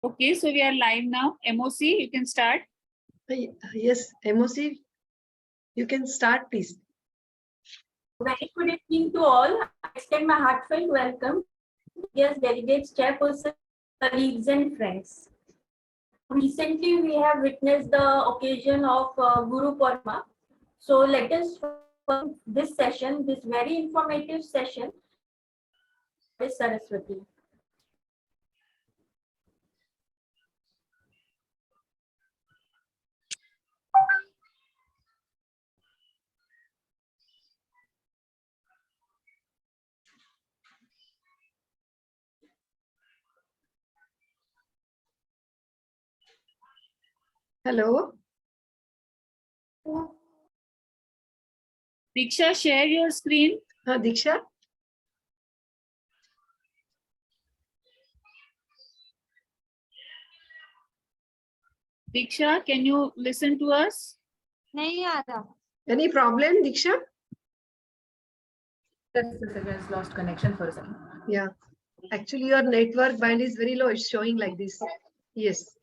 Okay, so we are live now. MOC, you can start. Yes, MOC, you can start, please. Very good evening to all. I extend my heartfelt welcome to yes, delegates, chairperson, colleagues, and friends. Recently, we have witnessed the occasion of Guru Purnima. So let us this session, this very informative session, with Saraswati. Hello. Diksha, share your screen. Diksha. Diksha, can you listen to us? नहीं आ रहा. Any problem, Diksha? Yes, I just lost connection for a second. Yeah. Actually, your network band is very low. It's showing like this. Yes.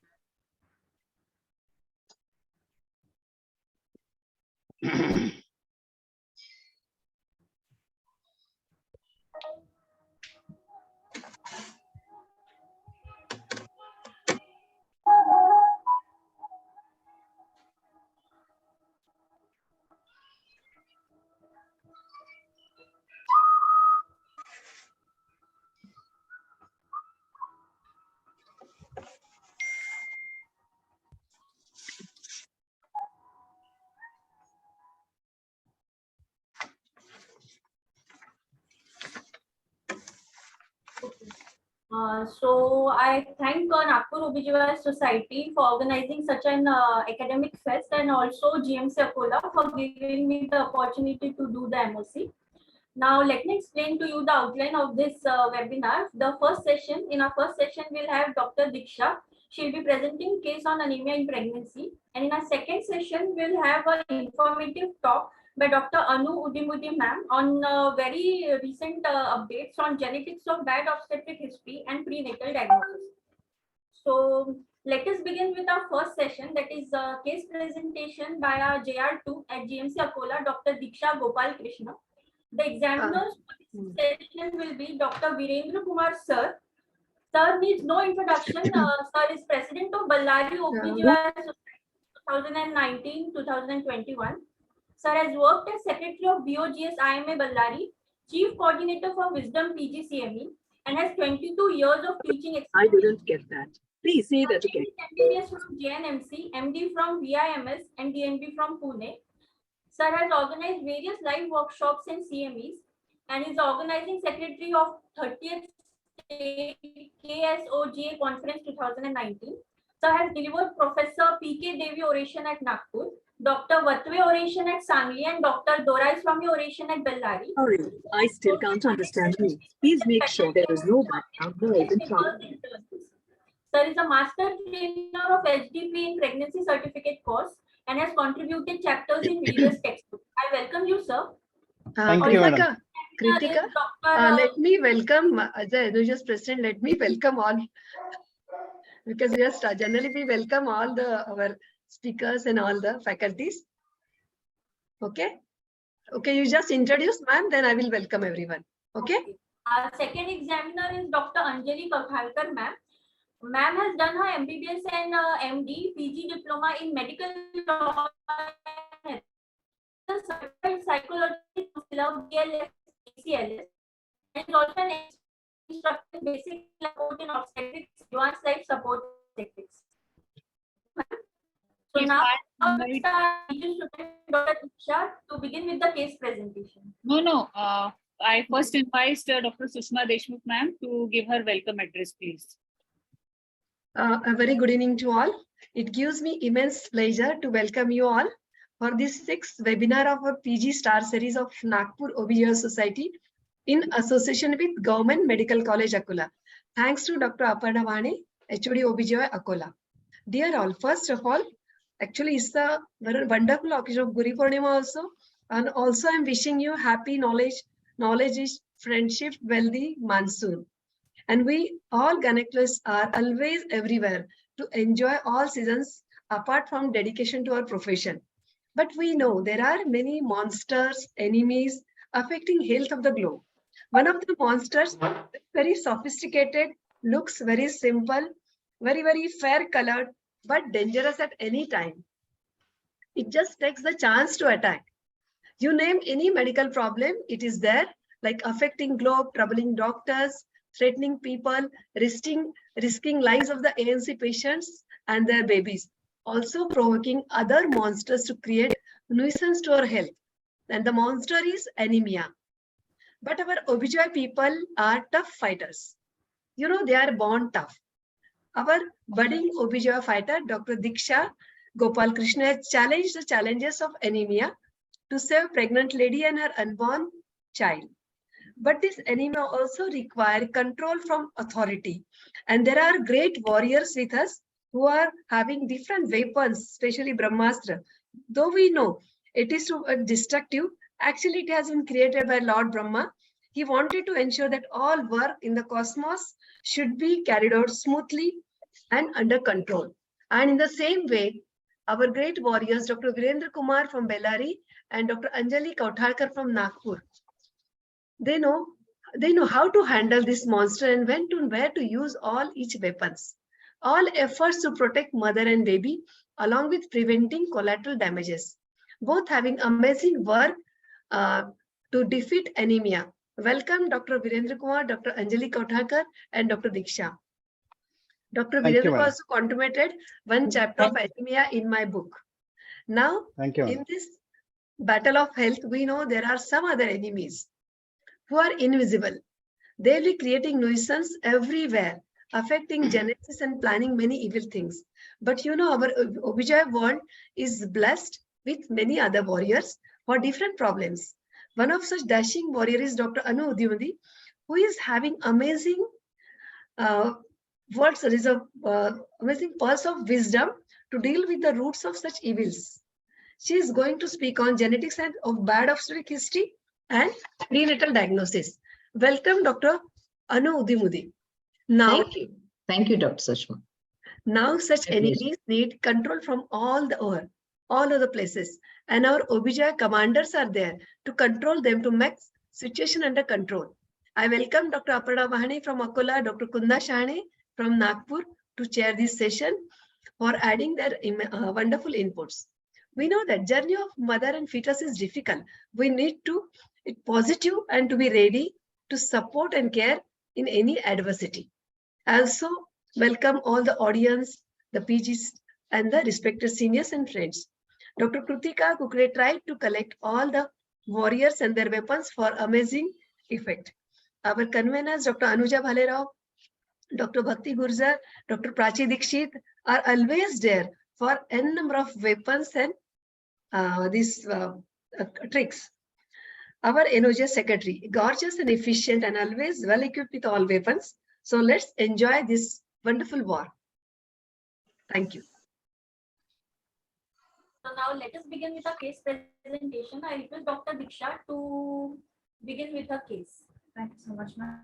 So I thank Nagpur OBGYN Society for organizing such an academic fest, and also GMC Akola for giving me the opportunity to do the MOC. Now let me explain to you the outline of this webinar. In our first session, we'll have Dr. Diksha. She'll be presenting case on anemia in pregnancy. And in our second session, we'll have an informative talk by Dr. Anu Udimudi ma'am on very recent updates on genetics of bad obstetric history and prenatal diagnosis. So let us begin with our first session, that is case presentation by our JR2 at GMC Akola, Dr. Diksha Gopal Krishna. The examiners for this session will be Dr. Virendra Kumar sir. Sir needs no introduction. Sir is president of Ballari OBGYN Society 2019-2021. Sir has worked as secretary of BOGS IMA Ballari, chief coordinator for Wisdom PGCME, and has 22 years of teaching experience. I didn't get that. Please say that again. MBBS from JNMC, MD from VIMS, and DNB from Pune. Sir has organized various live workshops and CMEs and is organizing secretary of 30th State KSOGA Conference 2019. Sir has delivered Professor P.K. Devi oration at Nagpur, Dr. Vatve oration at Sangli, and Dr. Dorai Swami oration at Bellary. Sorry, I still can't understand you. Please make sure there is no background noise in front. Sir is a master trainer of HDP in pregnancy certificate course and has contributed chapters in various textbooks. I welcome you, sir. Thank you, madam. Kritika, let me welcome, as the Anuja's president, let me welcome all, because yes, generally we welcome all our speakers and all the faculties. Okay. Okay, you just introduce ma'am, then I will welcome everyone. Okay. Our second examiner is Dr. Anjali Kakhalkar ma'am. Ma'am has done her MBBS and MD, PG diploma in medical law, certified psychology, BLS, ACLS, and is also an instructor in basic support in obstetrics, advanced life support obstetrics. So now, Dr. Diksha to begin with the case presentation. No. I first invite Dr. Sushma Deshmukh ma'am to give her welcome address, please. A very good evening to all. It gives me immense pleasure to welcome you all for this 6th webinar of our PG Star Series of Nagpur OBGYN Society in association with Government Medical College Akola. Thanks to Dr. Aparna Vane, HOD OBGYN Akola. Dear all, first of all, actually it's a very wonderful occasion of Guru Purnima also. And also I'm wishing you happy knowledge is friendship, wealthy monsoon. And we all gynecologists are always everywhere to enjoy all seasons apart from dedication to our profession. But we know there are many monsters, enemies affecting health of the globe. One of the monsters, very sophisticated, looks very simple, very fair colored, but dangerous at any time. It just takes the chance to attack. You name any medical problem, it is there, like affecting globe, troubling doctors, threatening people, risking lives of the ANC patients and their babies, also provoking other monsters to create nuisance to our health. And the monster is anemia. But our OBGYN people are tough fighters. You know, they are born tough. Our budding OBGYN fighter, Dr. Diksha Gopal Krishna, has challenged the challenges of anemia to save pregnant lady and her unborn child. But this anemia also require control from authority. And there are great warriors with us who are having different weapons, especially Brahmastra. Though we know it is destructive, actually it has been created by Lord Brahma. He wanted to ensure that all work in the cosmos should be carried out smoothly and under control. And in the same way, our great warriors, Dr. Virendra Kumar from Bellary and Dr. Anjali Kauthalkar from Nagpur, they know how to handle this monster and when to where to use all each weapons. All efforts to protect mother and baby, along with preventing collateral damages. Both having amazing work to defeat anemia. Welcome, Dr. Virendra Kumar, Dr. Anjali Kauthalkar, and Dr. Diksha. Dr. Virendra also contributed one chapter of anemia in my book. Now, in this battle of health, we know there are some other enemies who are invisible. They'll be creating nuisance everywhere, affecting genetics and planning many evil things. But you know, our OBGYN world is blessed with many other warriors for different problems. One of such dashing warrior is Dr. Anu Udyamudi, who is having amazing words, there is a amazing pulse of wisdom to deal with the roots of such evils. She is going to speak on genetics and of bad obstetric history and prenatal diagnosis. Welcome, Dr. Anu Udyamudi. Now, Thank you, Dr. Sushma. Now, such enemies need control from all other places, and our OBGYN commanders are there to control them to make situation under control. I welcome Dr. Aparna Mahani from Akola, Dr. Kunda Shahane from Nagpur to chair this session for adding their wonderful inputs. We know that journey of mother and fetus is difficult. We need to be positive and to be ready to support and care in any adversity. Also, welcome all the audience, the PGs and the respected seniors and friends. Dr. Krutika Kukre tried to collect all the warriors and their weapons for amazing effect. Our conveners, Dr. Anuja Bhalerao, Dr. Bhakti Gurjar, Dr. Prachi Dikshit are always there for n number of weapons and these tricks. Our NOJ secretary, gorgeous and efficient and always well equipped with all weapons. So let's enjoy this wonderful war. Thank you. So now let us begin with our case presentation. I request Dr. Diksha to begin with her case. Thank you so much, ma'am.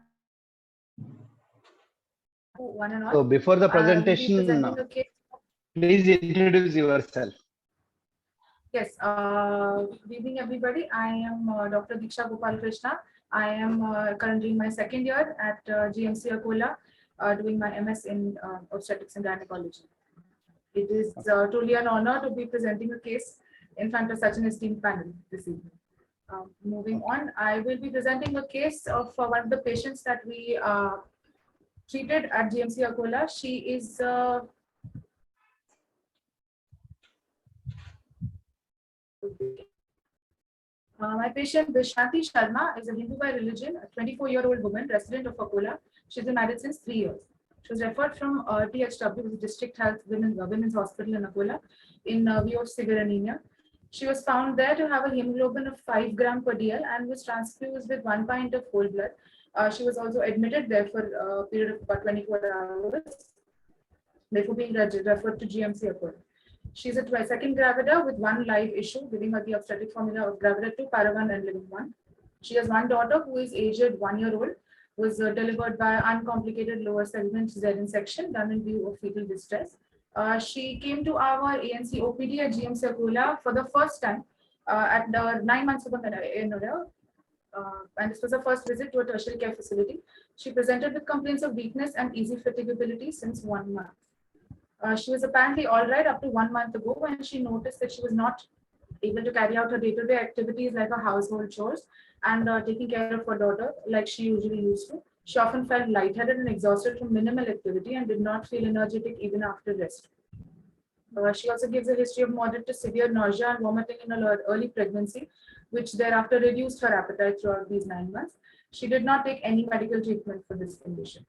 One and all. So before the presentation, please introduce yourself. Yes, good evening everybody. I am Dr. Diksha Gopal Krishna. I am currently in my second year at GMC Akola, doing my MS in obstetrics and gynecology. It is truly an honor to be presenting a case in front of such an esteemed panel this evening. Moving on, I will be presenting a case of one of the patients that we treated at GMC Akola. She is my patient Vishanti Sharma is a Hindu by religion, a 24-year-old woman, resident of Akola. She's been married since 3 years. She was referred from THW, the District Health Women's Hospital in Akola, in view of severe anemia. She was found there to have a hemoglobin of 5 gram per DL and was transfused with 1 pint of whole blood. She was also admitted there for a period of about 24 hours, therefore being referred to GMC Akola. She's a second gravida with one live issue, giving her the obstetric formula of gravida 2, para 1 and living 1. She has one daughter who is aged 1 year old. was delivered by uncomplicated lower segment cesarean section done in view of fetal distress. She came to our ANC OPD at GM Circula for the first time at the 9 months of amenorrhea. And this was her first visit to a tertiary care facility. She presented with complaints of weakness and easy fatigability since 1 month. She was apparently all right up to 1 month ago when she noticed that she was not able to carry out her day-to-day activities like her household chores and taking care of her daughter like she usually used to. She often felt lightheaded and exhausted from minimal activity and did not feel energetic even after rest. She also gives a history of moderate to severe nausea and vomiting in her early pregnancy, which thereafter reduced her appetite throughout these 9 months. She did not take any medical treatment for this condition.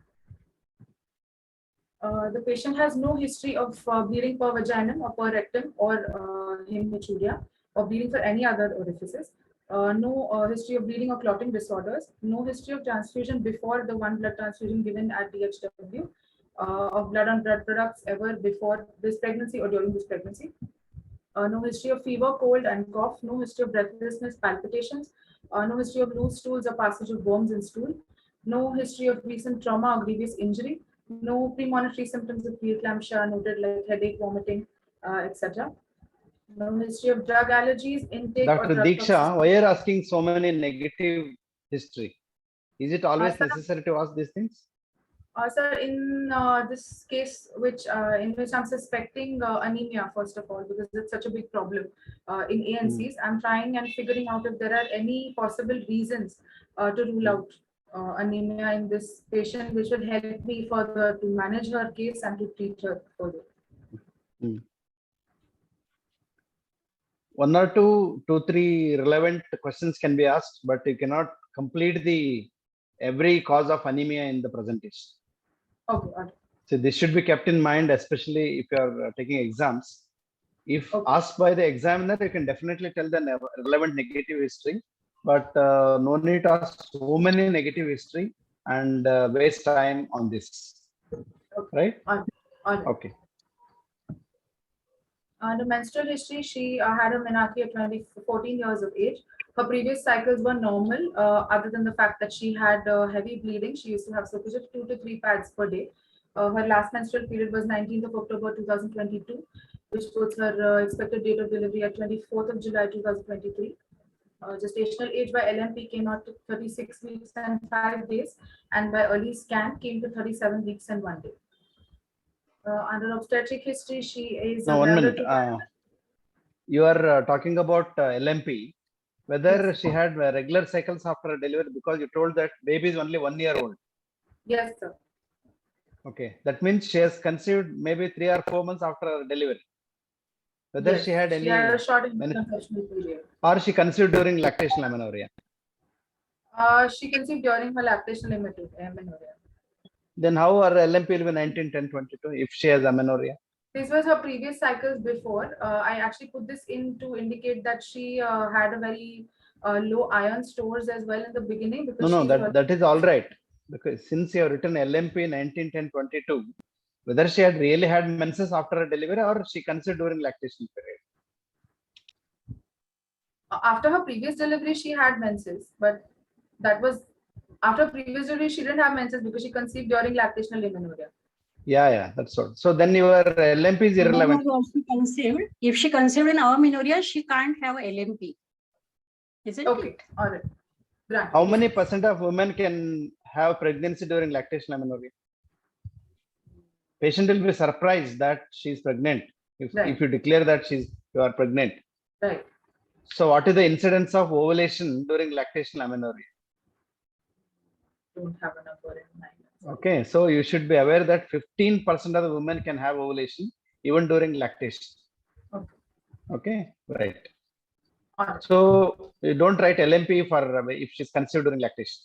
The patient has no history of bleeding per vaginum or per rectum or hematuria or bleeding for any other orifices. No history of bleeding or clotting disorders. No history of transfusion before the one blood transfusion given at DHW. Of blood on blood products ever before this pregnancy or during this pregnancy. No history of fever, cold and cough. No history of breathlessness, palpitations. No history of loose stools or passage of worms in stool. No history of recent trauma or grievous injury. No premonitory symptoms of preeclampsia noted like headache, vomiting, etc. No history of drug allergies, intake Dr. or drug Diksha, toxicity. why are you asking so many negative history? Is it always Sir, necessary to ask these things? Sir, in this case, in which I'm suspecting anemia, first of all, because it's such a big problem in ANCs, I'm trying and figuring out if there are any possible reasons to rule out anemia in this patient, which will help me further to manage her case and to treat her further. One or three relevant questions can be asked, but you cannot complete every cause of anemia in the presentation. Okay. All right. So this should be kept in mind, especially if you are taking exams. If asked by the examiner, you can definitely tell the relevant negative history, but no need to ask so many negative history and waste time on this. Right? All right. Okay. The menstrual history, she had a menarche at 14 years of age. Her previous cycles were normal, other than the fact that she had heavy bleeding. She used to have suppose 2 to 3 pads per day. Her last menstrual period was 19th of October 2022, which puts her expected date of delivery at 24th of July 2023. Gestational age by LMP came out to 36 weeks and 5 days, and by early scan came to 37 weeks and 1 day. Under obstetric history, she is. Now, 1 minute. You are talking about LMP. Whether she had regular cycles after her delivery, because you told that baby is only 1 year old. Yes, sir. Okay, that means she has conceived maybe 3 or 4 months after her delivery. Whether she had any. She had a short conceptional period. Or she conceived during lactational amenorrhea. She conceived during her lactational amenorrhea. Then how her LMP will be 19, 10, 22 if she has amenorrhea? This was her previous cycles before. I actually put this in to indicate that she had a very low iron stores as well in the beginning. Because that is all right. Because since you have written LMP 19, 10, 22, whether she had really had menses after her delivery or she conceived during lactation period. After her previous delivery, she had menses, but that was after previous delivery, she didn't have menses because she conceived during lactational amenorrhea. Yeah, that's all. So then your LMP is irrelevant. If she conceived in amenorrhea, she can't have LMP. Is it? Okay, all right. Right. How many % of women can have pregnancy during lactation amenorrhea? Patient will be surprised that she is pregnant if you declare that you are pregnant. Right. So what is the incidence of ovulation during lactation amenorrhea? Don't have a number in mind. Okay, so you should be aware that 15% of the women can have ovulation even during lactation. Okay, right. So you don't write LMP for if she's conceived during lactation.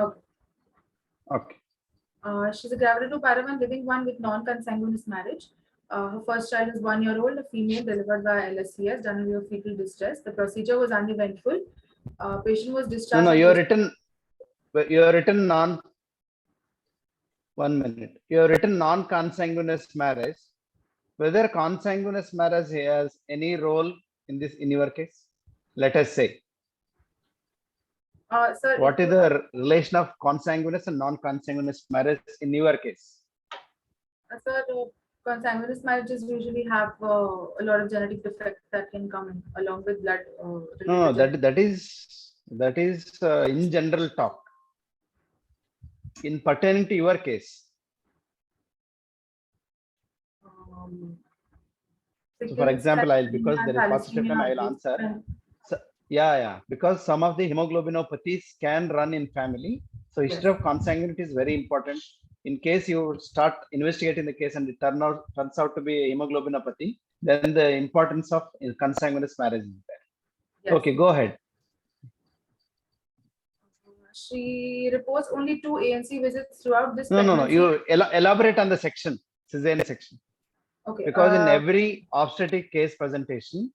Okay. She's a gravido paravan living one with non-consanguineous marriage. Her first child is 1 year old, a female delivered by LSCS, done with fetal distress. The procedure was uneventful. Patient was discharged. No, you have written non. 1 minute. You have written non-consanguineous marriage. Whether consanguineous marriage has any role in your case, let us say. Sir, What is the relation of consanguineous and non-consanguineous marriage in your case? Sir, consanguineous marriages usually have a lot of genetic defects that can come in along with blood. No, related that is in general talk. In pertaining to your case, um, so for example, because there is possibility time, I will answer. And So, yeah, because some of the hemoglobinopathies can run in family. So history of consanguinity is very important. In case you start investigating the case and it turns out to be a hemoglobinopathy, then the importance of consanguineous marriage is there. yes. Okay, go ahead. She reports only 2 ANC visits throughout this No. pregnancy. You elaborate on the section, cesarean section. Okay. Because in every obstetric case presentation,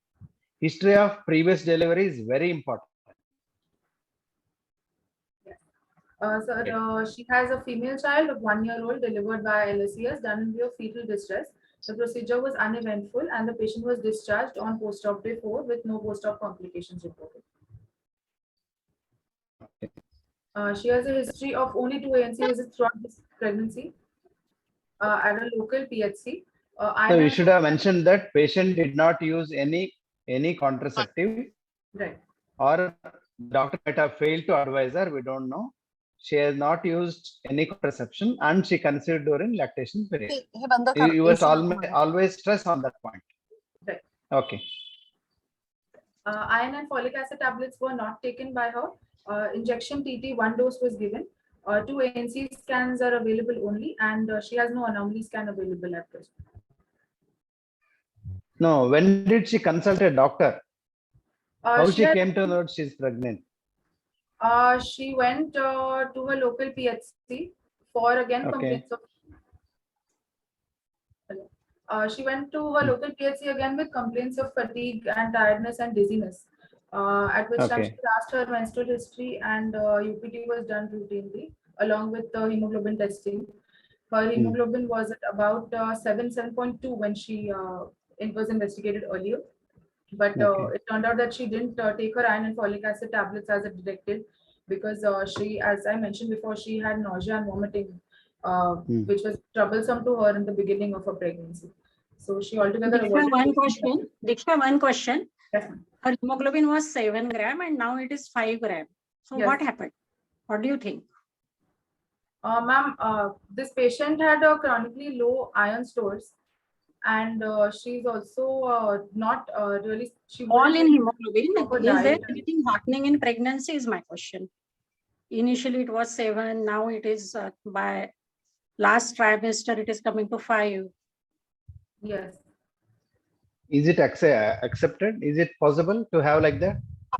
history of previous delivery is very important. Sir, she has a female child of 1 year old delivered by LSES done in view of fetal distress. The procedure was uneventful and the patient was discharged on post-op day 4 with no post-op complications reported. She has a history of only 2 ANC visits throughout this pregnancy at a local PHC. So you should have mentioned that patient did not use any contraceptive, right, or doctor might have failed to advise her. We don't know. She has not used any contraception and she conceived during lactation period. You must always stress on that point. right. Okay. Iron and folic acid tablets were not taken by her. Injection TT 1 dose was given. 2 ANC scans are available only, and she has no anomaly scan available at present. No, when did she consult a doctor? How she had- came to know she's pregnant? She went to her local PHC for again complaints of. She went to her local PHC again with complaints of fatigue and tiredness and dizziness. At which time she asked her menstrual history and UPT was done routinely along with hemoglobin testing. Her hemoglobin was at about 7.2 when it was investigated earlier. But it turned out that she didn't take her iron and folic acid tablets as it directed because she, as I mentioned before, she had nausea and vomiting, which was troublesome to her in the beginning of her pregnancy. So she altogether avoided. One question. Yes, her hemoglobin was 7 gram and now it is 5 gram. So yes. what happened? What do you think? Ma'am, this patient had chronically low iron stores. And she's also not really. All in hemoglobin. Is there anything happening in pregnancy? Is my question. Initially, it was 7. Now it is by last trimester. It is coming to 5. Yes. Is it accepted? Is it possible to have like that?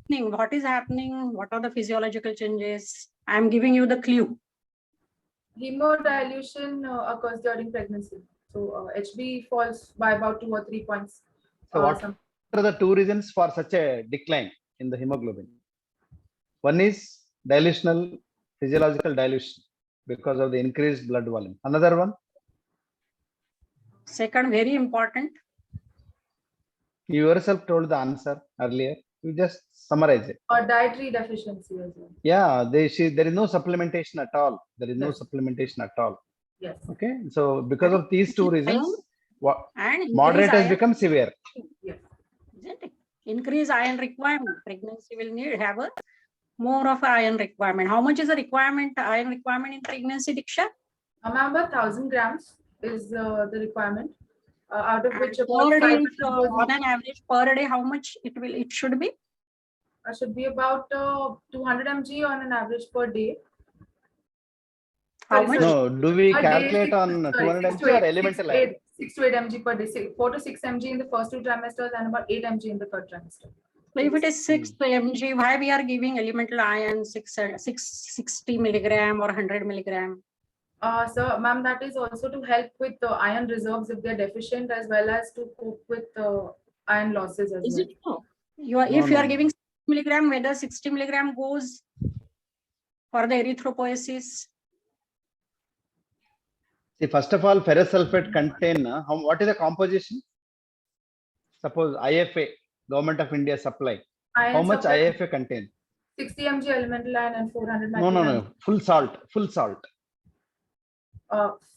What is happening? What are the physiological changes? I am giving you the clue. Hemodilution occurs during pregnancy. So HB falls by about 2 or 3 points. So what are the 2 reasons for such a decline in the hemoglobin? One is dilutional, physiological dilution because of the increased blood volume. Another one? Second, very important. You yourself told the answer earlier. You just summarize it. Or dietary deficiency as well. Yeah, there is no supplementation at all. There is no supplementation at all. Yes. Okay. So because of these 2 reasons, moderate has become severe. Yes. Isn't it? Increase iron requirement. Pregnancy will have a more of iron requirement. How much is the iron requirement in pregnancy, Diksha? About 1,000 grams is the requirement. Out of which about on an average per day, how much it should be? Should be about 200 mg on an average per day. How much? No, do we calculate on 200 mg or elemental iron? 6 to 8 mg per day. 4 to 6 mg in the first 2 trimesters and about 8 mg in the third trimester. So if it is 6 mg, why we are giving elemental iron 660 milligram or 100 milligram? So, ma'am, that is also to help with the iron reserves if they're deficient, as well as to cope with iron losses as well. Is it so? You are giving 60 milligram, whether 60 milligram goes for the erythropoiesis? See, first of all, ferrous sulfate contain, what is the composition? Suppose IFA, Government of India supply. How much IFA contains? 60 mg elemental iron and 400 No, micrograms. full salt, full salt.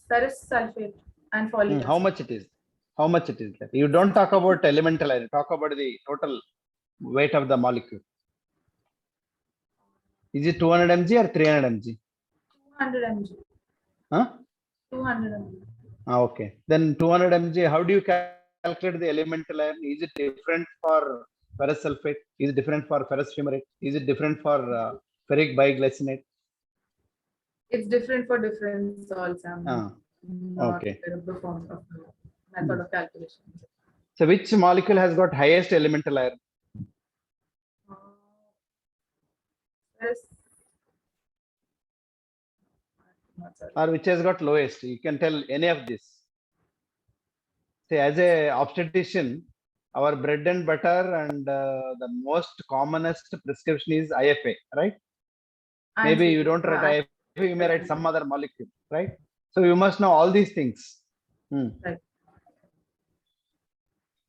Ferrous sulfate and folic How acid. much it is? How much it is? You don't talk about elemental iron, talk about the total weight of the molecule. Is it 200 mg or 300 mg? 200 mg. Huh? 200 mg. Okay. Then 200 mg, how do you calculate the elemental iron? Is it different for ferrous sulfate? Is it different for ferrous fumarate? Is it different for ferric biglycinate? It's different for different salts. Okay. The form of the method of calculation. So which molecule has got highest elemental iron? Ferrous. Or which has got lowest? You can tell any of this. See, as a obstetrician, our bread and butter and the most commonest prescription is IFA, right? Maybe you don't write IFA, you may write some other molecule, right? So you must know all these things. Right.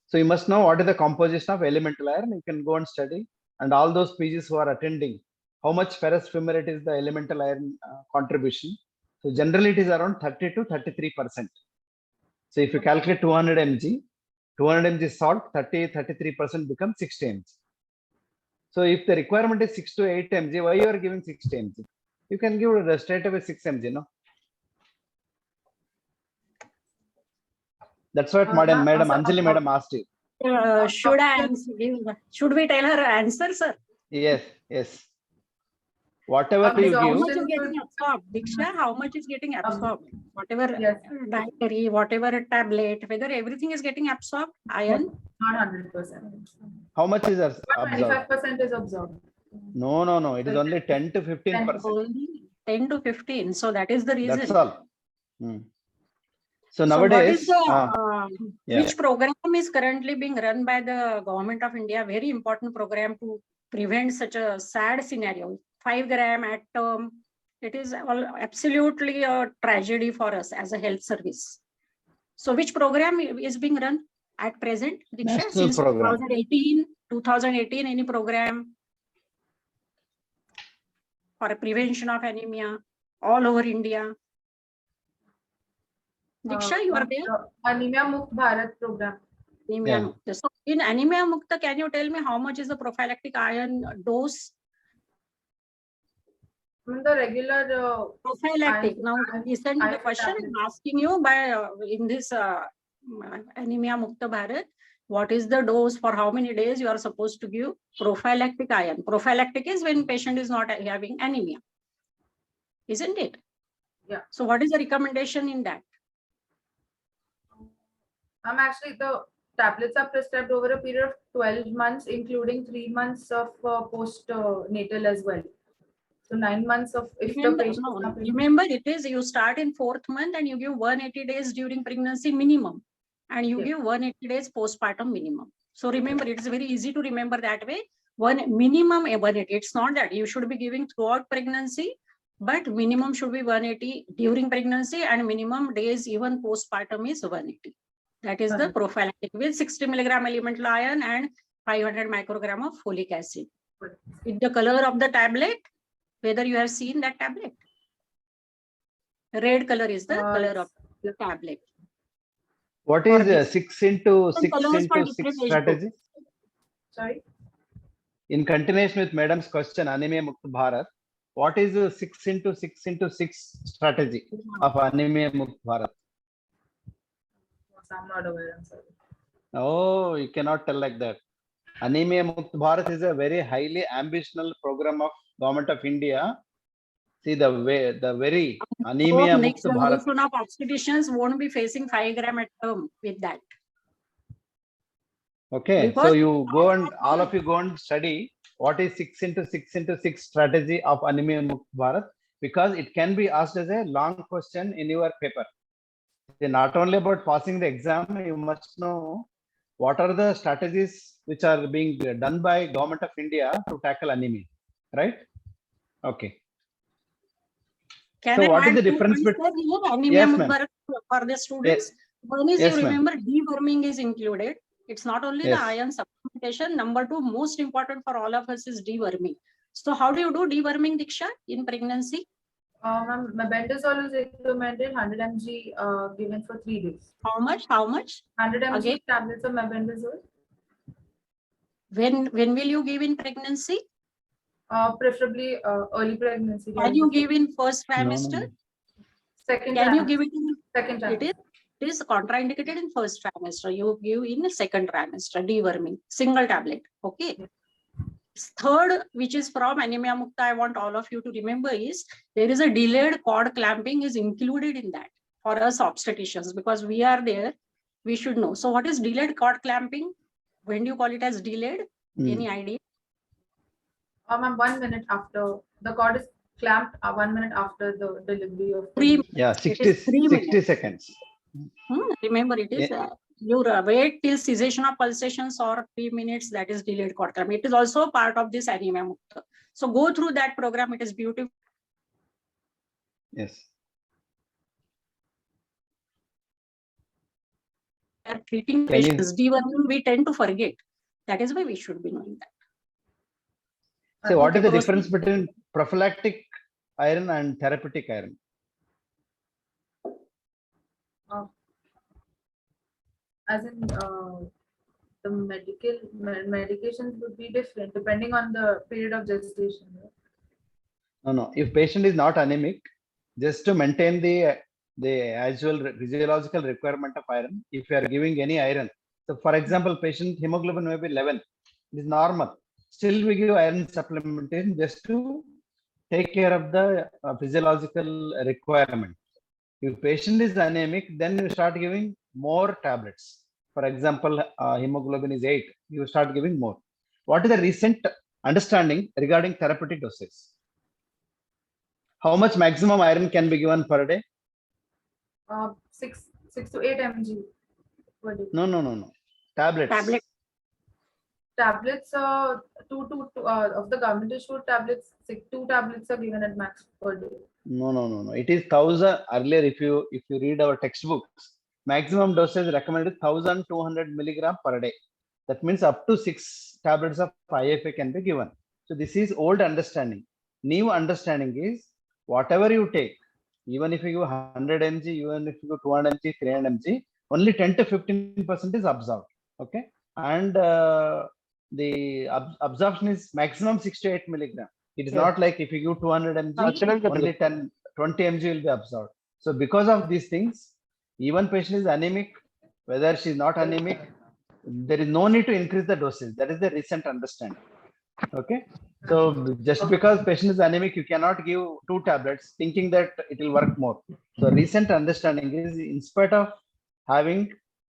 So you must know what is the composition of elemental iron. You can go and study. And all those PGs who are attending, how much ferrous fumarate is the elemental iron contribution. So generally it is around 30 to 33%. So if you calculate 200 mg, 200 mg salt, 33% becomes 60 mg. So if the requirement is 6 to 8 mg, why you are giving 60 mg? You can give straight away 6 mg, no? That's what Madam Anjali Madam asked you. Should we tell her answer, sir? Yes, yes. Whatever you How give. much is getting absorbed? Diksha, how much is getting absorbed? Whatever dietary, whatever tablet, whether everything is getting absorbed, iron? Not 100%. How much is absorbed? 25% is absorbed. No. It is only 10 to 15%. Only 10 to 15. So that is the reason. That's all. So nowadays, which program is currently being run by the government of India? Very important program to prevent such a sad scenario. 5 gram at term. It is absolutely a tragedy for us as a health service. So which program is being run at present? Diksha, National since program. 2018, any program for prevention of anemia all over India? Diksha, you are there? Anemia Mukt Bharat program. Anemia Mukta. So in Anemia Mukta, can you tell me how much is the prophylactic iron dose? The regular Prophylactic. Now listen to the question I'm asking you by in this Anemia Mukta Bharat. What is the dose for how many days you are supposed to give prophylactic iron? Prophylactic is when patient is not having anemia, isn't it? Yeah. So what is the recommendation in that? Actually, the tablets are prescribed over a period of 12 months, including 3 months of post-natal as well. So 9 months of remember, it is you start in 4th month and you give 180 days during pregnancy minimum, and you give 180 days postpartum minimum. So remember, it is very easy to remember that way. Minimum 180. It's not that you should be giving throughout pregnancy, but minimum should be 180 during pregnancy, and minimum days even postpartum is 180. That is the prophylactic with 60 milligram elemental iron and 500 microgram of folic acid. With the color of the tablet, whether you have seen that tablet. Red color is the color of the tablet. What is 6 into 6 into 6 strategy? Sorry? In continuation with Madam's question, Anemia Mukt Bharat, what is the 6 into 6 into 6 strategy of Anemia Mukt Bharat? I'm not aware, I'm sorry. Oh, you cannot tell like that. Anemia Mukt Bharat is a very highly ambitional program of Government of India. See the very Anemia Mukt Bharat. Next of obstetricians won't be facing 5 gram at term with that. Okay, Because so you go and all of you go and study what is 6 into 6 into 6 strategy of Anemia Mukt Bharat, because it can be asked as a long question in your paper. Not only about passing the exam, you must know what are the strategies which are being done by Government of India to tackle anemia, right? Okay. Can so I what is the add difference between Anemia Mukt Bharat for the students? One is, yes, you remember, deworming is included. It's not only Yes. the iron supplementation. Number 2, most important for all of us is deworming. So how do you do deworming, Diksha, in pregnancy? Mebendazole is recommended 100 mg given for 3 days. How much? How much? 100 mg Again? tablets of mebendazole. When will you give in pregnancy? Preferably early pregnancy. Can you give in first trimester? No. Second Can you trimester. give it in? Second trimester. It is contraindicated in first trimester. You give in the second trimester, deworming, single tablet. Okay. Third, which is from Anemia Mukta, I want all of you to remember is there is a delayed cord clamping is included in that for us obstetricians, because we are there, we should know. So what is delayed cord clamping? When do you call it as delayed? Any idea? 1 minute after the cord is clamped, 1 minute after the delivery of 3 Yeah, It 60, is 3 60 minutes. seconds. Remember, it is you wait till cessation of pulsations or 3 minutes, that is delayed cord clamp. It is also part of this Anemia Mukta. So go through that program. It is beautiful. Yes. Are treating Can you- patients, deworming, we tend to forget. That is why we should be knowing that. So what is the proceed. difference between prophylactic iron and therapeutic iron? As in the medications would be different depending on the period of gestation. Right? No. If patient is not anemic, just to maintain the actual physiological requirement of iron, if you are giving any iron, so for example, patient hemoglobin may be 11, it is normal. Still, we give iron supplementation just to take care of the physiological requirement. If patient is anemic, then you start giving more tablets. For example, hemoglobin is 8, you start giving more. What is the recent understanding regarding therapeutic doses? How much maximum iron can be given per day? 6 to 8 mg per day. No. Tablets. Tablet. Tablets, two of the government issued tablets, 2 tablets are given at max per day. No. It is 1000. Earlier, if you read our textbooks, maximum dosage recommended 1200 milligram per day. That means up to 6 tablets of IFA can be given. So this is old understanding. New understanding is whatever you take, even if you give 100 mg, even if you give 200 mg, 300 mg, only 10 to 15% is absorbed. Okay, and the absorption is maximum 6 to 8 milligram. It is not like if you give 200 mg, only 10, 20 mg will be absorbed. So because of these things, even patient is anemic, whether she is not anemic, there is no need to increase the dosage. That is the recent understanding. Okay. So just because patient is anemic, you cannot give 2 tablets thinking that it will work more. So recent understanding is, in spite of having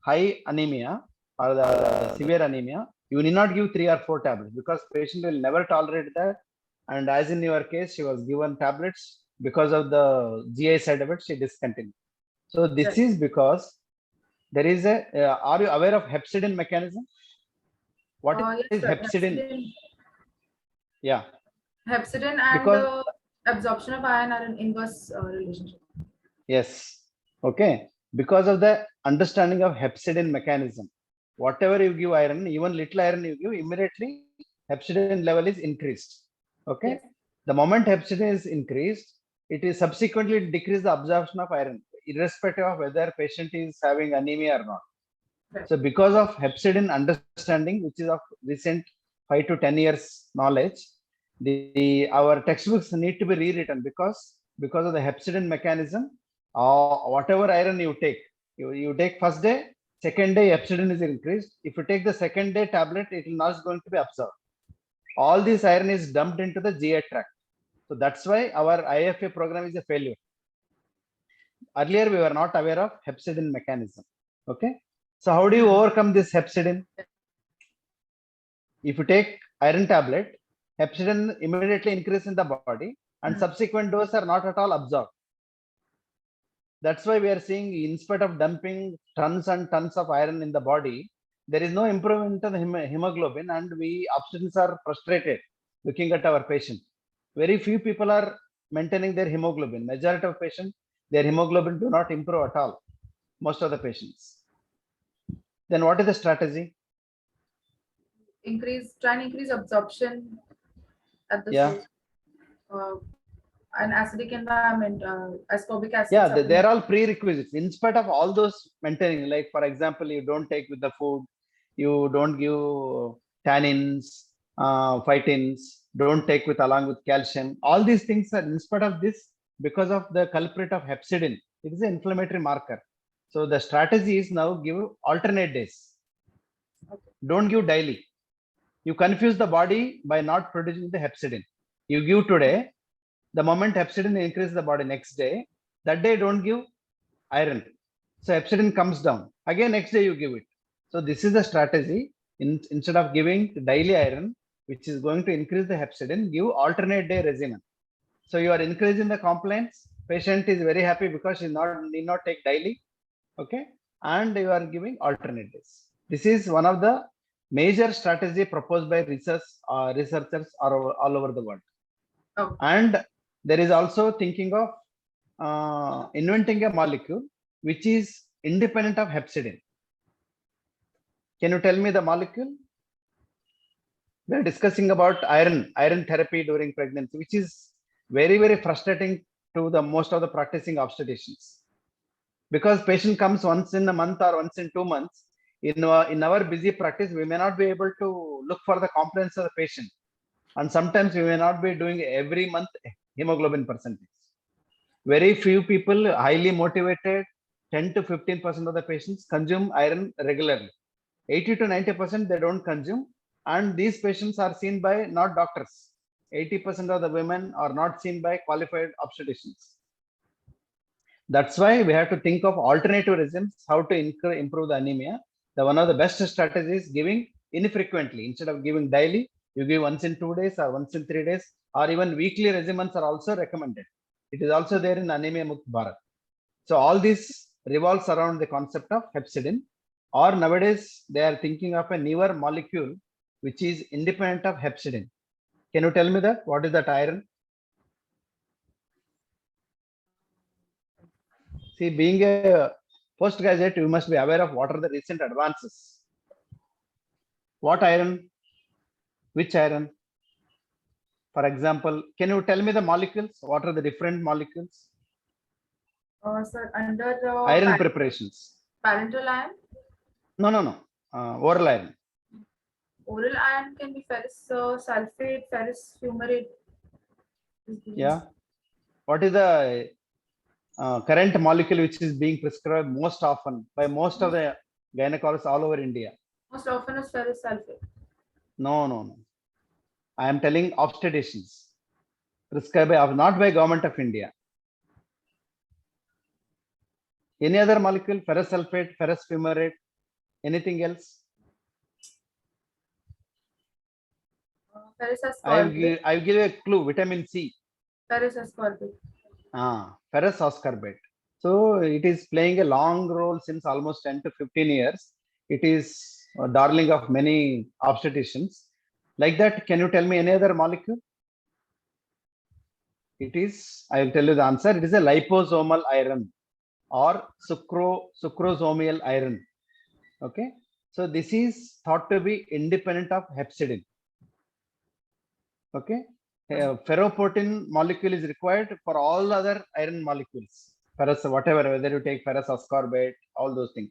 high anemia or the severe anemia, you need not give 3 or 4 tablets because patient will never tolerate that. And as in your case, she was given tablets because of the GI side effects, she discontinued. So this is because there is a, are you aware of hepcidin mechanism? What is Yes, hepcidin? Yeah. Hepcidin and Because- absorption of iron are an inverse relationship. Yes. Okay. Because of the understanding of hepcidin mechanism, whatever you give iron, even little iron you give, immediately hepcidin level is increased. Okay. Yes. The moment hepcidin is increased, it is subsequently decrease the absorption of iron, irrespective of whether patient is having anemia or not. Right. So because of hepcidin understanding, which is of recent 5 to 10 years knowledge, our textbooks need to be rewritten because of the hepcidin mechanism. Whatever iron you take, you take first day, second day hepcidin is increased. If you take the second day tablet, it will not going to be absorbed. All this iron is dumped into the GI tract. So that's why our IFA program is a failure. Earlier, we were not aware of hepcidin mechanism. Okay. So how do you overcome this hepcidin? If you take iron tablet, hepcidin immediately increase in the body and subsequent dose are not at all absorbed. That's why we are seeing, in spite of dumping tons and tons of iron in the body, there is no improvement in the hemoglobin, and we obstetricians are frustrated looking at our patient. Very few people are maintaining their hemoglobin. Majority of patients, their hemoglobin do not improve at all. Most of the patients. Then what is the strategy? Try and increase absorption at the Yeah. source. An acidic environment, ascorbic acid. Yeah, supplement. they're all prerequisites. In spite of all those maintaining, like for example, you don't take with the food, you don't give tannins, phytins, don't take with along with calcium. All these things are in spite of this because of the culprit of hepcidin. It is an inflammatory marker. So the strategy is now give alternate days. Don't give daily. You confuse the body by not producing the hepcidin. You give today, the moment hepcidin increases the body next day, that day don't give iron. So hepcidin comes down. Again, next day you give it. So this is the strategy. Instead of giving daily iron, which is going to increase the hepcidin, give alternate day regimen. So you are increasing the compliance. Patient is very happy because she need not take daily. Okay. And you are giving alternate days. This is one of the major strategy proposed by researchers all over the world. Oh. And there is also thinking of inventing a molecule which is independent of hepcidin. Can you tell me the molecule? We are discussing about iron therapy during pregnancy, which is very, very frustrating to the most of the practicing obstetricians. Because patient comes once in a month or once in 2 months. In our busy practice, we may not be able to look for the compliance of the patient. And sometimes we may not be doing every month hemoglobin percentage. Very few people, highly motivated, 10 to 15% of the patients consume iron regularly. 80 to 90% they don't consume. And these patients are seen by not doctors. 80% of the women are not seen by qualified obstetricians. That's why we have to think of alternative regimes, how to improve the anemia. One of the best strategies is giving infrequently. Instead of giving daily, you give once in 2 days or once in 3 days, or even weekly regimens are also recommended. It is also there in Anemia Mukt Bharat. So all this revolves around the concept of hepcidin, or nowadays they are thinking of a newer molecule which is independent of hepcidin. Can you tell me that? What is that iron? See, being a postgraduate, you must be aware of what are the recent advances. What iron? Which iron? For example, can you tell me the molecules? What are the different molecules? Sir, under the Iron preparations. parental iron, No. Oral iron. oral iron can be ferrous sulfate, ferrous fumarate. Yeah. What is the current molecule which is being prescribed most often by most of the gynecologists all over India? Most often is ferrous sulfate. No. I am telling obstetricians. Prescribed by, not by government of India. Any other molecule? Ferrous sulfate, ferrous fumarate, anything else? Ferrous ascorbate. I'll give you a clue. Vitamin C. Ferrous ascorbate. Ferrous ascorbate. So it is playing a long role since almost 10 to 15 years. It is a darling of many obstetricians. Like that, can you tell me any other molecule? It is, I will tell you the answer. It is a liposomal iron or sucrosomial iron. Okay. So this is thought to be independent of hepcidin. Okay. Ferroportin molecule is required for all other iron molecules. Ferrous, whatever, whether you take ferrous ascorbate, all those things.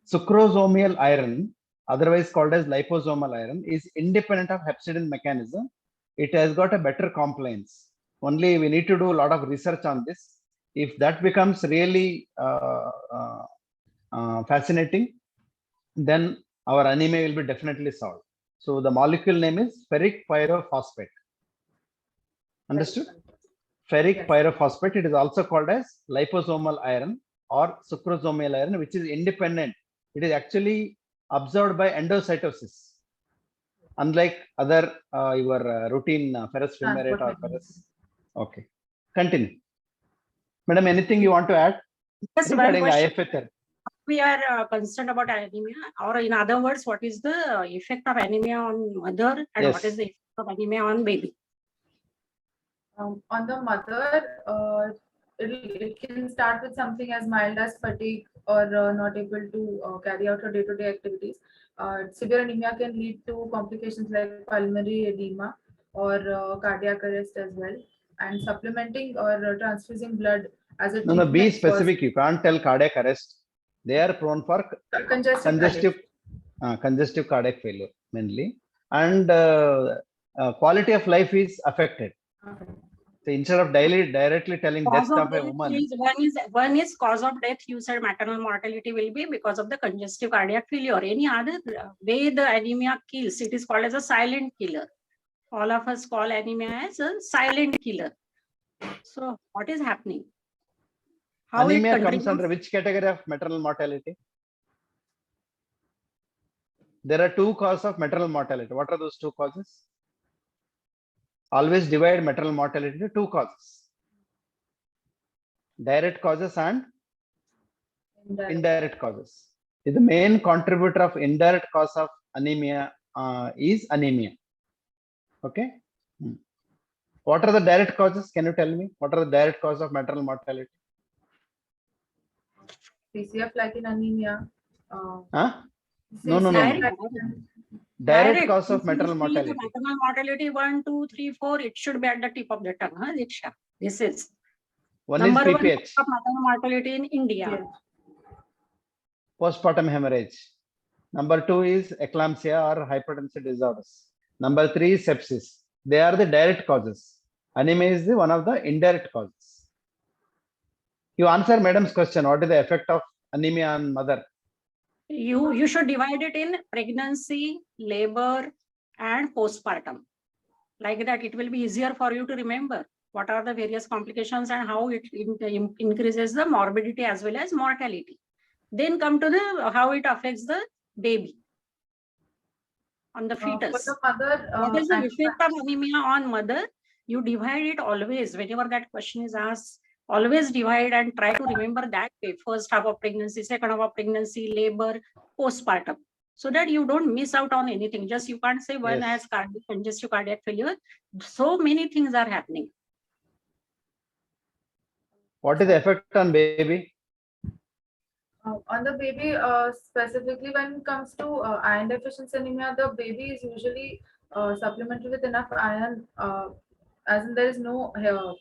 Sucrosomial iron, otherwise called as liposomal iron, is independent of hepcidin mechanism. It has got a better compliance. Only we need to do a lot of research on this. If that becomes really fascinating, then our anemia will be definitely solved. So the molecule name is ferric pyrophosphate. Understood? Ferric pyrophosphate. It is also called as liposomal iron or sucrosomial iron, which is independent. It is actually absorbed by endocytosis. Unlike other your routine ferrous fumarate or ferrous. Okay. Continue. Madam, anything you want to add Just one regarding question. IFA therapy? We are concerned about anemia, or in other words, what is the effect of anemia on mother and what is the effect of anemia on baby? On the mother, it can start with something as mild as fatigue or not able to carry out her day-to-day activities. Severe anemia can lead to complications like pulmonary edema, or cardiac arrest as well. And supplementing or transfusing blood as a No, be treatment was specific. You can't tell cardiac arrest. They are prone for congestive cardiac failure mainly, and quality of life is affected. Okay. So instead of directly telling Cause death of of a death woman, is one is cause of death. You said maternal mortality will be because of the congestive cardiac failure. Any other way the anemia kills, it is called as a silent killer. All of us call anemia as a silent killer. So what is happening? How anemia it comes under contributes? which category of maternal mortality? There are two causes of maternal mortality. What are those two causes? Always divide maternal mortality into two causes: direct causes and indirect causes. The main contributor of indirect cause of anemia is anemia. Okay. What are the direct causes? Can you tell me? What are the direct causes of maternal mortality? PCF like in anemia. Huh? No. Direct cause of maternal mortality. Maternal mortality 1, 2, 3, 4. It should be at the tip of the tongue, huh, Diksha? This is One number is one PPH, of maternal mortality in India. Yes. postpartum hemorrhage. Number 2 is eclampsia or hypertensive disorders. Number 3 is sepsis. They are the direct causes. Anemia is one of the indirect causes. You answer madam's question. What is the effect of anemia on mother? You should divide it in pregnancy, labor, and postpartum. Like that, it will be easier for you to remember what are the various complications and how it increases the morbidity as well as mortality. Then come to the how it affects the baby on the fetus. For the mother, What is the effect of anemia on mother? You divide it always. Whenever that question is asked, always divide and try to remember that way. First half of pregnancy, second half of pregnancy, labor, postpartum. So that you don't miss out on anything. Just you can't say one has congestive cardiac failure. So many things are happening. What is the effect on baby? On the baby, specifically when it comes to iron deficiency anemia, the baby is usually supplemented with enough iron, as in there is no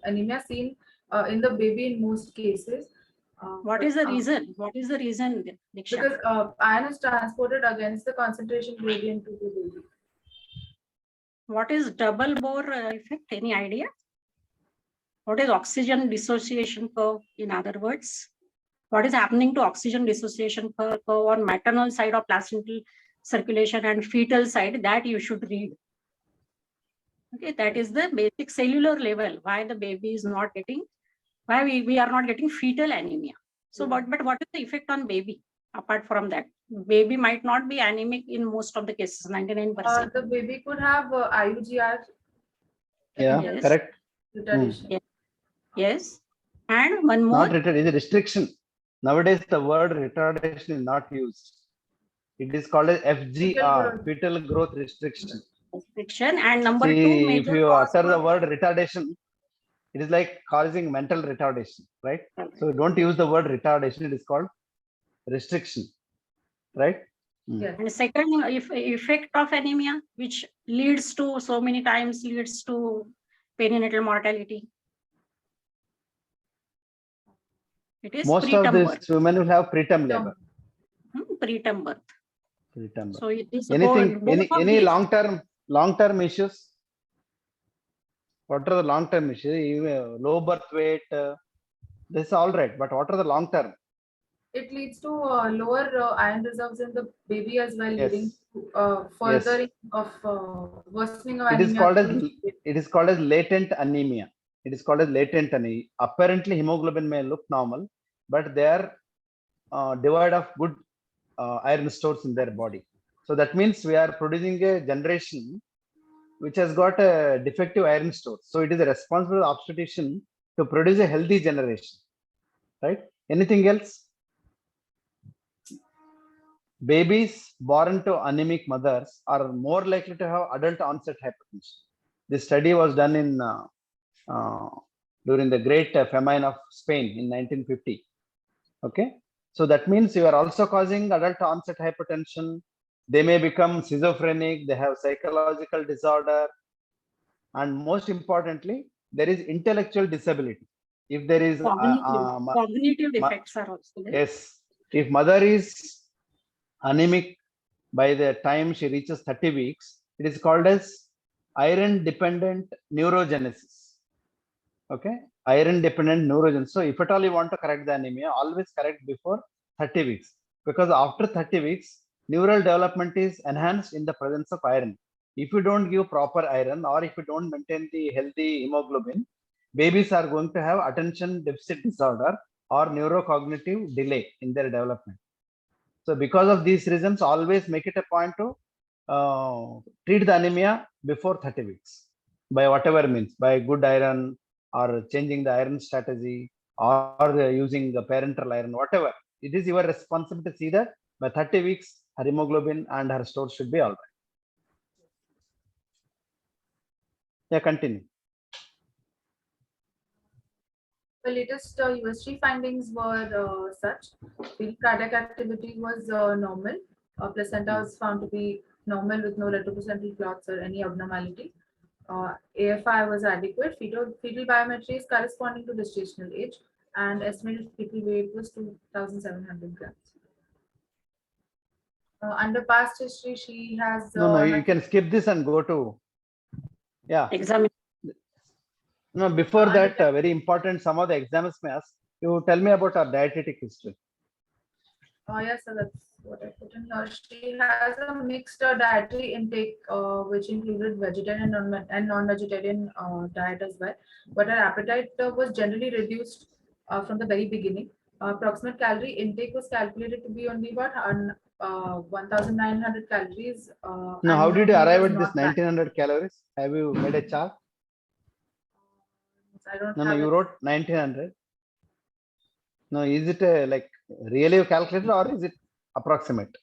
anemia seen in the baby in most cases. What is the reason? What is the reason, Diksha? Because iron is transported against the concentration gradient to the baby. What is double Bohr effect? Any idea? What is oxygen dissociation curve, in other words? What is happening to oxygen dissociation curve on maternal side of placental circulation and fetal side? That you should read. Okay, that is the basic cellular level, why the baby is not getting, why we are not getting fetal anemia. So, but what is the effect on baby? Apart from that, baby might not be anemic in most of the cases, 99%. The baby could have IUGR. Yeah, Yes. correct. Retardation. Yes. And one more. Not retardation, is a restriction. Nowadays, the word retardation is not used. It is called as FGR, fetal growth restriction. Restriction. And number See, 2, major if you cause utter the word retardation, it is like causing mental retardation, right? So don't use the word retardation. It is called restriction, right? Yes. And second, effect of anemia, which leads to so many times leads to perinatal mortality. It is Most of preterm these birth. women will have preterm labor. Preterm birth. Preterm birth. So it is Anything, any these. long-term issues? What are the long-term issues? Low birth weight, this is all right. But what are the long-term? It leads to lower iron reserves in the baby as well, Yes. leading to furthering of worsening of It is anemia. called as latent anemia. It is called as latent anemia. Apparently, hemoglobin may look normal, but they are devoid of good iron stores in their body. So that means we are producing a generation which has got a defective iron store. So it is a responsible obstetrician to produce a healthy generation, right? Anything else? Babies born to anemic mothers are more likely to have adult onset hypertension. This study was done in during the great famine of Spain in 1950. Okay, so that means you are also causing adult onset hypertension. They may become schizophrenic. They have psychological disorder. and most importantly, there is intellectual disability. If there is, Cognitive defects are also there. yes, if mother is anemic by the time she reaches 30 weeks, it is called as iron dependent neurogenesis. Okay, iron dependent neurogenesis. So if at all you want to correct the anemia, always correct before 30 weeks, because after 30 weeks, neural development is enhanced in the presence of iron. If you don't give proper iron, or if you don't maintain the healthy hemoglobin, babies are going to have attention deficit disorder or neurocognitive delay in their development. So because of these reasons, always make it a point to treat the anemia before 30 weeks by whatever means, by good iron or changing the iron strategy or using the parental iron, whatever. It is your responsibility to see that by 30 weeks, her hemoglobin and her stores should be all right. Yeah, continue. The latest USG findings were such: the cardiac activity was normal. Placenta was found to be normal with no retroplacental clots or any abnormality. AFI was adequate. Fetal biometry is corresponding to gestational age, and estimated fetal weight was 2,700 grams. Under past history, she has. No, you can skip this and go to. Yeah. Examine. No, before that, very important, some of the exams may ask, you tell me about our dietetic history. Yes, so that's what I put in here. She has a mixed dietary intake, which included vegetarian and non-vegetarian diet as well. But her appetite was generally reduced from the very beginning. Approximate calorie intake was calculated to be only about 1,900 calories. Now, how and did you her meal arrive was at this not packed. 1900 calories? Have you made a chart? I don't No, have you it. wrote 1900. No, is it like really calculated or is it approximate?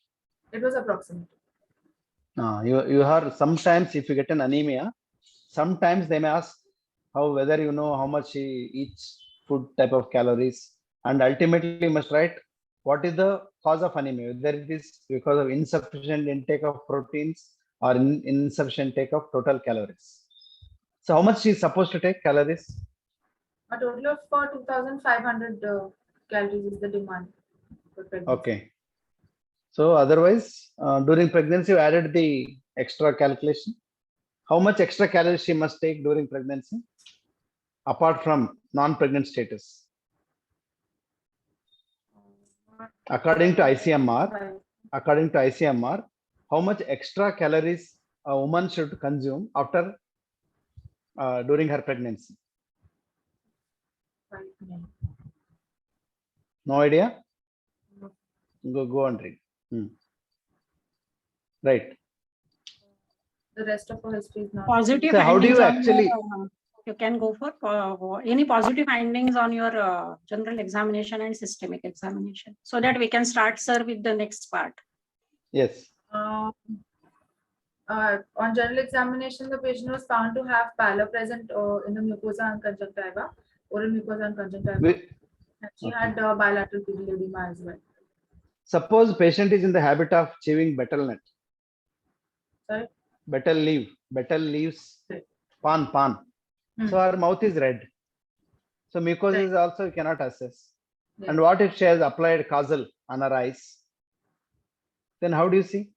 It was approximate. No, you heard sometimes if you get an anemia, sometimes they may ask whether you know how much each food type of calories, and ultimately you must write what is the cause of anemia, whether it is because of insufficient intake of proteins or insufficient intake of total calories. So how much she is supposed to take calories? A total of 2,500 calories is the demand for pregnancy. Okay. So otherwise, during pregnancy, you added the extra calculation. How much extra calories she must take during pregnancy, apart from non-pregnant status? According to ICMR, how much extra calories a woman should consume after during her pregnancy? No idea? Go and read. Right. The rest of her history is not. Positive So how do findings you on actually? you can go for any positive findings on your general examination and systemic examination, so that we can start, sir, with the next part. Yes. On general examination, the patient was found to have pallor present in the mucosa and conjunctiva, oral mucosa and conjunctiva. And she had bilateral pupil edema as well. Suppose patient is in the habit of chewing betel nut. Sorry? Betel leaves, pan. So her mouth is red. So mucosa is also you cannot assess. Yes. And what if she has applied kajal on her eyes? Then how do you see?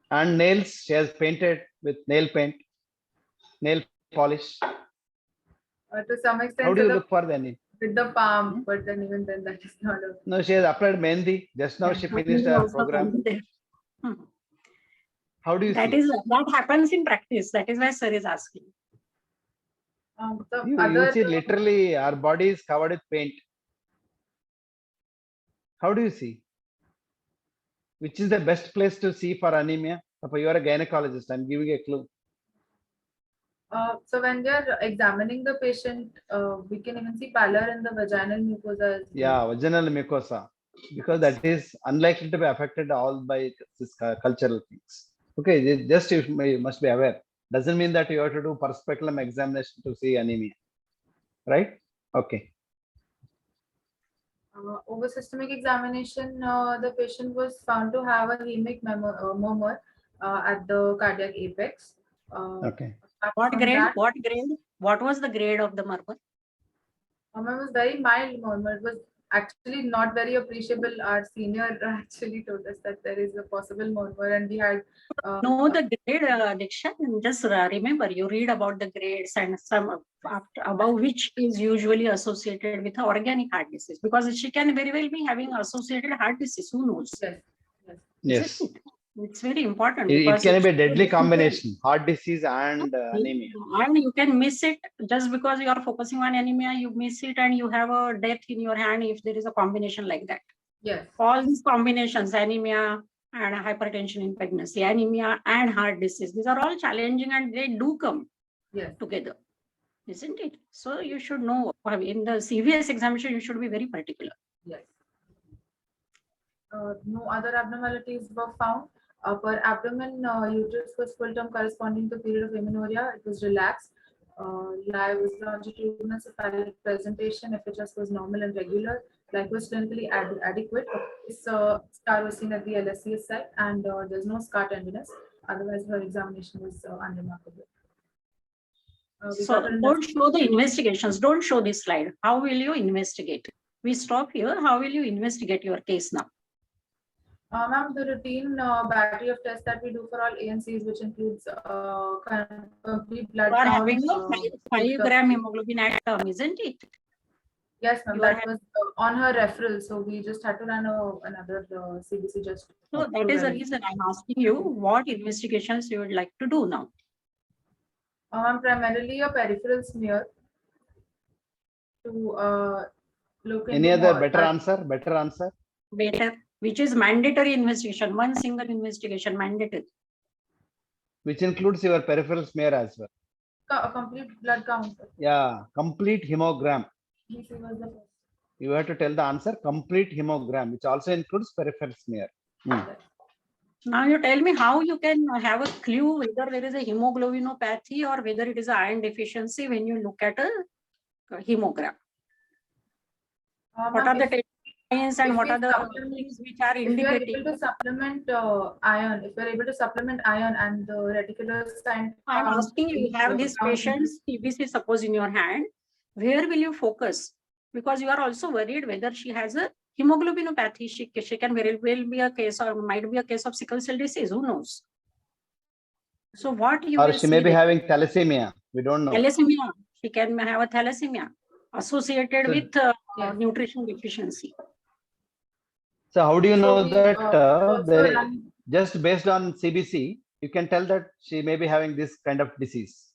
And nails, she has painted with nail paint, nail polish. To some extent, How do you look for the anemia? with the palm, but then even then that is not a. No, she has applied mehendi. Just now she finished her program. How do you see? That happens in practice. That is why sir is asking. You see literally our body is covered with paint. How do you see? Which is the best place to see for anemia? You are a gynecologist. I'm giving a clue. So when we are examining the patient, we can even see pallor in the vaginal mucosa. Yeah, vaginal mucosa, because that is unlikely to be affected all by this cultural things. Okay, just you must be aware. Doesn't mean that you have to do perspeculum examination to see anemia, right? Okay. Over systemic examination, the patient was found to have a hemic murmur at the cardiac apex. Okay. What on grade? that. What grade? What was the grade of the murmur? It was very mild murmur. It was actually not very appreciable. Our senior actually told us that there is a possible murmur, and we had Know the grade, Diksha, and just remember, you read about the grades and some above which is usually associated with organic heart disease, because she can very well be having associated heart disease. Who knows? yes, yes. Yes. Isn't it? It's very important. It because can if be a you deadly miss it, combination, heart disease and anemia. and you can miss it just because you are focusing on anemia, you miss it and you have a death in your hand if there is a combination like that. Yes. All these combinations, anemia and hypertension in pregnancy, anemia and heart disease, these are all challenging and they do come Yes. together, isn't it? So you should know, in the CVS examination, you should be very particular. Yes. No other abnormalities were found. Per abdomen, uterus was full term corresponding to period of amenorrhea. It was relaxed. Live was longitudinal cephalic presentation. FHS was normal and regular. Life was clinically adequate. This scar was seen at the LSCS site, and there's no scar tenderness. Otherwise, her examination was unremarkable. So don't show the investigations. Don't show this slide. How will you investigate? We stop here. How will you investigate your case now? Ma'am, the routine battery of tests that we do for all ANCs, which includes complete blood You are count, having a 5-gram hemoglobin at term, isn't it? Yes, ma'am. You are That was on her referral, so we just had to run another CBC just. So that is the reason I'm asking you what investigations you would like to do now. Primarily a peripheral smear to look into Any other more- better answer? Better answer? Better, which is mandatory investigation, one single investigation, mandatory. Which includes your peripheral smear as well. A complete blood count. Yeah, complete hemogram. BC was the first. You have to tell the answer, complete hemogram, which also includes peripheral smear. Now you tell me how you can have a clue whether there is a hemoglobinopathy or whether it is an iron deficiency when you look at a hemogram. What are the signs and what are the things which are If we are indicating? able to supplement iron, if we are able to supplement iron and the reticular sign. I am asking you, you have these patients, TBC suppose in your hand, where will you focus? Because you are also worried whether she has a hemoglobinopathy. She can very well be a case or might be a case of sickle cell disease, who knows? So what you Or will she see may be there? having thalassemia. We don't know. Thalassemia, she can have a thalassemia associated So- with Yes. nutrition deficiency. So how do you know we, that also there, run- just based on CBC, you can tell that she may be having this kind of disease.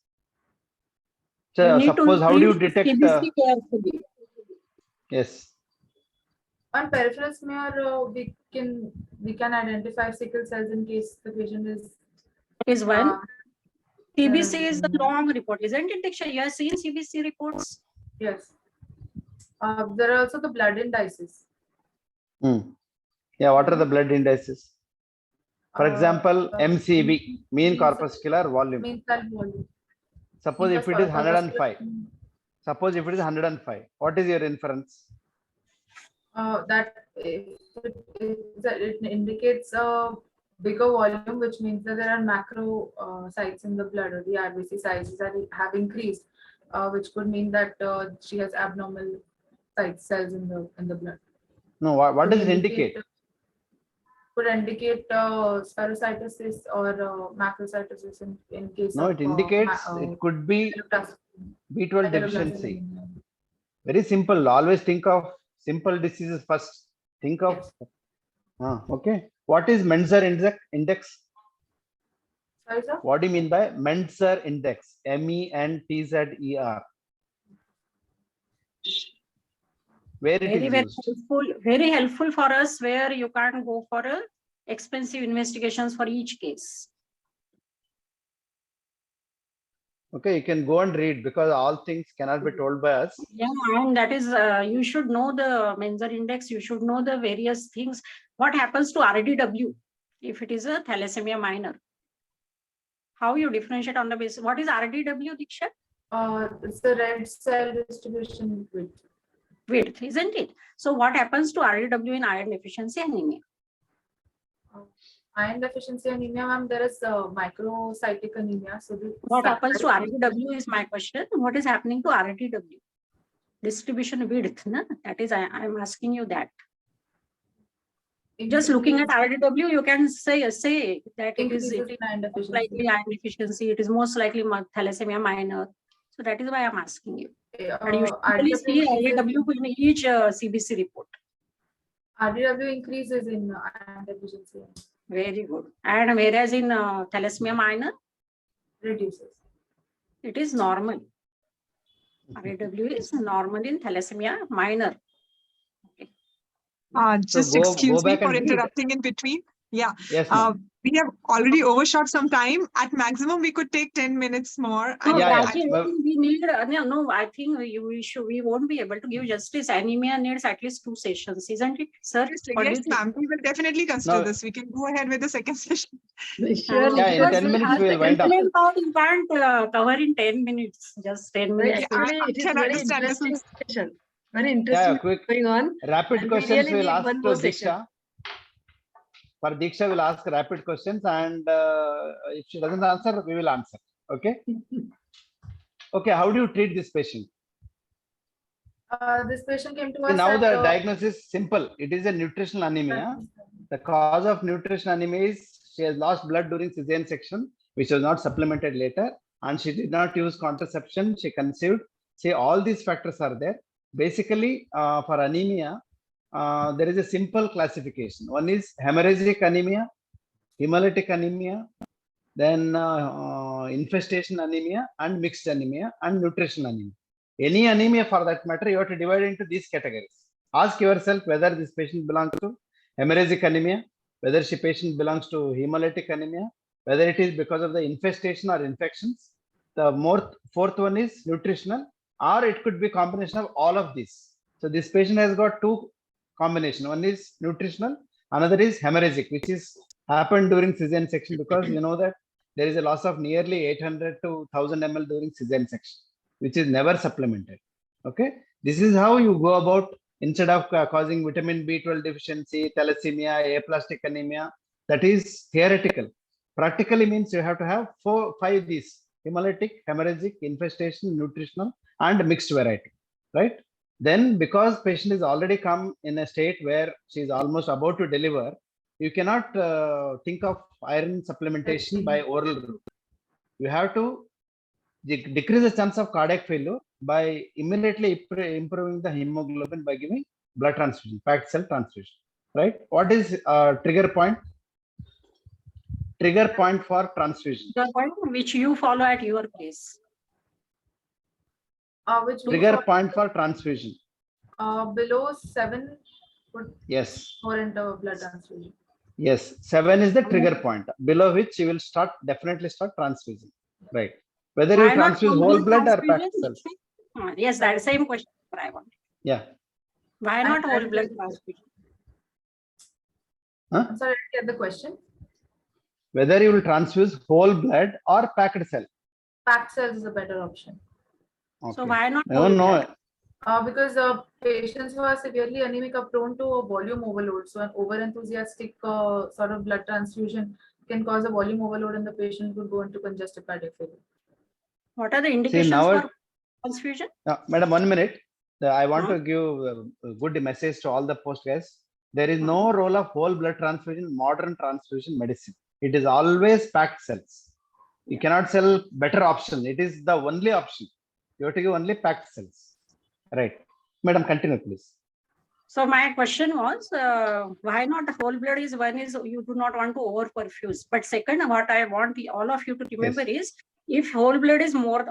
You So need to suppose, how do you read detect? CBC carefully. Yes. On peripheral smear, we can identify sickle cells in case the patient is. Is one. uh, CBC is the long report, isn't it, Diksha? You have seen CBC reports? Yes. There are also the blood indices. Yeah, what are the blood indices? For example, Uh, MCV, mean corpuscular volume. Mean cell volume. Suppose if it is 105. Corpuscular- Suppose if it is 105, what is your inference? That it indicates a bigger volume, which means that there are macro sites in the blood, or the RBC sizes that have increased, which could mean that she has abnormal cells in the blood. No, what Could does it indicate? Could indicate spherocytosis or macrocytosis in case No, of. it indicates it could be B12 deficiency. Very simple. Always think of simple diseases first. Think of. Yes. Okay. What is Menzer index? Sorry, sir? What do you mean by Menzer index? MENTZER. Where it Very, is very used? helpful, very helpful for us where you can't go for a expensive investigations for each case. Okay, you can go and read because all things cannot be told by us. Yeah, and that is, you should know the Menzer index, you should know the various things. What happens to RDW if it is a thalassemia minor? How you differentiate on the basis? What is RDW, Diksha? It's the red cell distribution Width, isn't it? So what happens to RDW in iron deficiency anemia? Iron deficiency anemia, ma'am, there is microcytic anemia. So What happens to RDW is my question. What is happening to RDW? Distribution width, na? That is, I'm asking you that. Just looking at RDW, you can say that it is iron deficiency. likely iron deficiency. It is most likely thalassemia minor. So that is why I'm asking you. And you should see RDW in each CBC report. RDW increases in iron deficiency. Very good. And whereas in thalassemia minor, Reduces. it is normal. RDW is normal in thalassemia minor. Just go excuse me back for and read. interrupting in between. Yeah. Yes, ma'am. We have already overshot some time. At maximum, we could take 10 minutes more. No, Yeah, I think we need, no, I think we won't be able to give justice. Anemia needs at least 2 sessions, isn't it, sir? Yes, ma'am. We will definitely consider No. this. We can go ahead with the second session. Surely. Yeah, in 10 minutes we will wind up. You can't cover in 10 minutes, just 10 minutes. Actually, I it is can very understand this interesting is- session. Very interesting quick going on. rapid And we questions really we'll need ask one to more session. Diksha. For Diksha, we'll ask rapid questions, and if she doesn't answer, we will answer. Okay. Okay. How do you treat this patient? This patient came to See, us. now at, the diagnosis is simple. It is a nutritional anemia. The cause of nutritional anemia is she has lost blood during cesarean section, which was not supplemented later, and she did not use contraception. She conceived. See, all these factors are there. Basically, for anemia, there is a simple classification. One is hemorrhagic anemia, hemolytic anemia, then infestation anemia, and mixed anemia, and nutritional anemia. Any anemia for that matter, you have to divide into these categories. Ask yourself whether this patient belongs to hemorrhagic anemia, whether she patient belongs to hemolytic anemia, whether it is because of the infestation or infections. The fourth one is nutritional, or it could be combination of all of these. So this patient has got 2 combination. One is nutritional, another is hemorrhagic, which is happened during cesarean section, because you know that there is a loss of nearly 800 to 1000 ml during cesarean section, which is never supplemented. Okay, this is how you go about, instead of causing vitamin B12 deficiency, thalassemia, aplastic anemia. That is theoretical. Practically means you have to have 5 these: hemolytic, hemorrhagic, infestation, nutritional, and mixed variety, right? Then, because patient is already come in a state where she is almost about to deliver, you cannot think of iron supplementation by oral route. You have to decrease the chance of cardiac failure by immediately improving the hemoglobin by giving blood transfusion, packed cell transfusion, right? What is trigger point? Trigger point for transfusion. The point which you follow at your place. Which Trigger point for transfusion. below 7 would Yes. go into blood transfusion. Yes. 7 is the trigger point, below which you will definitely start transfusion, right? Whether you transfuse whole blood or packed cells. Yes, that same question I want. Yeah. Why not whole blood transfusion? I'm sorry, I didn't get the question. Whether you will transfuse whole blood or packed cell. Packed cells is a better option. Okay. So why not No, whole no. blood? Because patients who are severely anemic are prone to a volume overload. So an over-enthusiastic sort of blood transfusion can cause a volume overload, and the patient could go into congestive cardiac failure. What are the indications now for transfusion? Madam, 1 minute. I want to give a good message to all the post guys. There is no role of whole blood transfusion in modern transfusion medicine. It is always packed cells. You cannot sell better option. It is the only option. You have to give only packed cells. Right. Madam, continue, please. So my question was, why not whole blood is one is you do not want to over perfuse. But second, what I want all of you to remember is, if whole blood is more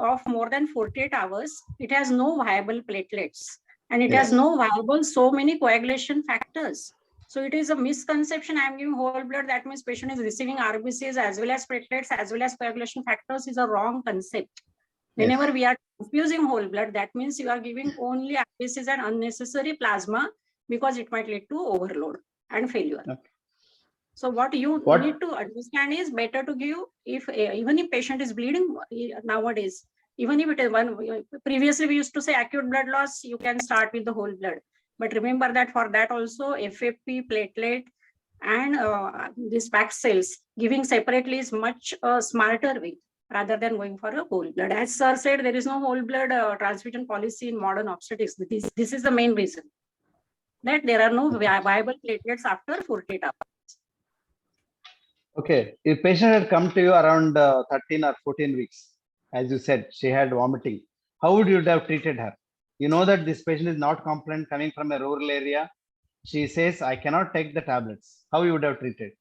than 48 hours, it has no viable platelets and it has no viable so many coagulation factors. So it is a misconception. I'm giving whole blood. That means patient is receiving RBCs as well as platelets as well as coagulation factors is a wrong concept. Whenever we are infusing whole blood, that means you are giving only RBCs and unnecessary plasma, because it might lead to overload and failure. Okay. So what you need to understand is, better to give, even if patient is bleeding nowadays, even if it is previously we used to say acute blood loss, you can start with the whole blood. But remember that for that also FFP, platelet, And these packed cells giving separately is much smarter way rather than going for a whole blood. As sir said, there is no whole blood transfusion policy in modern obstetrics. This is the main reason that there are no viable platelets after 48 hours. Okay, if patient had come to you around 13 or 14 weeks, as you said, she had vomiting, how would you have treated her? You know that this patient is not compliant, coming from a rural area. She says, I cannot take the tablets. How you would have treated?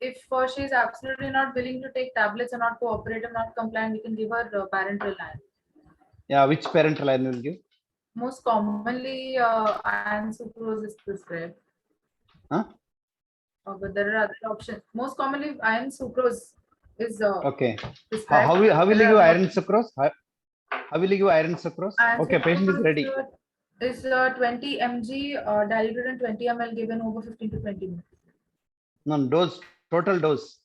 If she is absolutely not willing to take tablets or not cooperative, not compliant, we can give her parenteral iron. Yeah, which parental iron will give? Most commonly, iron sucrose is prescribed. Huh? But there are other options. Most commonly, iron sucrose is Okay. prescribed. How will you give iron sucrose? How will you give iron sucrose? Iron Okay, patient is sucrose ready. Is 20 mg diluted in 20 ml given over 15 to 20 minutes. No, dose, total dose.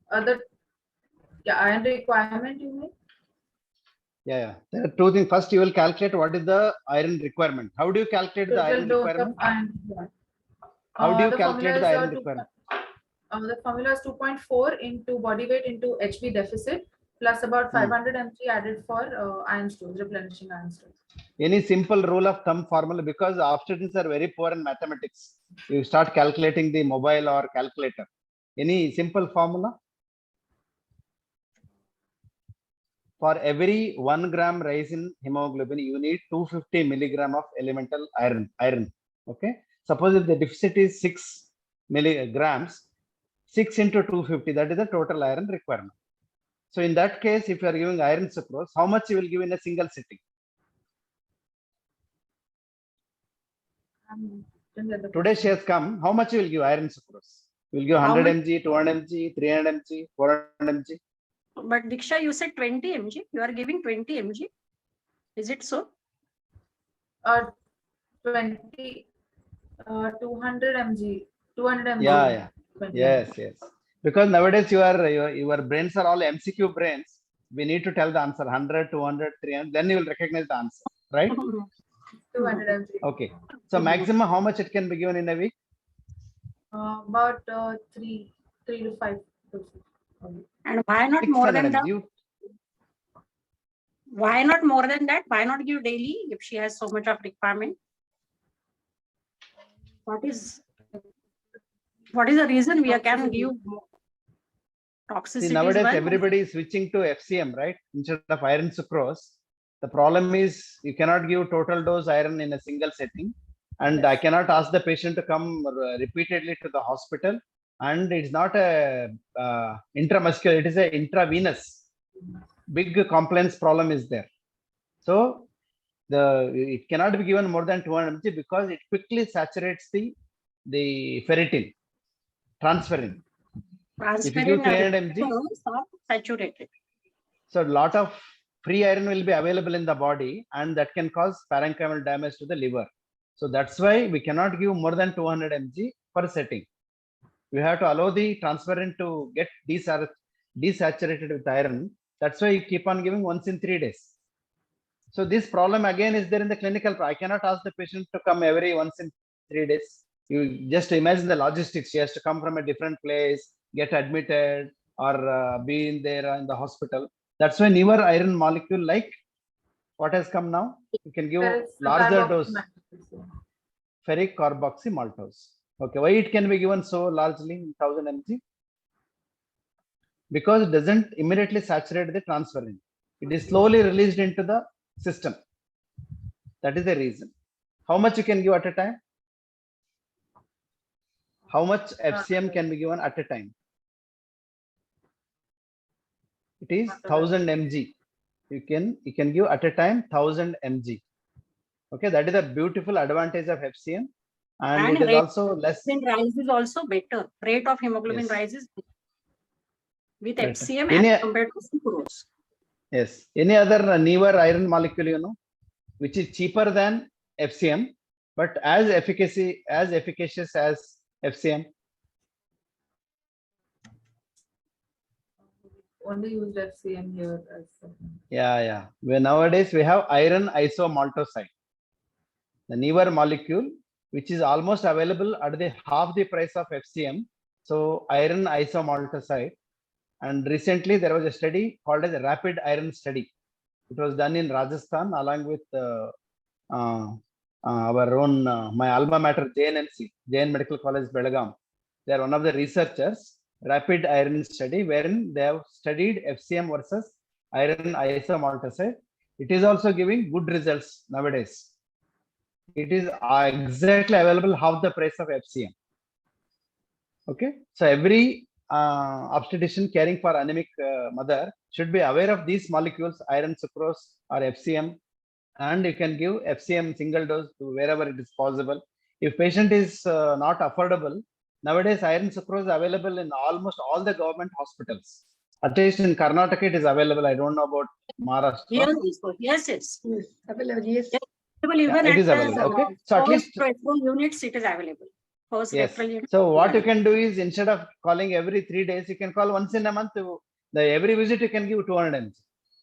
The iron requirement, you mean? Yeah. There are two things. First, you will calculate what is the iron requirement. How do you calculate the Total iron dose requirement? of iron. Yeah. How do you The calculate the formula iron is, requirement? the formula is 2.4 into body weight into HB deficit plus about 500 mg added for iron stores, replenishing iron stores. Any simple rule of thumb formula, because obstetricians are very poor in mathematics. You start calculating the mobile or calculator. Any simple formula? For every 1 gram rise in hemoglobin, you need 250 milligram of elemental iron. Okay. Suppose if the deficit is 6 milligrams, 6 into 250, that is the total iron requirement. So in that case, if you are giving iron sucrose, how much you will give in a single sitting? Today she has come. How much you will give iron sucrose? You will give 100 mg, 200 mg, 300 mg, 400 mg. But Diksha, you said 20 mg. You are giving 20 mg. Is it so? 200 mg. 200 mg. Yeah. Yes. Because nowadays your brains are all MCQ brains. We need to tell the answer 100, 200, 300. Then you will recognize the answer, right? 200 mg. Okay. So maximum how much it can be given in a week? About 3 to 5 doses. And why not more than that? Why not more than that? Why not give daily if she has so much of requirement? What is the reason we can give more toxicity? See, nowadays everybody is switching to FCM, right? Instead of iron sucrose. The problem is you cannot give total dose iron in a single setting. And I cannot ask the patient to come repeatedly to the hospital. And it's not a intramuscular, it is a intravenous. Big compliance problem is there. So it cannot be given more than 200 mg because it quickly saturates the ferritin, transferrin. If you give 300 mg, saturated. So a lot of free iron will be available in the body, and that can cause parenchymal damage to the liver. So that's why we cannot give more than 200 mg per setting. We have to allow the transferrin to get desaturated with iron. That's why you keep on giving once in 3 days. So this problem again is there in the clinical. I cannot ask the patient to come every once in 3 days. You just imagine the logistics. She has to come from a different place, get admitted, or be in there in the hospital. That's why newer iron molecule like what has come now. You can give larger dose. Ferric carboxymaltose. Okay, why it can be given so largely in 1000 mg? Because it doesn't immediately saturate the transferrin. It is slowly released into the system. That is the reason. How much you can give at a time? How much FCM can be given at a time? It is 1000 mg. You can give at a time 1000 mg. Okay, that is a beautiful advantage of FCM, and it is also less. Rise is also better. Rate of hemoglobin rise is with FCM as compared to sucrose. Yes. Any other newer iron molecule, which is cheaper than FCM, but as efficacious as FCM? Only used FCM here. Yeah. Nowadays we have iron isomaltoside. The newer molecule which is almost available at the half the price of FCM. So iron isomaltoside. And recently there was a study called as a rapid iron study. It was done in Rajasthan along with our own, my alma mater, JNMC, JN Medical College, Belgaum. They are one of the researchers, rapid iron study, wherein they have studied FCM versus iron isomaltoside. It is also giving good results nowadays. It is exactly available half the price of FCM. Okay, so every obstetrician caring for anemic mother should be aware of these molecules, iron sucrose or FCM, and you can give FCM single dose to wherever it is possible. If patient is not affordable, nowadays iron sucrose is available in almost all the government hospitals. At least in Karnataka it is available. I don't know about Maharashtra. Yes. Yes, available, yes. Even it is at available. Okay, so at least post-referral units, it is available. yes. Post-referral units. So what you can do is, instead of calling every 3 days, you can call once in a month. Every visit you can give 200 mg.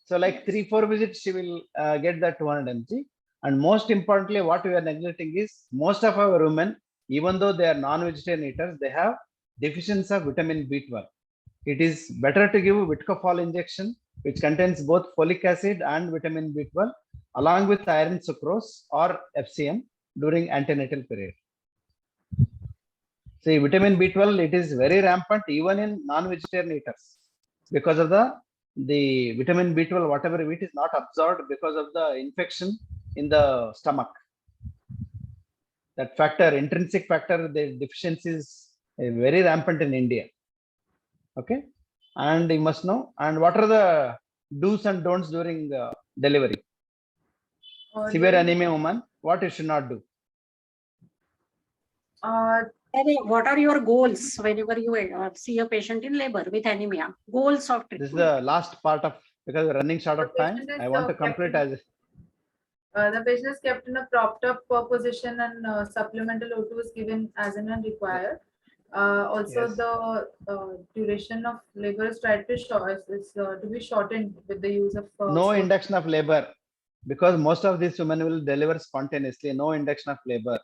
So like 3-4 visits, she will get that 200 mg. And most importantly, what we are neglecting is most of our women, even though they are non-vegetarian eaters, they have deficiency of vitamin B12. It is better to give Vitcofol injection, which contains both folic acid and vitamin B12, along with iron sucrose or FCM during antenatal period. See, vitamin B12, it is very rampant even in non-vegetarian eaters because of the vitamin B12, whatever we eat is not absorbed because of the infection in the stomach. That factor, intrinsic factor, the deficiency is very rampant in India. Okay, and you must know. And what are the do's and don'ts during delivery? Severe anemia woman, what you should not do? What are your goals whenever you see a patient in labor with anemia? Goals of treatment. This is the last part of, because we're running short of time. I want to complete as the patient is kept in a propped up position and supplemental O2 is given as and when required. Also, Yes. the duration of labor is tried to be shortened with the use of no induction of labor, because most of these women will deliver spontaneously. No induction of labor.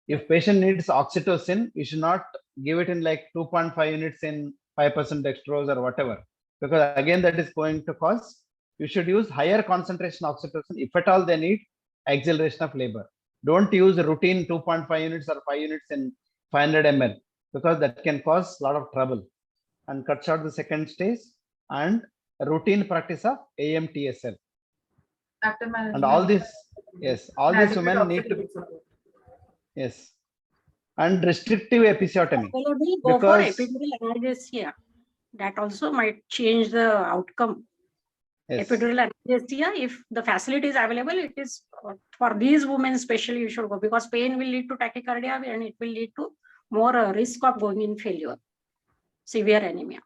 If patient needs oxytocin, you should not give it in like 2.5 units in 5% dextrose or whatever, because again that is going to cause. You should use higher concentration oxytocin if at all they need acceleration of labor. Don't use routine 2.5 units or 5 units in 500 ml, because that can cause a lot of trouble and cut short the second stage. And routine practice of AMTSL. active management. And all this, yes, all these women need to be, yes, and restrictive episiotomy. Go because for epidural analgesia. That also might change the outcome. yes, Epidural analgesia, if the facility is available, it is for these women especially you should go, because pain will lead to tachycardia and it will lead to more risk of going in failure, severe anemia.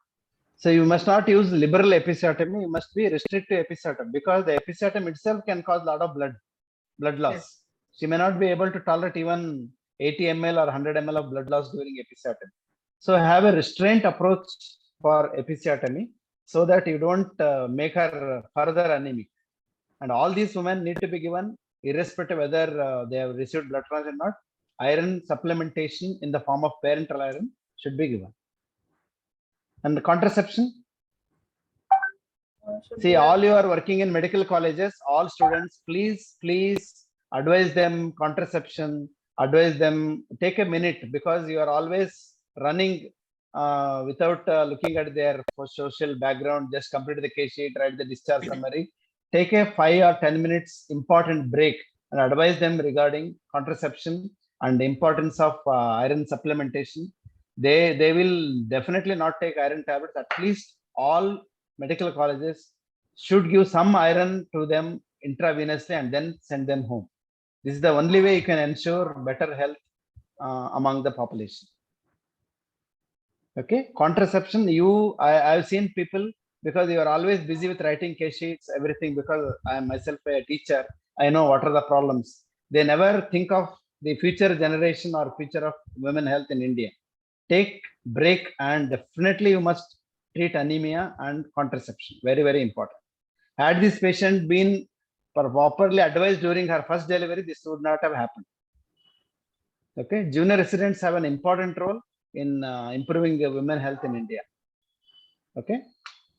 so you must not use liberal episiotomy. You must be restrictive episiotomy, because the episiotomy itself can cause a lot of blood loss. Yes. She may not be able to tolerate even 80 ml or 100 ml of blood loss during episiotomy. So have a restraint approach for episiotomy, so that you don't make her further anemic. And all these women need to be given, irrespective whether they have received blood transfusion or not, iron supplementation in the form of parenteral iron should be given. And the contraception, see, all you are working in medical colleges, all students, please advise them contraception, advise them, take a minute, because you are always running without looking at their social background. Just complete the case sheet, write the discharge summary, take a 5 or 10 minutes important break and advise them regarding contraception and the importance of iron supplementation. They will definitely not take iron tablets. At least all medical colleges should give some iron to them intravenously and then send them home. This is the only way you can ensure better health among the population. Okay, contraception, I've seen people, because you are always busy with writing case sheets, everything, because I am myself a teacher, I know what are the problems. They never think of the future generation or future of women health in India. Take break, and definitely you must treat anemia and contraception. Very important. Had this patient been properly advised during her first delivery, this would not have happened. Okay, junior residents have an important role in improving the women health in India. Okay.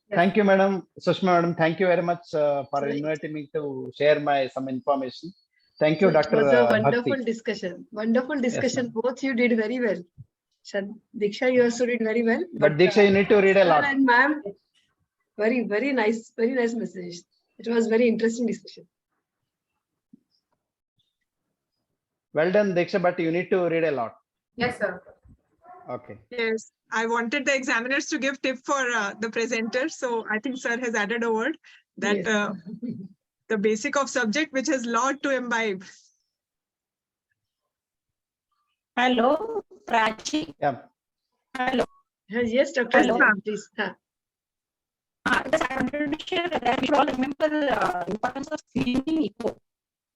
Yes. Thank you, Madam Sushma, Madam. Thank you very much for Right. inviting me to share some information. Thank you, So it Dr. was a Bhakti. wonderful discussion. Wonderful discussion. Both you did very well. Diksha, you also did very well. But Diksha, you need to read a sir lot. and ma'am, very nice message. It was very interesting discussion. Well done, Diksha, but you need to read a lot. Yes, sir. Okay. Yes, I wanted the examiners to give tip for the presenter. So I think sir has added a word that Yes. the basic of subject which has lot to imbibe. Hello, Prachi. Yeah. Hello. Yes, Dr. Hello, Sanjay, ma'am. please. Just I wanted to share that we should all remember the importance of screening echo.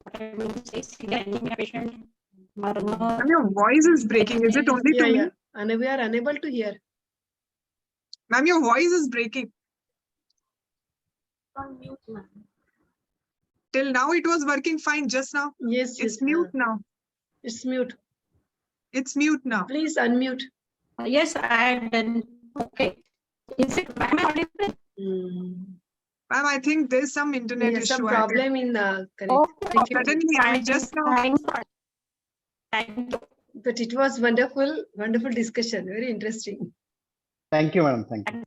What I mean to say, see anemia patient, murmur. Ma'am, your voice is breaking. Is it only Yeah, to me? yeah. And we are unable to hear. Ma'am, your voice is breaking. On mute, ma'am. Till now it was working fine just now. Yes, It's yes. mute now. It's mute. It's mute now. Please unmute. Yes, I had done. Okay. Is it am I audible? Ma'am, I think there's some internet Yes, issue. some I think. problem in the Okay. Suddenly, I mean, just now. Thank you. But it was wonderful discussion. Very interesting. Thank you, Madam. Thank you.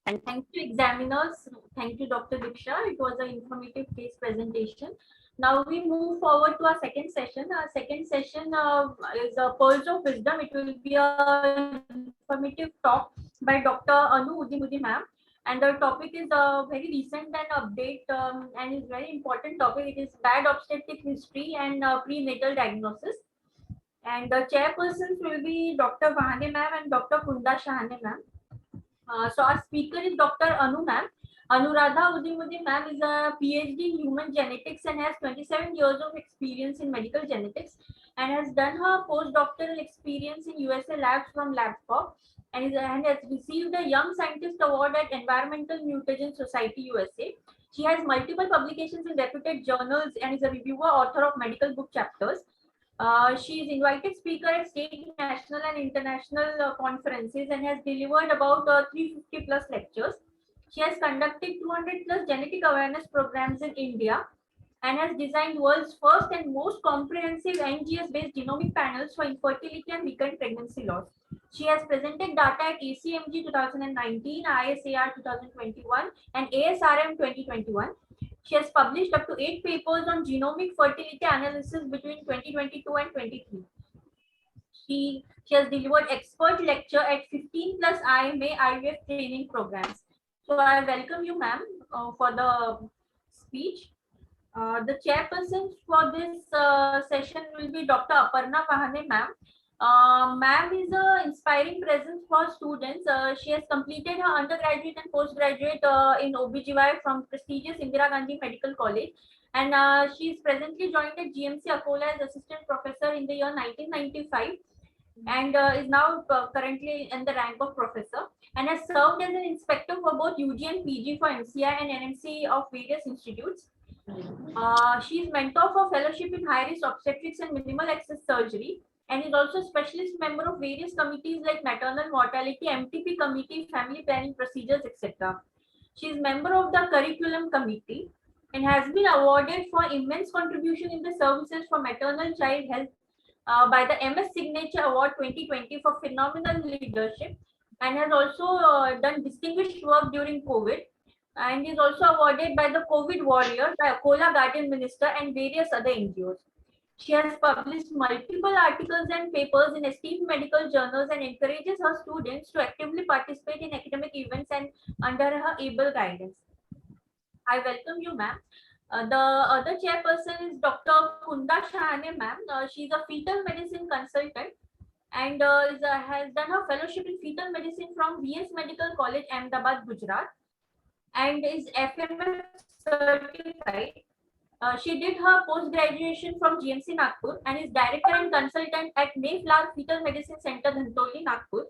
And thank you, examiners. Thank you, Dr. Diksha. It was an informative case presentation. Now we move forward to our second session. Our second session is a Pearls of Wisdom. It will be a informative talk by Dr. Anu Udimudi ma'am. And the topic is very recent and update and is very important topic. It is bad obstetric history and prenatal diagnosis. And the chairpersons will be Dr. Vahane ma'am and Dr. Kunda Shahane ma'am. So our speaker is Dr. Anu ma'am. Anuradha Udimudi ma'am is a PhD in human genetics and has 27 years of experience in medical genetics and has done her postdoctoral experience in USA labs from LabCorp and has received a Young Scientist Award at Environmental Mutagen Society USA. She has multiple publications in reputed journals and is a reviewer, author of medical book chapters. She is invited speaker at state, national and international conferences and has delivered about 350 plus lectures. She has conducted 200 plus genetic awareness programs in India and has designed world's first and most comprehensive NGS-based genomic panels for infertility and recurrent pregnancy loss. She has presented data at ACMG 2019, ISAR 2021 and ASRM 2021. She has published up to 8 papers on genomic fertility analysis between 2022 and 23. She has delivered expert lecture at 15 plus IMA IVF training programs. So I welcome you, ma'am, for the speech. The chairperson for this session will be Dr. Aparna Vahane, ma'am. Ma'am is an inspiring presence for students. She has completed her undergraduate and postgraduate in OBGY from prestigious Indira Gandhi Medical College. And she is presently joined at GMC Akola as assistant professor in the year 1995 and is now currently in the rank of professor and has served as an inspector for both UG and PG for MCI and NMC of various institutes. She is mentor for fellowship in high risk obstetrics and minimal access surgery and is also specialist member of various committees like maternal mortality, MTP committee, family planning procedures, etc. She is member of the curriculum committee and has been awarded for immense contribution in the services for maternal child health by the MS Signature Award 2020 for phenomenal leadership and has also done distinguished work during COVID and is also awarded by the COVID Warrior by Akola Guardian Minister and various other NGOs. She has published multiple articles and papers in esteemed medical journals and encourages her students to actively participate in academic events and under her able guidance. I welcome you, ma'am. The other chairperson is Dr. Kunda Shahane, ma'am. She is a fetal medicine consultant and has done her fellowship in fetal medicine from VS Medical College, Ahmedabad, Gujarat, and is FMF certified. She did her post-graduation from GMC Nagpur and is director and consultant at Mayflower Fetal Medicine Center, Dhantoli, Nagpur.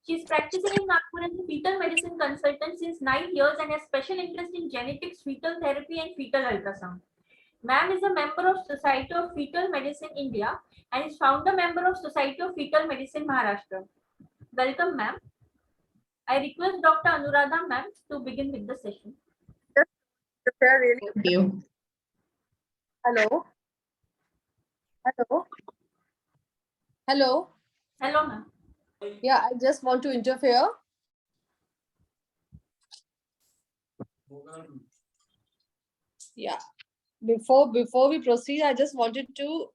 She is practicing in Nagpur as a fetal medicine consultant since 9 years and has special interest in genetics, fetal therapy, and fetal ultrasound. Ma'am is a member of Society of Fetal Medicine India and is founder member of Society of Fetal Medicine Maharashtra. Welcome, ma'am. I request Dr. Anuradha ma'am to begin with the session. Thank you. Hello. Hello. Hello. Hello, ma'am. Yeah, I just want to interfere. Yeah. Before we proceed, I just wanted to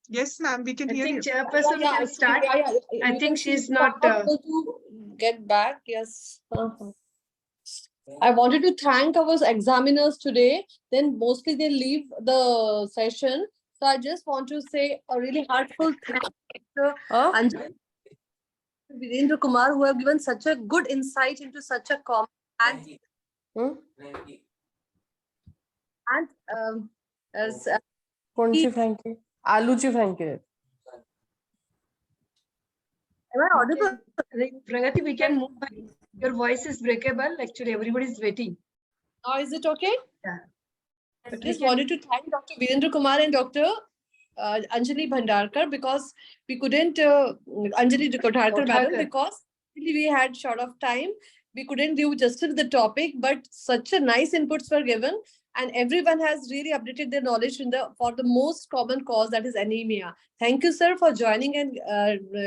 Yes, ma'am, we can I hear think you. chairperson can start. I you think can she's see not. able to get back. Yes. I wanted to thank our examiners today. Then mostly they leave the session. So I just want to say a really heartfelt thank to Anjali Virendra Kumar, who have given such a good insight into such a common and as कोणची फ्रँकी आलूची फ्रँकी आहे. am I audible? Pragati, we can move back. Your voice is breakable. Actually, everybody is waiting. Now is it okay? Yeah. I just wanted to thank Dr. Virendra Kumar and Dr. Anjali Bhandarkar because we couldn't Anjali Kothakar madam because we had short of time. We couldn't do justice to the topic, but such a nice inputs were given, and everyone has really updated their knowledge for the most common cause, that is anemia. Thank you, sir, for joining and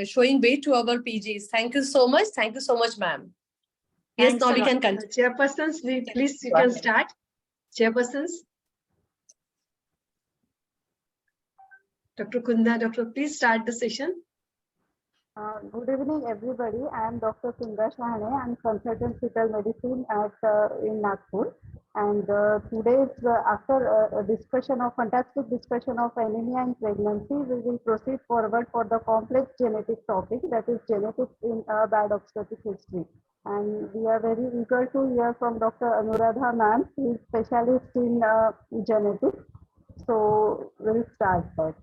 showing way to our PGs. Thank you so much. Thank you so much, ma'am. Yes, Thanks now a we lot. can continue. Chairpersons, please you can start. Chairpersons. Dr. Kunda, please start the session. Good evening, everybody. I am Dr. Kunda Shahane. I am consultant fetal medicine in Nagpur. And today, after a fantastic discussion of anemia in pregnancy, we will proceed forward for the complex genetic topic, that is genetics in bad obstetric history. And we are very eager to hear from Dr. Anuradha ma'am, who is specialist in genetics. So we'll start that.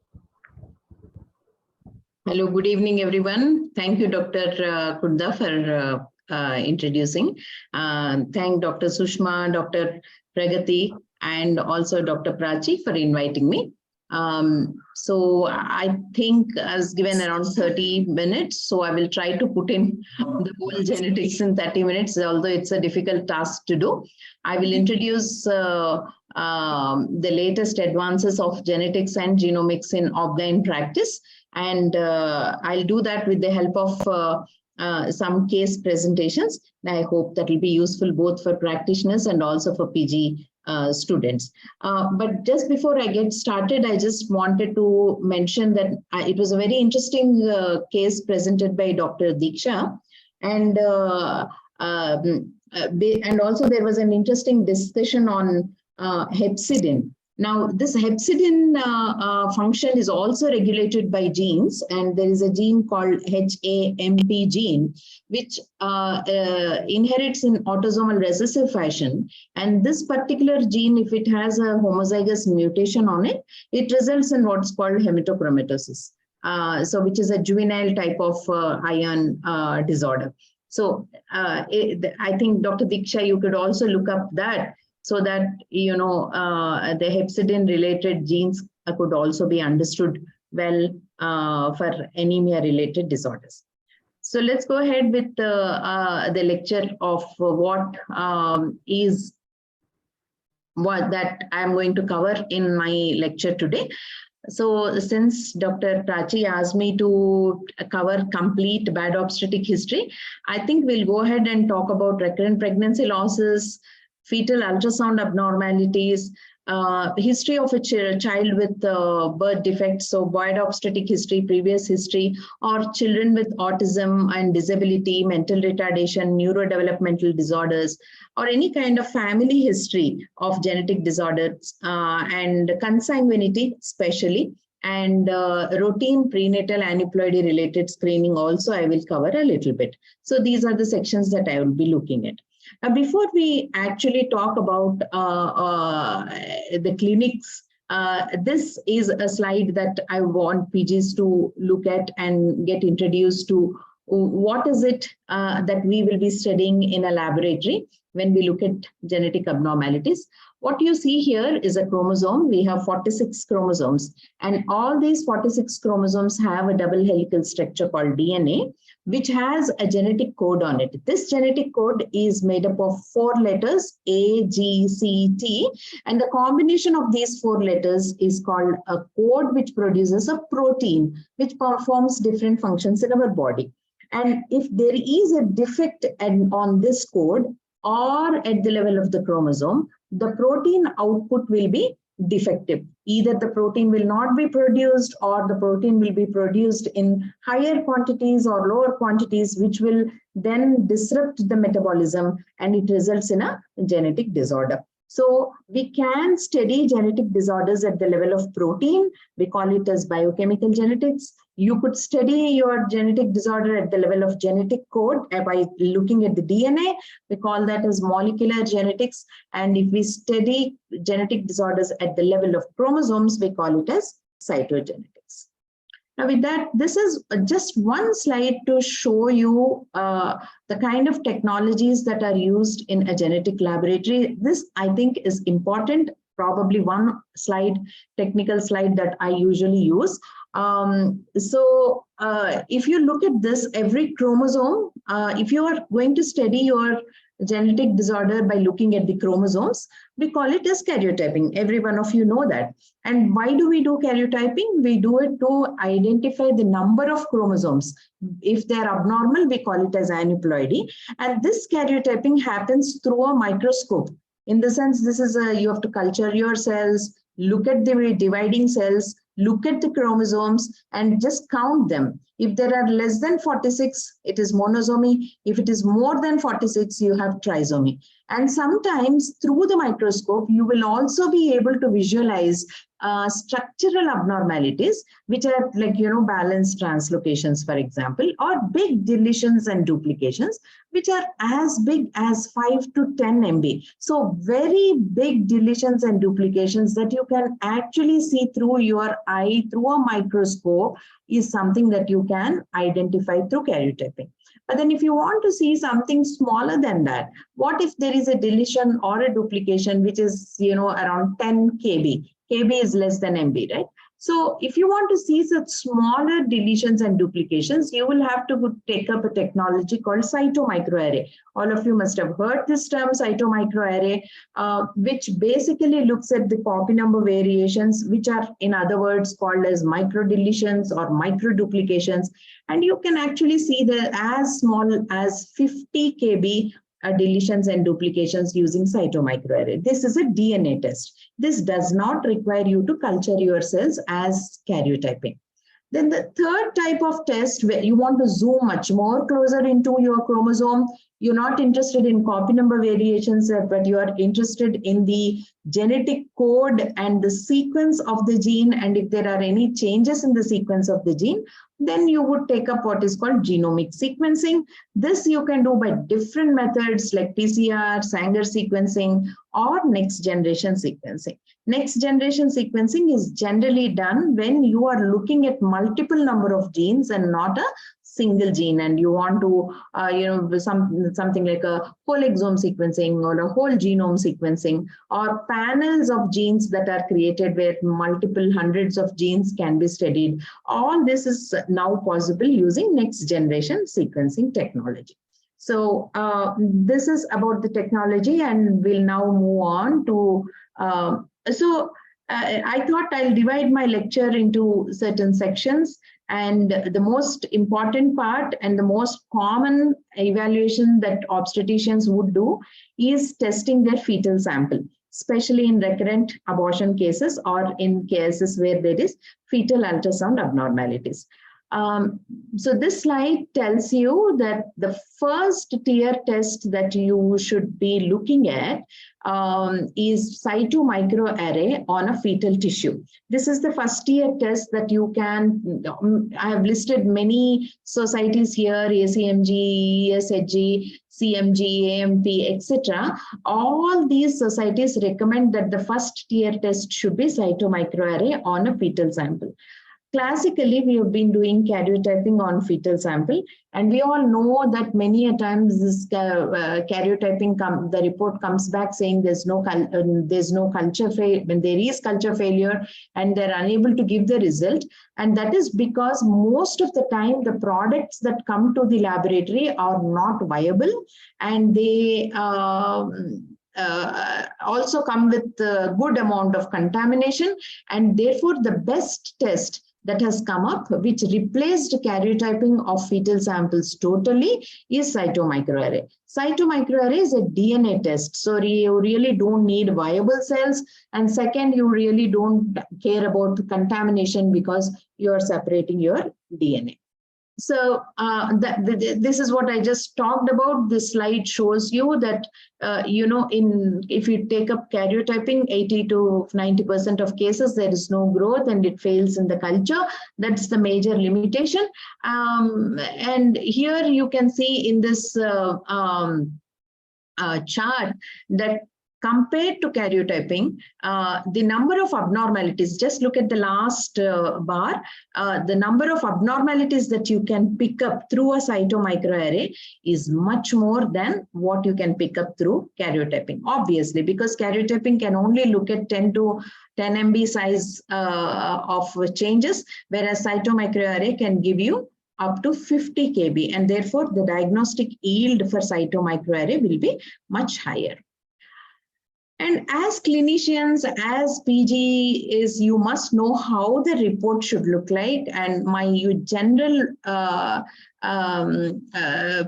Hello, good evening, everyone. Thank you, Dr. Kunda, for introducing. Thank Dr. Sushma, Dr. Pragati, and also Dr. Prachi for inviting me. So I think I was given around 30 minutes, so I will try to put in the whole genetics in 30 minutes, although it's a difficult task to do. I will introduce the latest advances of genetics and genomics in obgyn practice. And I'll do that with the help of some case presentations. I hope that will be useful both for practitioners and also for PG students. But just before I get started, I just wanted to mention that it was a very interesting case presented by Dr. Diksha. And also there was an interesting discussion on hepcidin. Now, this hepcidin function is also regulated by genes, and there is a gene called HAMP gene, which inherits in autosomal recessive fashion. And this particular gene, if it has a homozygous mutation on it, it results in what's called hematochromatosis, which is a juvenile type of iron disorder. So I think Dr. Diksha, you could also look up that, so that, the hepcidin related genes could also be understood well for anemia related disorders. So let's go ahead with the lecture of what that I'm going to cover in my lecture today. So since Dr. Prachi asked me to cover complete bad obstetric history, I think we'll go ahead and talk about recurrent pregnancy losses, fetal ultrasound abnormalities, history of a child with birth defects, so bad obstetric history, previous history, or children with autism and disability, mental retardation, neurodevelopmental disorders, or any kind of family history of genetic disorders, and consanguinity especially, and routine prenatal aneuploidy related screening also I will cover a little bit. So these are the sections that I will be looking at. Before we actually talk about the clinics This is a slide that I want PGs to look at and get introduced to what is it that we will be studying in a laboratory when we look at genetic abnormalities. What you see here is a chromosome. We have 46 chromosomes, and all these 46 chromosomes have a double helical structure called DNA, which has a genetic code on it. This genetic code is made up of 4 letters, A, G, C, T, and the combination of these 4 letters is called a code, which produces a protein, which performs different functions in our body. And if there is a defect on this code or at the level of the chromosome, the protein output will be defective. Either the protein will not be produced, or the protein will be produced in higher quantities or lower quantities, which will then disrupt the metabolism, and it results in a genetic disorder. So we can study genetic disorders at the level of protein. We call it as biochemical genetics. You could study your genetic disorder at the level of genetic code by looking at the DNA. We call that as molecular genetics. And if we study genetic disorders at the level of chromosomes, we call it as cytogenetics. Now with that, this is just one slide to show you the kind of technologies that are used in a genetic laboratory. This, I think, is important, probably one slide, technical slide that I usually use. If you look at this, every chromosome, if you are going to study your genetic disorder by looking at the chromosomes, we call it as karyotyping. Every one of you know that. And why do we do karyotyping? We do it to identify the number of chromosomes. If they're abnormal, we call it as aneuploidy. And this karyotyping happens through a microscope. In the sense, this is you have to culture your cells, look at the dividing cells, look at the chromosomes, and just count them. If there are less than 46, it is monosomy. If it is more than 46, you have trisomy. And sometimes through the microscope, you will also be able to visualize structural abnormalities, which are like, balanced translocations, for example, or big deletions and duplications, which are as big as 5 to 10 MB. So very big deletions and duplications that you can actually see through your eye, through a microscope, is something that you can identify through karyotyping. But then if you want to see something smaller than that, what if there is a deletion or a duplication, which is, around 10 KB? KB is less than MB, right? So if you want to see such smaller deletions and duplications, you will have to take up a technology called cytomicroarray. All of you must have heard this term, cytomicroarray, which basically looks at the copy number variations, which are, in other words, called as microdeletions or microduplications. And you can actually see that as small as 50 KB deletions and duplications using cytomicroarray. This is a DNA test. This does not require you to culture your cells as karyotyping. Then the third type of test, where you want to zoom much more closer into your chromosome, you're not interested in copy number variations, but you are interested in the genetic code and the sequence of the gene. And if there are any changes in the sequence of the gene, then you would take up what is called genomic sequencing. This you can do by different methods like PCR, Sanger sequencing, or next generation sequencing. Next generation sequencing is generally done when you are looking at multiple number of genes and not a single gene, and you want to, something like a whole exome sequencing or a whole genome sequencing, or panels of genes that are created where multiple hundreds of genes can be studied. All this is now possible using next generation sequencing technology. So this is about the technology, and we'll now move on to, I thought I'll divide my lecture into certain sections. And the most important part and the most common evaluation that obstetricians would do is testing their fetal sample, especially in recurrent abortion cases or in cases where there is fetal ultrasound abnormalities. So this slide tells you that the first tier test that you should be looking at is cytomicroarray on a fetal tissue. This is the first tier test that you can, I have listed many societies here, ACMG, ESHG, CMG, AMP, etc. All these societies recommend that the first tier test should be cytomicroarray on a fetal sample. Classically, we have been doing karyotyping on fetal sample, and we all know that many a times this karyotyping the report comes back saying there's no culture failure, when there is culture failure, and they're unable to give the result. And that is because most of the time the products that come to the laboratory are not viable, and they also come with a good amount of contamination, and therefore the best test that has come up, which replaced karyotyping of fetal samples totally, is cytomicroarray. Cytomicroarray is a DNA test, so you really don't need viable cells, and second, you really don't care about the contamination because you are separating your DNA. So this is what I just talked about. This slide shows you that, if you take up karyotyping, 80 to 90% of cases, there is no growth and it fails in the culture. That's the major limitation. And here you can see in this chart that compared to karyotyping, the number of abnormalities, just look at the last bar, the number of abnormalities that you can pick up through a cytomicroarray is much more than what you can pick up through karyotyping. Obviously, because karyotyping can only look at 10 to 10 MB size of changes, whereas cytomicroarray can give you up to 50 kb, and therefore the diagnostic yield for cytomicroarray will be much higher. And as clinicians, as PG is, you must know how the report should look like. And my general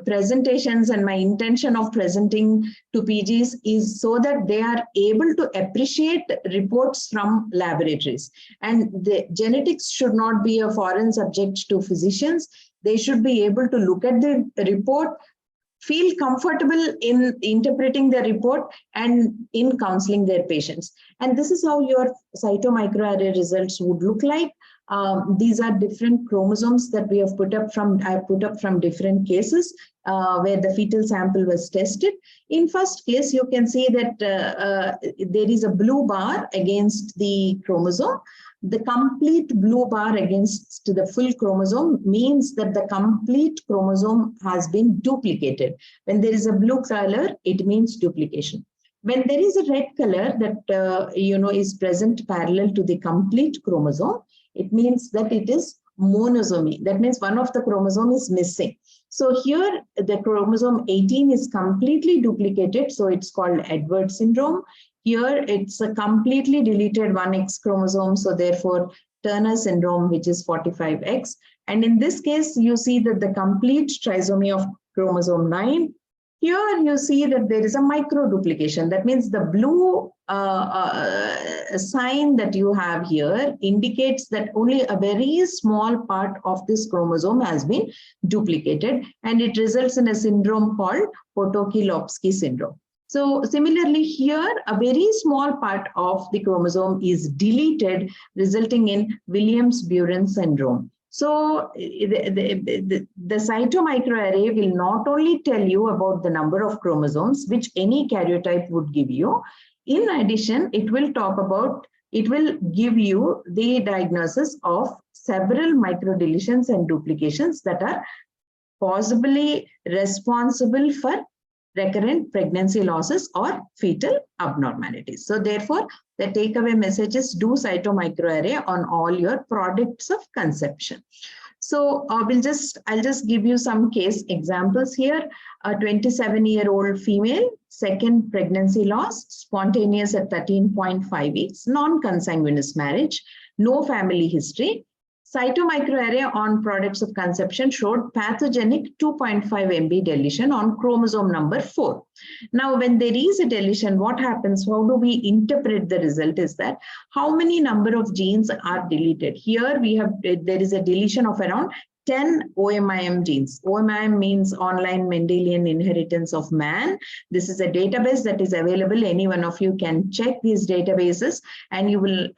presentations and my intention of presenting to PGs is so that they are able to appreciate reports from laboratories. And the genetics should not be a foreign subject to physicians. They should be able to look at the report, feel comfortable in interpreting the report and in counseling their patients. And this is how your cytomicroarray results would look like. These are different chromosomes that we have put up from different cases where the fetal sample was tested. In first case, you can see that there is a blue bar against the chromosome. The complete blue bar against the full chromosome means that the complete chromosome has been duplicated. When there is a blue color, it means duplication. When there is a red color that is present parallel to the complete chromosome, it means that it is monosomy. That means one of the chromosome is missing. So here the chromosome 18 is completely duplicated, so it's called Edward syndrome. Here it's a completely deleted 1X chromosome, so therefore Turner syndrome, which is 45X. And in this case, you see that the complete trisomy of chromosome 9. Here you see that there is a microduplication. That means the blue sign that you have here indicates that only a very small part of this chromosome has been duplicated, and it results in a syndrome called Potocki-Lopsky syndrome. So similarly here, a very small part of the chromosome is deleted, resulting in Williams-Buren syndrome. So the cytomicroarray will not only tell you about the number of chromosomes, which any karyotype would give you. In addition, it will give you the diagnosis of several microdeletions and duplications that are possibly responsible for recurrent pregnancy losses or fetal abnormalities. So therefore, the takeaway message is do cytomicroarray on all your products of conception. So I'll just give you some case examples here. A 27-year-old female, second pregnancy loss, spontaneous at 13.5 weeks, non-consanguineous marriage, no family history. Cytomicroarray on products of conception showed pathogenic 2.5 MB deletion on chromosome number 4. Now, when there is a deletion, what happens? How do we interpret the result? Is that how many number of genes are deleted? Here we have, there is a deletion of around 10 OMIM genes. OMIM means Online Mendelian Inheritance of Man. This is a database that is available. Any one of you can check these databases and you will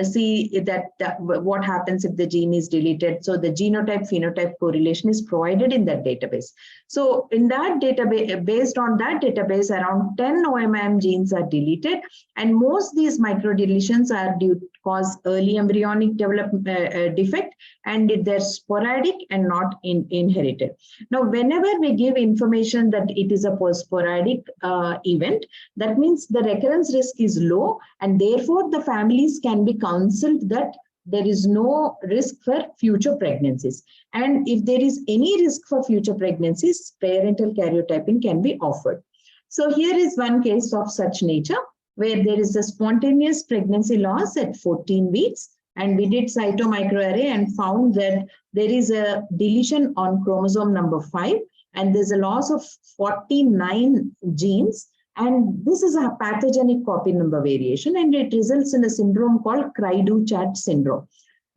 see that what happens if the gene is deleted. So the genotype-phenotype correlation is provided in that database. So in that database, based on that database, around 10 OMIM genes are deleted, and most of these microdeletions are due to cause early embryonic development defect, and they're sporadic and not inherited. Now, whenever we give information that it is a sporadic event, that means the recurrence risk is low, and therefore the families can be counseled that there is no risk for future pregnancies. And if there is any risk for future pregnancies, parental karyotyping can be offered. So here is one case of such nature, where there is a spontaneous pregnancy loss at 14 weeks. And we did cytomicroarray and found that there is a deletion on chromosome number 5, and there's a loss of 49 genes. And this is a pathogenic copy number variation, and it results in a syndrome called Cry-Do-Chat syndrome.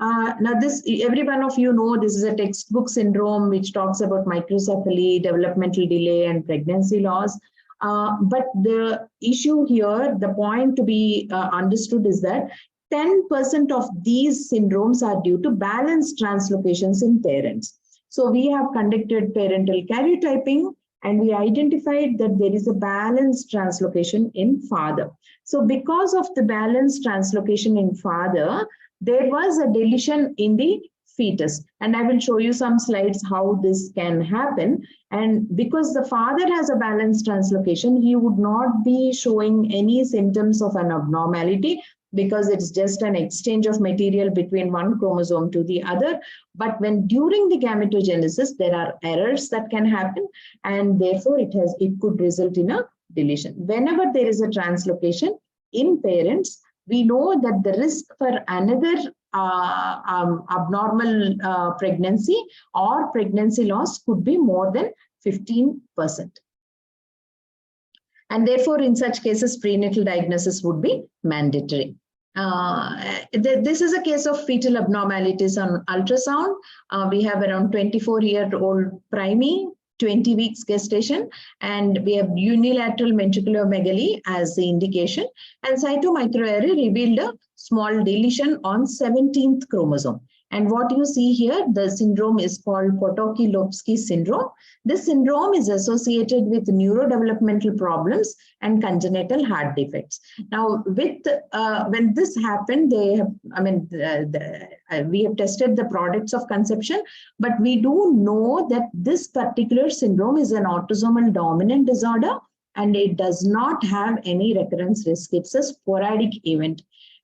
Now, this, every one of you know, this is a textbook syndrome which talks about microcephaly, developmental delay, and pregnancy loss. But the issue here, the point to be understood is that 10% of these syndromes are due to balanced translocations in parents. So we have conducted parental karyotyping, and we identified that there is a balanced translocation in father. So because of the balanced translocation in father, there was a deletion in the fetus. And I will show you some slides how this can happen. And because the father has a balanced translocation, he would not be showing any symptoms of an abnormality, because it's just an exchange of material between one chromosome to the other. But when during the gametogenesis, there are errors that can happen, and therefore it could result in a deletion. Whenever there is a translocation in parents, we know that the risk for another abnormal pregnancy or pregnancy loss could be more than 15%. And therefore, in such cases, prenatal diagnosis would be mandatory. This is a case of fetal abnormalities on ultrasound. We have around 24-year-old primey, 20 weeks gestation, and we have unilateral ventriculomegaly as the indication. And cytomicroarray revealed a small deletion on 17th chromosome. And what you see here, the syndrome is called Potocki-Lobsky syndrome. This syndrome is associated with neurodevelopmental problems and congenital heart defects. Now, with when this happened, they have, we have tested the products of conception, but we do know that this particular syndrome is an autosomal dominant disorder, and it does not have any recurrence risk. It's a sporadic event.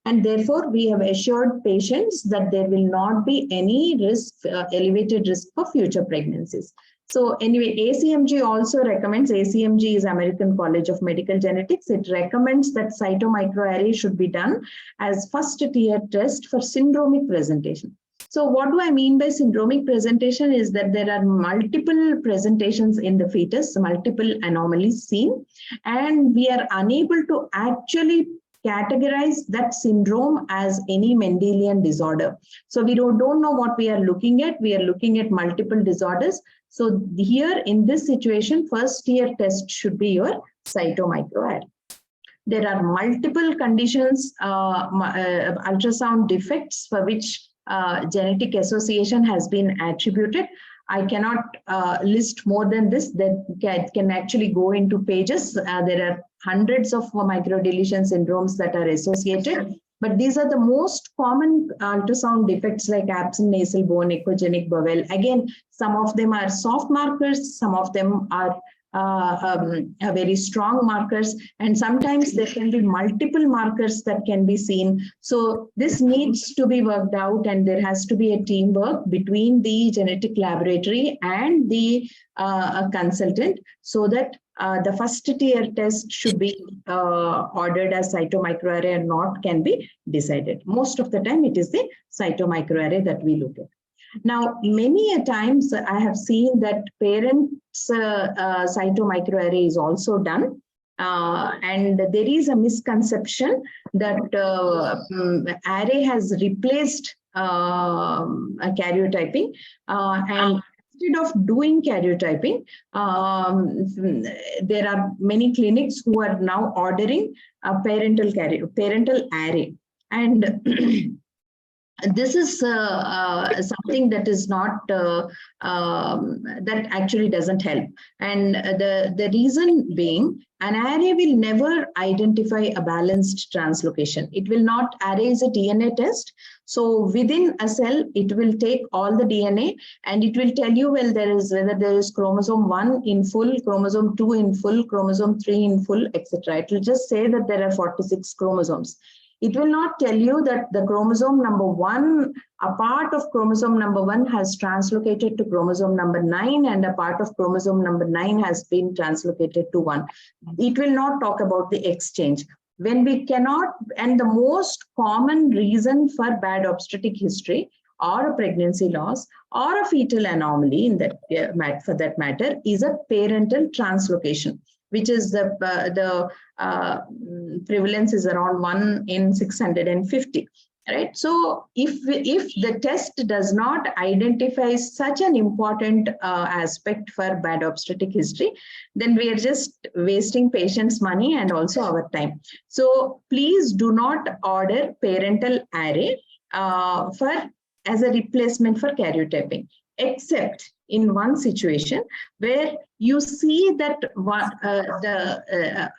And therefore, we have assured patients that there will not be any risk, elevated risk for future pregnancies. So anyway, ACMG also recommends, ACMG is American College of Medical Genetics. It recommends that cytomicroarray should be done as first tier test for syndromic presentation. So what do I mean by syndromic presentation is that there are multiple presentations in the fetus, multiple anomalies seen, and we are unable to actually categorize that syndrome as any Mendelian disorder. So we don't know what we are looking at. We are looking at multiple disorders. So here in this situation, first tier test should be your cytomicroarray. There are multiple conditions, ultrasound defects for which genetic association has been attributed. I cannot list more than this. That can actually go into pages. There are hundreds of microdeletion syndromes that are associated, but these are the most common ultrasound defects like absent nasal bone, echogenic bowel. Again, some of them are soft markers, some of them are very strong markers, and sometimes there can be multiple markers that can be seen. So this needs to be worked out, and there has to be a teamwork between the genetic laboratory and the consultant, so that the first tier test should be ordered as cytomicroarray or not can be decided. Most of the time it is the cytomicroarray that we look at. Now, many a times I have seen that parents' cytomicroarray is also done. And there is a misconception that array has replaced karyotyping, and instead of doing karyotyping, there are many clinics who are now ordering a parental array, and this is something that is not that actually doesn't help, and the reason being, an array will never identify a balanced translocation. It will not. Array is a DNA test, so within a cell it will take all the DNA and it will tell you, well, whether there is chromosome 1 in full, chromosome 2 in full, chromosome 3 in full, etc. It will just say that there are 46 chromosomes. It will not tell you that the chromosome number 1, a part of chromosome number 1 has translocated to chromosome number 9, and a part of chromosome number 9 has been translocated to 1. It will not talk about the exchange. When we cannot, and the most common reason for bad obstetric history or a pregnancy loss or a fetal anomaly in that for that matter is a parental translocation, which is the prevalence is around 1 in 650, right? So if the test does not identify such an important aspect for bad obstetric history, then we are just wasting patients' money and also our time. So please do not order parental array as a replacement for karyotyping, except in one situation where you see that the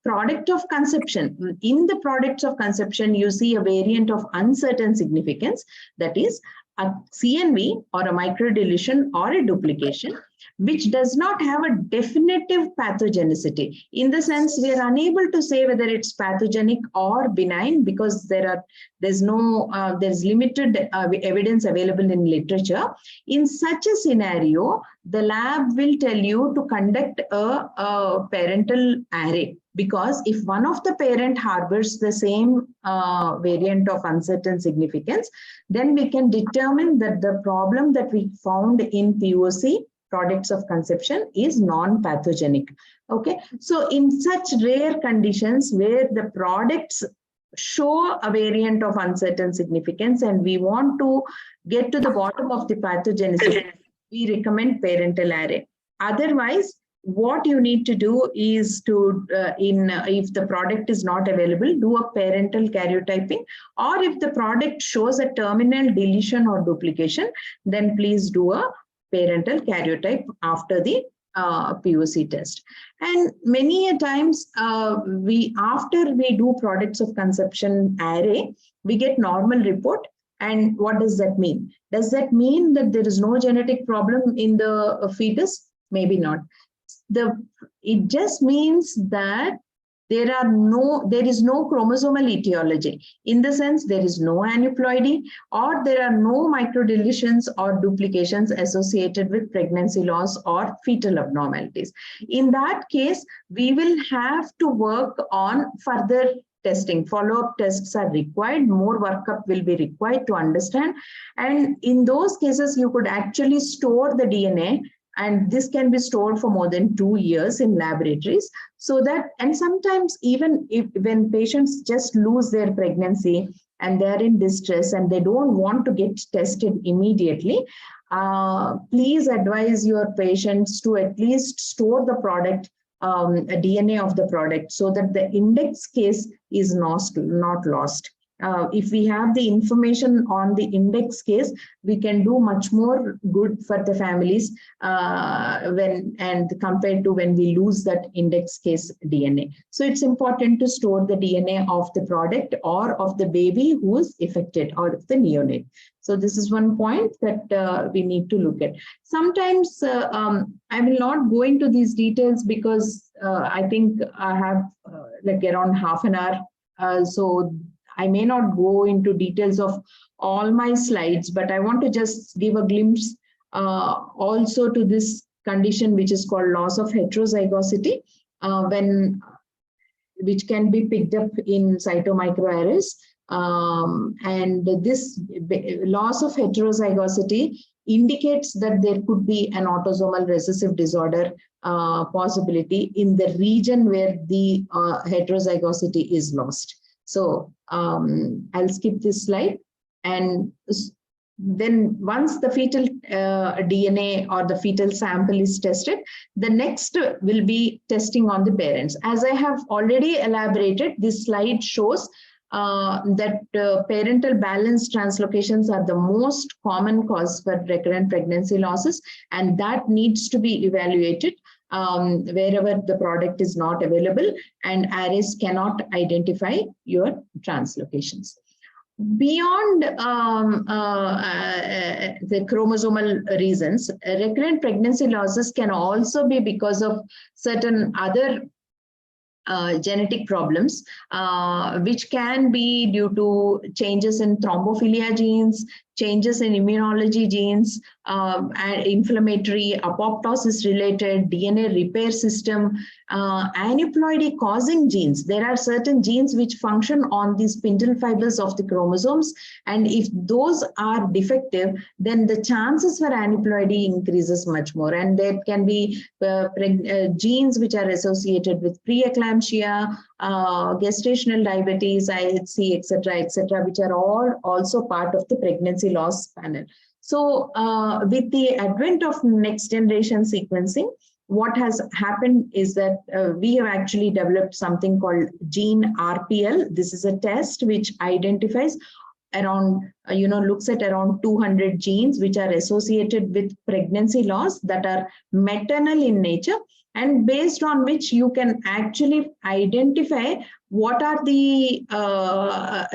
product of conception, in the products of conception, you see a variant of uncertain significance, that is a CNV or a microdeletion or a duplication, which does not have a definitive pathogenicity. In the sense, we are unable to say whether it's pathogenic or benign because there's limited evidence available in literature. In such a scenario, the lab will tell you to conduct a parental array, because if one of the parent harbors the same variant of uncertain significance, then we can determine that the problem that we found in POC, products of conception, is non-pathogenic. Okay, so in such rare conditions where the products show a variant of uncertain significance and we want to get to the bottom of the pathogenicity, we recommend parental array. Otherwise, what you need to do is to, if the product is not available, do a parental karyotyping, or if the product shows a terminal deletion or duplication, then please do a parental karyotype after the POC test. And many a times after we do products of conception array, we get normal report. And what does that mean? Does that mean that there is no genetic problem in the fetus? Maybe not. It just means that there is no chromosomal etiology, in the sense there is no aneuploidy or there are no microdeletions or duplications associated with pregnancy loss or fetal abnormalities. In that case, we will have to work on further testing. Follow-up tests are required. More workup will be required to understand. And in those cases, you could actually store the DNA, and this can be stored for more than 2 years in laboratories. So that, and sometimes even when patients just lose their pregnancy and they're in distress and they don't want to get tested immediately, please advise your patients to at least store the product, a DNA of the product, so that the index case is not lost. If we have the information on the index case, we can do much more good for the families compared to when we lose that index case DNA. So it's important to store the DNA of the product or of the baby who is affected, or of the neonate. So this is one point that we need to look at. Sometimes I will not go into these details because I think I have like around half an hour. So I may not go into details of all my slides, but I want to just give a glimpse also to this condition, which is called loss of heterozygosity, which can be picked up in cytomicroarrays. And this loss of heterozygosity indicates that there could be an autosomal recessive disorder possibility in the region where the heterozygosity is lost. So I'll skip this slide. And then once the fetal DNA or the fetal sample is tested, the next will be testing on the parents. As I have already elaborated, this slide shows that parental balance translocations are the most common cause for recurrent pregnancy losses, and that needs to be evaluated wherever the product is not available and ARES cannot identify your translocations. Beyond the chromosomal reasons, recurrent pregnancy losses can also be because of certain other genetic problems, which can be due to changes in thrombophilia genes, changes in immunology genes, and inflammatory apoptosis related DNA repair system, aneuploidy causing genes. There are certain genes which function on the spindle fibers of the chromosomes, and if those are defective, then the chances for aneuploidy increases much more. And there can be genes which are associated with preeclampsia, gestational diabetes, IHC, etc., which are all also part of the pregnancy loss panel. So with the advent of next generation sequencing, what has happened is that we have actually developed something called gene RPL. This is a test which identifies around, looks at around 200 genes which are associated with pregnancy loss that are maternal in nature, and based on which you can actually identify what are the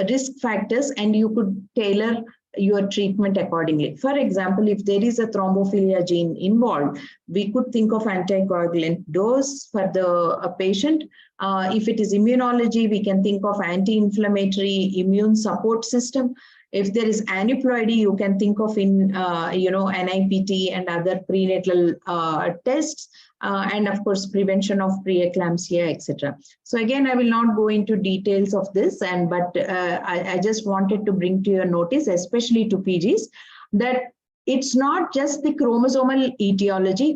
risk factors, and you could tailor your treatment accordingly. For example, if there is a thrombophilia gene involved, we could think of anticoagulant dose for the patient. If it is immunology, we can think of anti-inflammatory immune support system. If there is aneuploidy, you can think of NIPT and other prenatal tests, and of course prevention of preeclampsia, etc. So again, I will not go into details of this, but I just wanted to bring to your notice, especially to PGs, that it's not just the chromosomal etiology.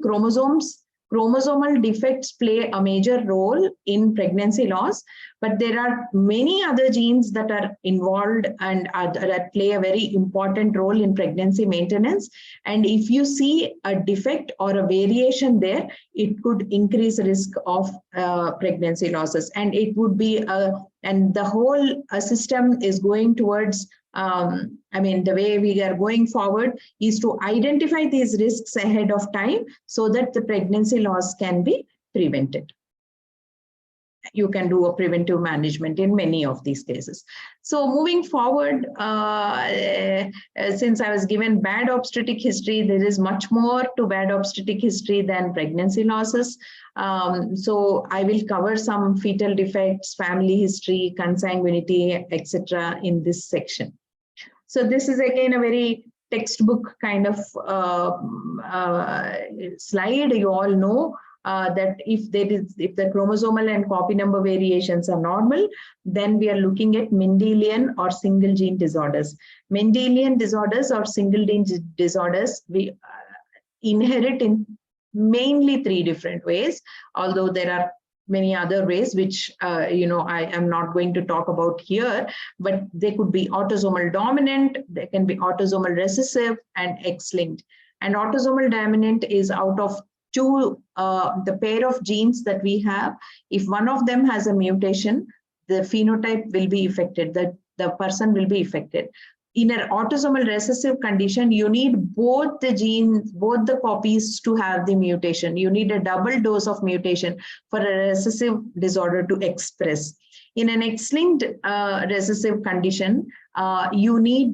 Chromosomal defects play a major role in pregnancy loss, but there are many other genes that are involved and that play a very important role in pregnancy maintenance. And if you see a defect or a variation there, it could increase risk of pregnancy losses. And it would be, and the whole system is going towards, the way we are going forward is to identify these risks ahead of time so that the pregnancy loss can be prevented. You can do a preventive management in many of these cases. So moving forward, since I was given bad obstetric history, there is much more to bad obstetric history than pregnancy losses. So I will cover some fetal defects, family history, consanguinity, etc. in this section. So this is again a very textbook kind of slide. You all know that if the chromosomal and copy number variations are normal, then we are looking at Mendelian or single gene disorders. Mendelian disorders or single gene disorders we inherit in mainly 3 different ways, although there are many other ways which I am not going to talk about here, but they could be autosomal dominant, they can be autosomal recessive and X-linked. And autosomal dominant is out of 2, the pair of genes that we have. If one of them has a mutation, the phenotype will be affected, the person will be affected. In an autosomal recessive condition, you need both the genes, both the copies to have the mutation. You need a double dose of mutation for a recessive disorder to express. In an X-linked recessive condition, you need,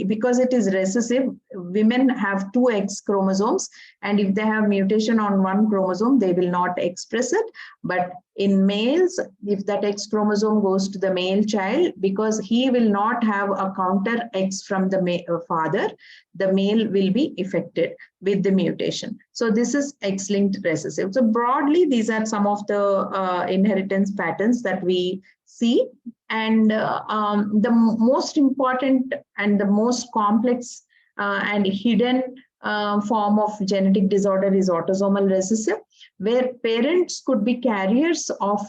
because it is recessive, women have 2 X chromosomes, and if they have mutation on 1 chromosome, they will not express it. But in males, if that X chromosome goes to the male child, because he will not have a counter X from the father, the male will be affected with the mutation. So this is X-linked recessive. So broadly, these are some of the inheritance patterns that we see. And the most important and the most complex and hidden form of genetic disorder is autosomal recessive, where parents could be carriers of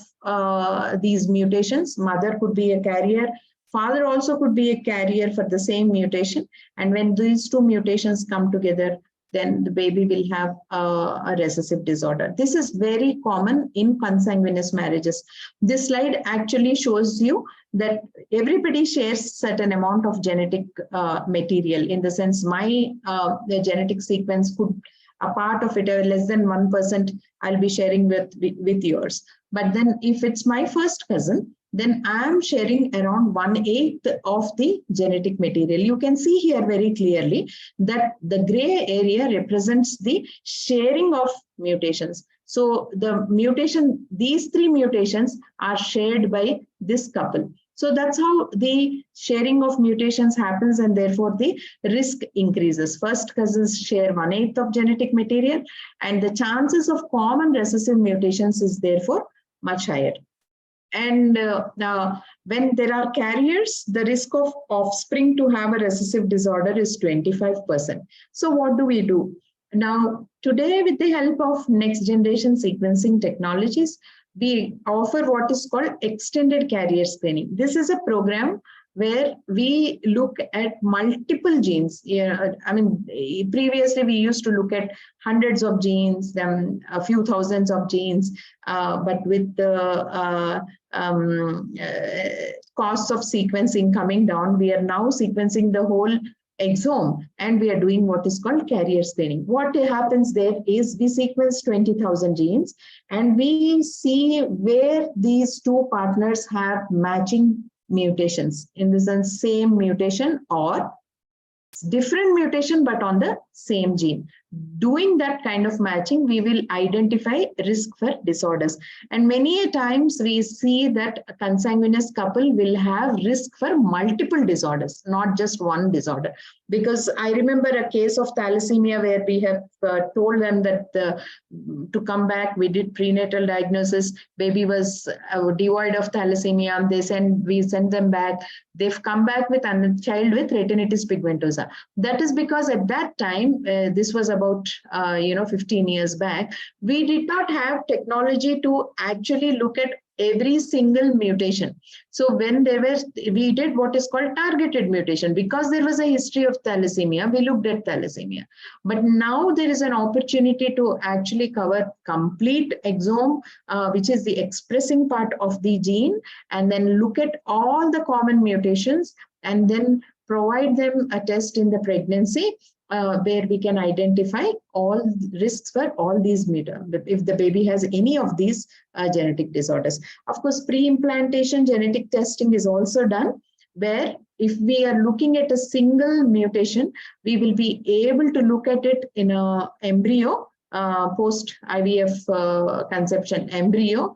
these mutations. Mother could be a carrier, father also could be a carrier for the same mutation. And when these two mutations come together, then the baby will have a recessive disorder. This is very common in consanguineous marriages. This slide actually shows you that everybody shares certain amount of genetic material. In the sense, the genetic sequence could, a part of it, less than 1%, I'll be sharing with yours. But then if it's my first cousin, then I'm sharing around 1/8 of the genetic material. You can see here very clearly that the gray area represents the sharing of mutations. So the mutation, these 3 mutations are shared by this couple. So that's how the sharing of mutations happens, and therefore the risk increases. First cousins share 1/8 of genetic material, and the chances of common recessive mutations is therefore much higher. And when there are carriers, the risk of offspring to have a recessive disorder is 25%. So what do we do? Now, today, with the help of next generation sequencing technologies, we offer what is called extended carrier screening. This is a program where we look at multiple genes. Yeah, I mean, previously we used to look at hundreds of genes, then a few thousands of genes, but with the costs of sequencing coming down, we are now sequencing the whole exome, and we are doing what is called carrier screening. What happens there is we sequence 20,000 genes, and we see where these two partners have matching mutations, in the sense same mutation or different mutation but on the same gene. Doing that kind of matching, we will identify risk for disorders. And many a times we see that a consanguineous couple will have risk for multiple disorders, not just one disorder. Because I remember a case of thalassemia where we have told them that to come back, we did prenatal diagnosis, baby was devoid of thalassemia, we sent them back. They've come back with a child with retinitis pigmentosa. That is because at that time, this was about 15 years back, we did not have technology to actually look at every single mutation. So when we did what is called targeted mutation, because there was a history of thalassemia, we looked at thalassemia. But now there is an opportunity to actually cover complete exome, which is the expressing part of the gene, and then look at all the common mutations, and then provide them a test in the pregnancy where we can identify all risks for all these mutations, if the baby has any of these genetic disorders. Of course, pre-implantation genetic testing is also done, where if we are looking at a single mutation, we will be able to look at it in an embryo, post-IVF conception embryo,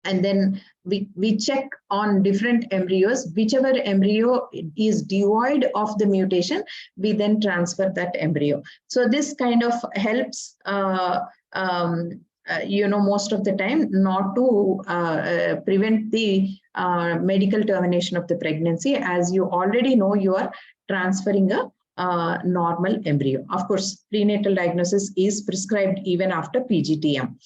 and then we check on different embryos. Whichever embryo is devoid of the mutation, we then transfer that embryo. So this kind of helps, most of the time not to prevent the medical termination of the pregnancy. As you already know, you are transferring a normal embryo. Of course, prenatal diagnosis is prescribed even after PGTM.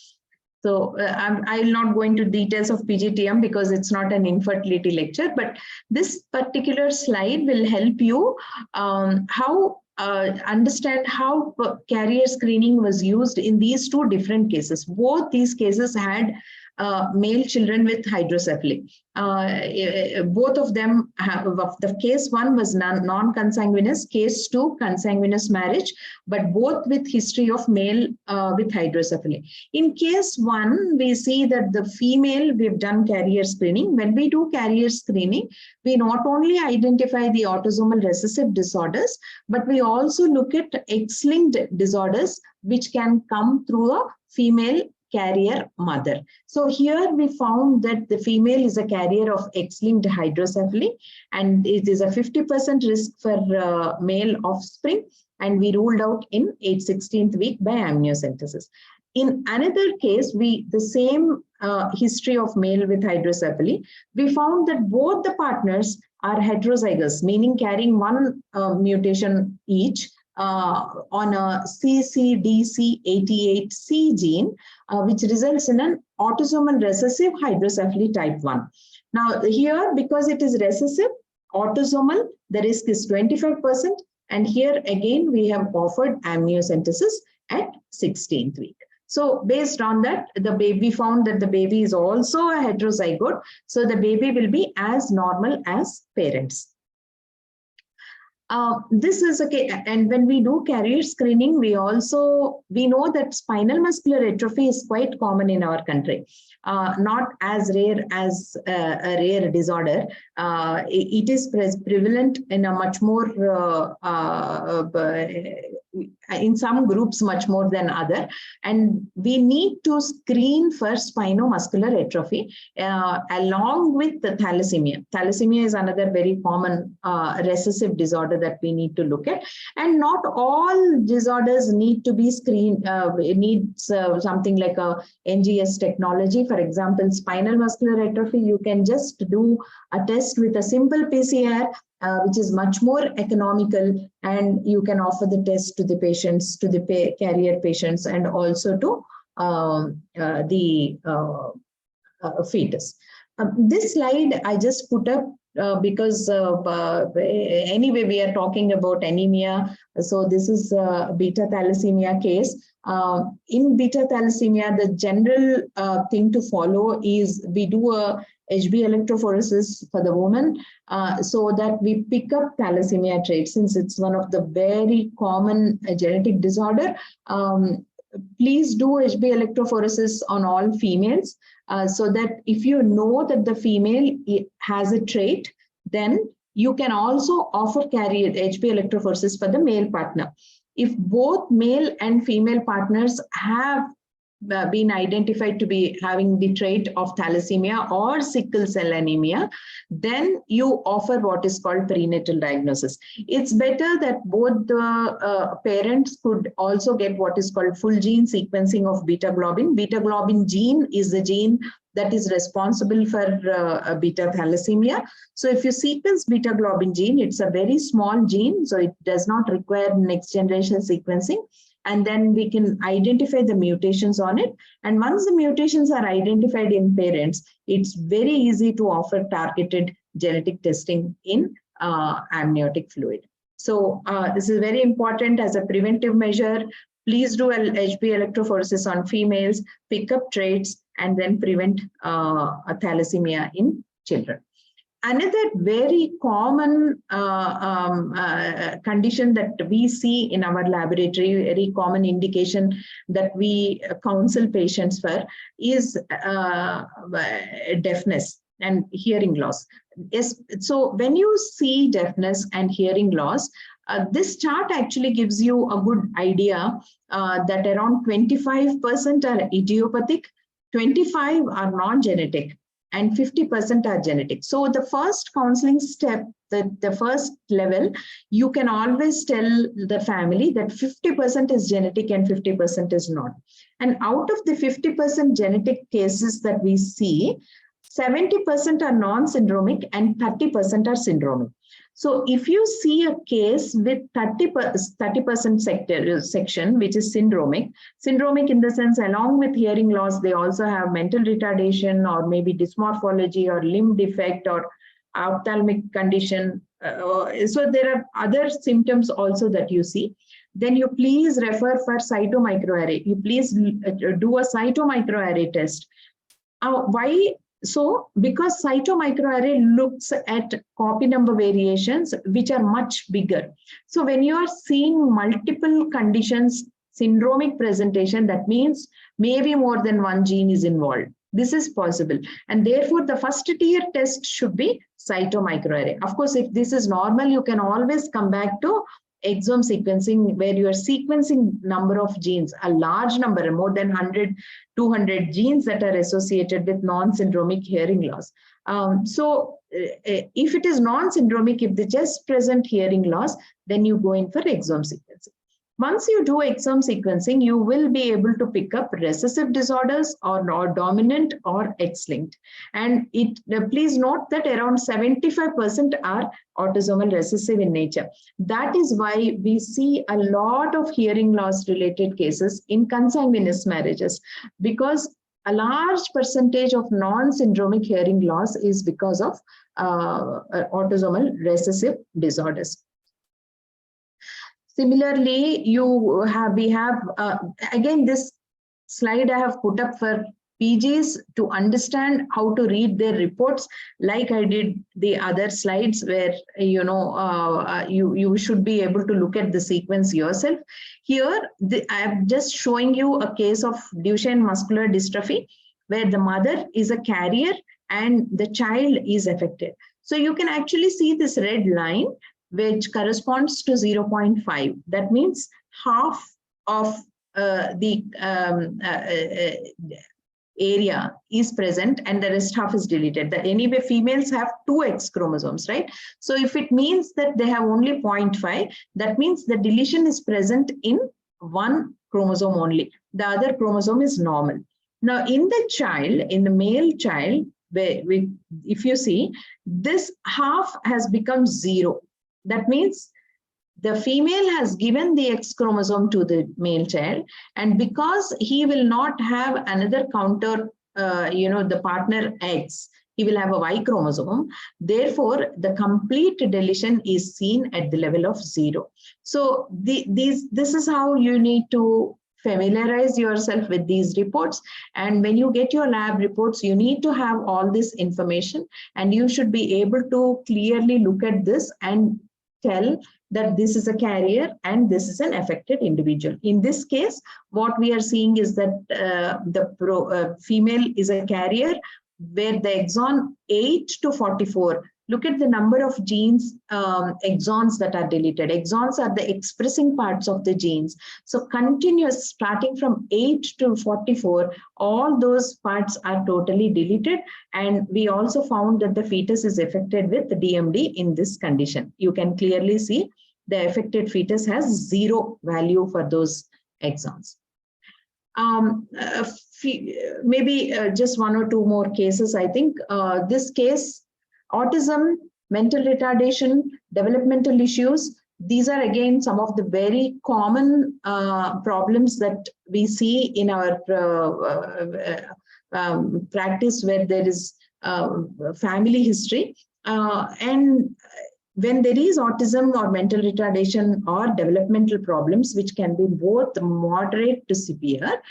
So I'll not go into details of PGTM because it's not an infertility lecture, but this particular slide will help you understand how carrier screening was used in these two different cases. Both these cases had male children with hydrocephaly. Both of them the case one was non-consanguineous, case two consanguineous marriage, but both with history of male with hydrocephaly. In case one, we see that the female, we've done carrier screening. When we do carrier screening, we not only identify the autosomal recessive disorders, but we also look at X-linked disorders which can come through a female carrier mother. So here we found that the female is a carrier of X-linked hydrocephaly, and it is a 50% risk for male offspring, and we ruled out in 8/16th week by amniocentesis. In another case, the same history of male with hydrocephaly, we found that both the partners are heterozygous, meaning carrying one mutation each, on a CCDC88C gene, which results in an autosomal recessive hydrocephaly type 1. Now here, because it is recessive, autosomal, the risk is 25%. And here again, we have offered amniocentesis at 16th week. So based on that, we found that the baby is also a heterozygote. So the baby will be as normal as parents. This is okay. And when we do carrier screening, we know that spinal muscular atrophy is quite common in our country. Not as rare as a rare disorder. It is prevalent in a much more, in some groups much more than other. And we need to screen for spinomuscular atrophy along with the thalassemia. Thalassemia is another very common recessive disorder that we need to look at. And not all disorders need to be screened, needs something like a NGS technology. For example, spinal muscular atrophy, you can just do a test with a simple PCR, which is much more economical, and you can offer the test to the patients, to the carrier patients, and also to the fetus. This slide I just put up because anyway, we are talking about anemia. So this is a beta thalassemia case. In beta thalassemia, the general thing to follow is we do a HB electrophoresis for the woman so that we pick up thalassemia traits, since it's one of the very common genetic disorder. Please do HB electrophoresis on all females so that if you know that the female has a trait, then you can also offer carrier HB electrophoresis for the male partner. If both male and female partners have been identified to be having the trait of thalassemia or sickle cell anemia, then you offer what is called prenatal diagnosis. It's better that both the parents could also get what is called full gene sequencing of beta globin. Beta globin gene is the gene that is responsible for beta thalassemia. So if you sequence beta globin gene, it's a very small gene, so it does not require next generation sequencing. And then we can identify the mutations on it. And once the mutations are identified in parents, it's very easy to offer targeted genetic testing in amniotic fluid. So this is very important as a preventive measure. Please do HB electrophoresis on females, pick up traits, and then prevent thalassemia in children. Another very common condition that we see in our laboratory, very common indication that we counsel patients for, is deafness and hearing loss. Yes, so when you see deafness and hearing loss, this chart actually gives you a good idea that around 25% are idiopathic, 25 are non-genetic, and 50% are genetic. So the first counseling step, the first level, you can always tell the family that 50% is genetic and 50% is not. And out of the 50% genetic cases that we see, 70% are non-syndromic and 30% are syndromic. So if you see a case with 30% section, which is syndromic in the sense along with hearing loss, they also have mental retardation or maybe dysmorphology or limb defect or ophthalmic condition. So there are other symptoms also that you see. Then you please refer for cytomicroarray. You please do a cytomicroarray test. Why? So, because cytomicroarray looks at copy number variations, which are much bigger. So when you are seeing multiple conditions, syndromic presentation, that means maybe more than one gene is involved. This is possible. And therefore, the first tier test should be cytomicroarray. Of course, if this is normal, you can always come back to exome sequencing, where you are sequencing number of genes, a large number, more than 100, 200 genes that are associated with non-syndromic hearing loss. So if it is non-syndromic, if they just present hearing loss, then you go in for exome sequencing. Once you do exome sequencing, you will be able to pick up recessive disorders or dominant or X-linked. And please note that around 75% are autosomal recessive in nature. That is why we see a lot of hearing loss related cases in consanguineous marriages, because a large percentage of non-syndromic hearing loss is because of autosomal recessive disorders. Similarly, we have again, this slide I have put up for PGs to understand how to read their reports, like I did the other slides where, you know, you should be able to look at the sequence yourself. Here, I am just showing you a case of Duchenne muscular dystrophy, where the mother is a carrier and the child is affected. So you can actually see this red line, which corresponds to 0.5. That means half of the area is present and the rest half is deleted. That anyway, females have 2 X chromosomes, right? So if it means that they have only 0.5, that means the deletion is present in 1 chromosome only. The other chromosome is normal. Now in the child, in the male child, if you see, this half has become 0. That means the female has given the X chromosome to the male child, and because he will not have another counter, you know, the partner X, he will have a Y chromosome. Therefore, the complete deletion is seen at the level of 0. So this is how you need to familiarize yourself with these reports. And when you get your lab reports, you need to have all this information, and you should be able to clearly look at this and tell that this is a carrier and this is an affected individual. In this case, what we are seeing is that the female is a carrier where the exon 8 to 44, look at the number of genes, exons that are deleted. Exons are the expressing parts of the genes. So continuous, starting from 8 to 44, all those parts are totally deleted. And we also found that the fetus is affected with DMD in this condition. You can clearly see the affected fetus has 0 value for those exons. Maybe just 1 or 2 more cases, I think. This case, autism, mental retardation, developmental issues, these are again some of the very common problems that we see in our practice where there is family history. And when there is autism or mental retardation or developmental problems, which can be both moderate to severe,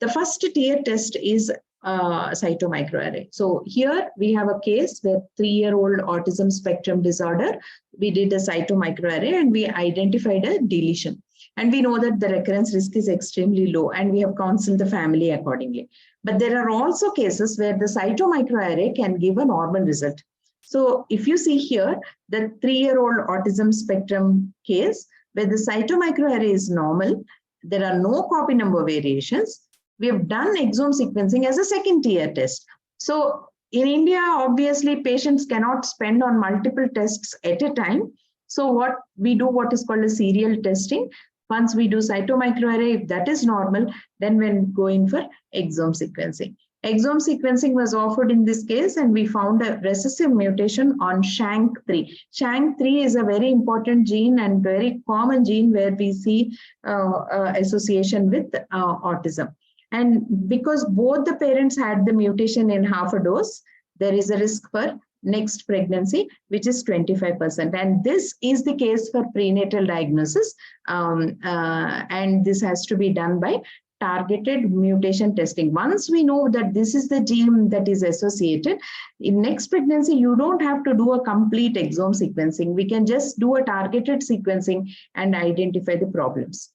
the first tier test is cytomicroarray. So here we have a case where 3-year-old autism spectrum disorder, we did a cytomicroarray and we identified a deletion. And we know that the recurrence risk is extremely low, and we have counseled the family accordingly. But there are also cases where the cytomicroarray can give a normal result. So if you see here, the 3-year-old autism spectrum case where the cytomicroarray is normal, there are no copy number variations. We have done exome sequencing as a second tier test. So in India, obviously, patients cannot spend on multiple tests at a time. So what we do, what is called a serial testing. Once we do cytomicroarray, if that is normal, then we'll go in for exome sequencing. Exome sequencing was offered in this case, and we found a recessive mutation on SHANK3. SHANK3 is a very important gene and very common gene where we see association with autism. And because both the parents had the mutation in half a dose, there is a risk for next pregnancy, which is 25%. And this is the case for prenatal diagnosis. And this has to be done by targeted mutation testing. Once we know that this is the gene that is associated, in next pregnancy, you don't have to do a complete exome sequencing. We can just do a targeted sequencing and identify the problems.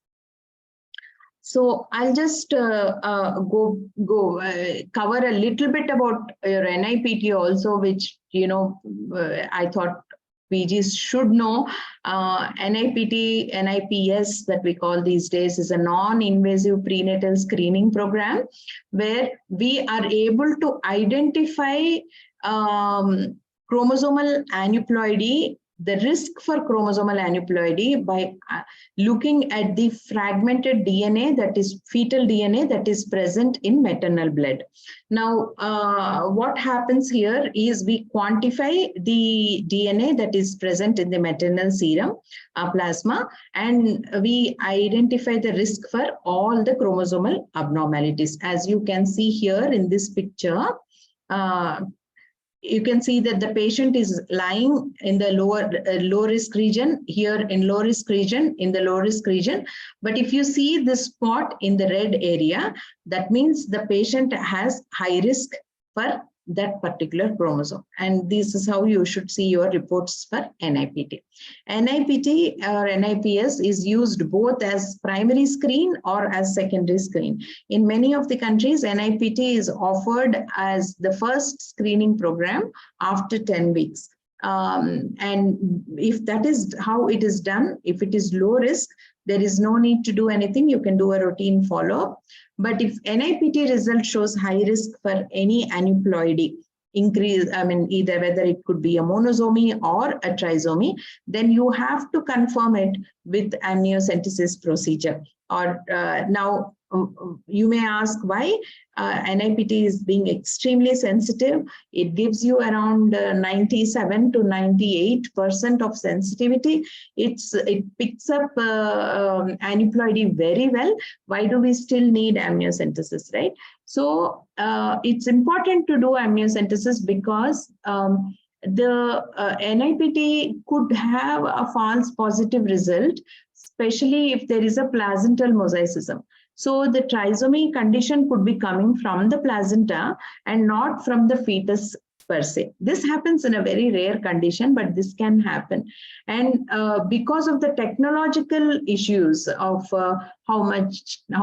So I'll just cover a little bit about your NIPT also, which, you know, I thought PGs should know. NIPT, NIPS that we call these days is a non-invasive prenatal screening program where we are able to identify chromosomal aneuploidy the risk for chromosomal aneuploidy by looking at the fragmented DNA, that is fetal DNA, that is present in maternal blood. Now, what happens here is we quantify the DNA that is present in the maternal serum plasma, and we identify the risk for all the chromosomal abnormalities. As you can see here in this picture, you can see that the patient is lying in the low risk region, here in low risk region, in the low risk region. But if you see this spot in the red area, that means the patient has high risk for that particular chromosome. And this is how you should see your reports for NIPT. NIPT or NIPS is used both as primary screen or as secondary screen. In many of the countries, NIPT is offered as the first screening program after 10 weeks. And if that is how it is done, if it is low risk, there is no need to do anything. You can do a routine follow-up. But if NIPT result shows high risk for any aneuploidy increase, I mean, either whether it could be a monosomy or a trisomy, then you have to confirm it with amniocentesis procedure. Or now you may ask why NIPT is being extremely sensitive. It gives you around 97 to 98% of sensitivity. It picks up aneuploidy very well. Why do we still need amniocentesis, right? So it's important to do amniocentesis because the NIPT could have a false positive result, especially if there is a placental mosaicism. So the trisomy condition could be coming from the placenta and not from the fetus per se. This happens in a very rare condition, but this can happen. And because of the technological issues of how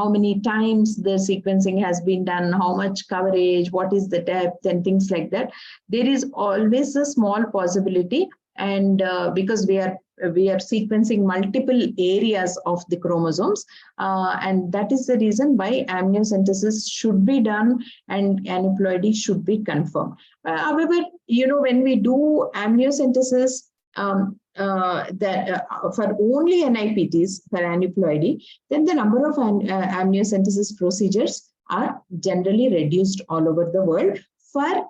many times the sequencing has been done, how much coverage, what is the depth and things like that, there is always a small possibility. And because we are sequencing multiple areas of the chromosomes, and that is the reason why amniocentesis should be done and aneuploidy should be confirmed. However, you know, when we do amniocentesis for only NIPTs for aneuploidy, then the number of amniocentesis procedures are generally reduced all over the world for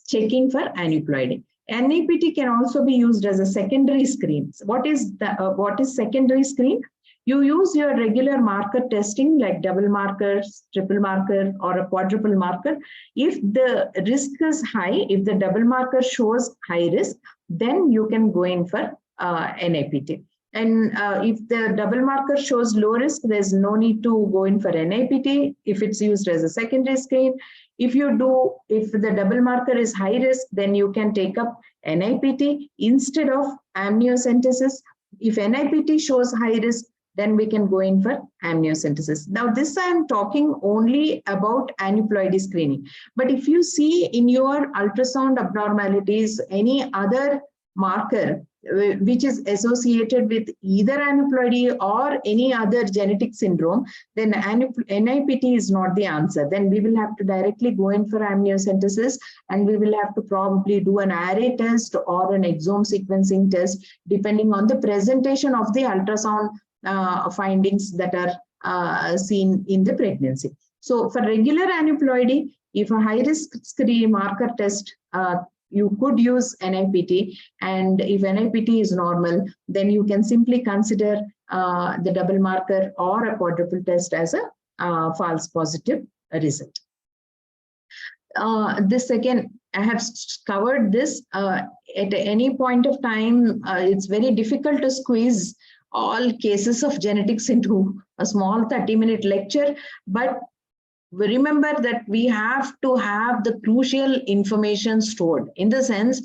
checking for aneuploidy. NIPT can also be used as a secondary screen. What is secondary screen? You use your regular marker testing like double marker, triple marker, or a quadruple marker. If the risk is high, if the double marker shows high risk, then you can go in for NIPT. And if the double marker shows low risk, there's no need to go in for NIPT if it's used as a secondary screen. If the double marker is high risk, then you can take up NIPT instead of amniocentesis. If NIPT shows high risk, then we can go in for amniocentesis. Now, this I am talking only about aneuploidy screening. But if you see in your ultrasound abnormalities, any other marker which is associated with either aneuploidy or any other genetic syndrome, then NIPT is not the answer. Then we will have to directly go in for amniocentesis, and we will have to probably do an array test or an exome sequencing test, depending on the presentation of the ultrasound findings that are seen in the pregnancy. So for regular aneuploidy, if a high-risk screen marker test, you could use NIPT, and if NIPT is normal, then you can simply consider the double marker or a quadruple test as a false positive result. This again, I have covered this at any point of time. It's very difficult to squeeze all cases of genetics into a small 30-minute lecture, but remember that we have to have the crucial information stored, in the sense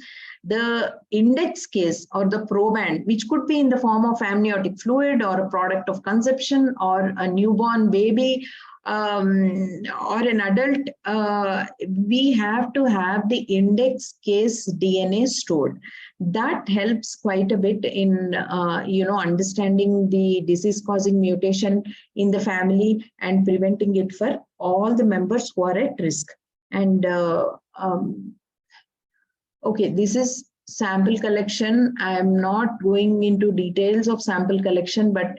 the index case or the proband, which could be in the form of amniotic fluid or a product of conception or a newborn baby or an adult, we have to have the index case DNA stored. That helps quite a bit in understanding the disease-causing mutation in the family and preventing it for all the members who are at risk. And okay, this is sample collection. I am not going into details of sample collection, but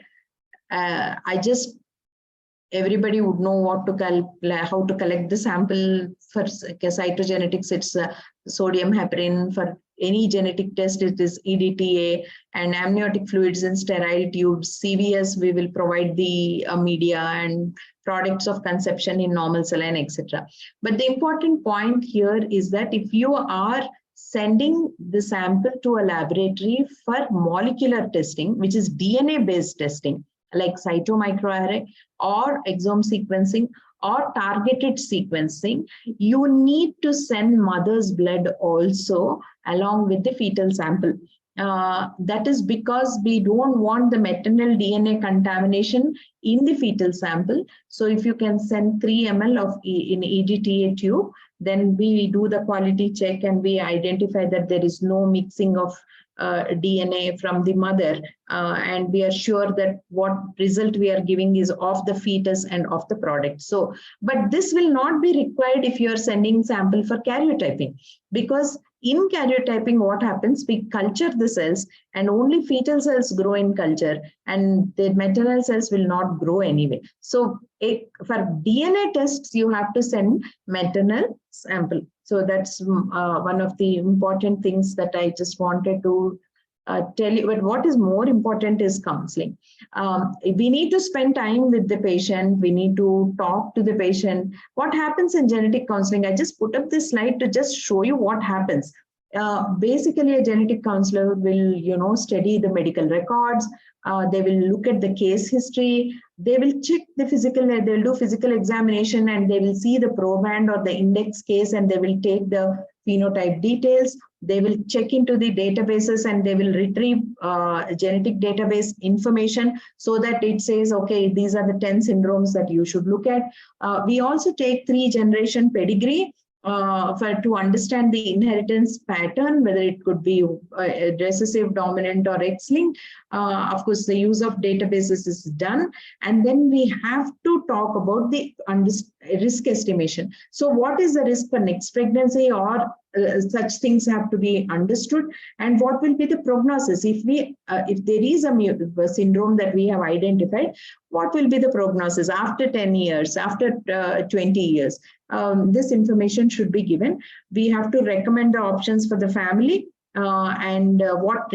everybody would know what to how to collect the sample. For cytogenetics, it's sodium heparin. For any genetic test, it is EDTA, and amniotic fluids in sterile tubes. CVS, we will provide the media and products of conception in normal saline, etc. But the important point here is that if you are sending the sample to a laboratory for molecular testing, which is DNA-based testing, like cytomicroarray or exome sequencing or targeted sequencing, you need to send mother's blood also along with the fetal sample. That is because we don't want the maternal DNA contamination in the fetal sample. So if you can send 3 ml of in EDTA tube, then we do the quality check and we identify that there is no mixing of DNA from the mother, and we are sure that what result we are giving is of the fetus and of the product. So, but this will not be required if you are sending sample for karyotyping, because in karyotyping, what happens, we culture the cells and only fetal cells grow in culture and the maternal cells will not grow anyway. So for DNA tests, you have to send maternal sample. So that's one of the important things that I just wanted to tell you. But what is more important is counseling. We need to spend time with the patient. We need to talk to the patient. What happens in genetic counseling? I just put up this slide to just show you what happens. Basically, a genetic counselor will, study the medical records. They will look at the case history. They will check the physical, they will do physical examination and they will see the proband or the index case and they will take the phenotype details. They will check into the databases and they will retrieve genetic database information so that it says, okay, these are the 10 syndromes that you should look at. We also take 3-generation pedigree to understand the inheritance pattern, whether it could be recessive, dominant, or X-linked. Of course, the use of databases is done. And then we have to talk about the risk estimation. So what is the risk for next pregnancy or such things have to be understood, and what will be the prognosis if there is a syndrome that we have identified, what will be the prognosis after 10 years, after 20 years. This information should be given. We have to recommend the options for the family and what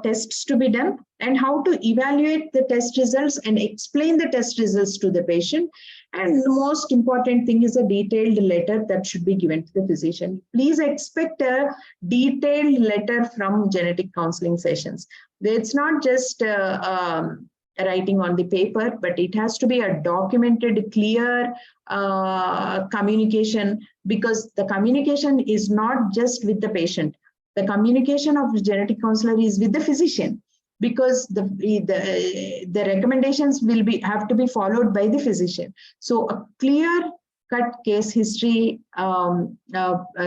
tests to be done and how to evaluate the test results and explain the test results to the patient. And the most important thing is a detailed letter that should be given to the physician. Please expect a detailed letter from genetic counseling sessions. It's not just writing on the paper, but it has to be a documented, clear communication, because the communication is not just with the patient. The communication of the genetic counselor is with the physician, because the recommendations will have to be followed by the physician. So a clear cut case history,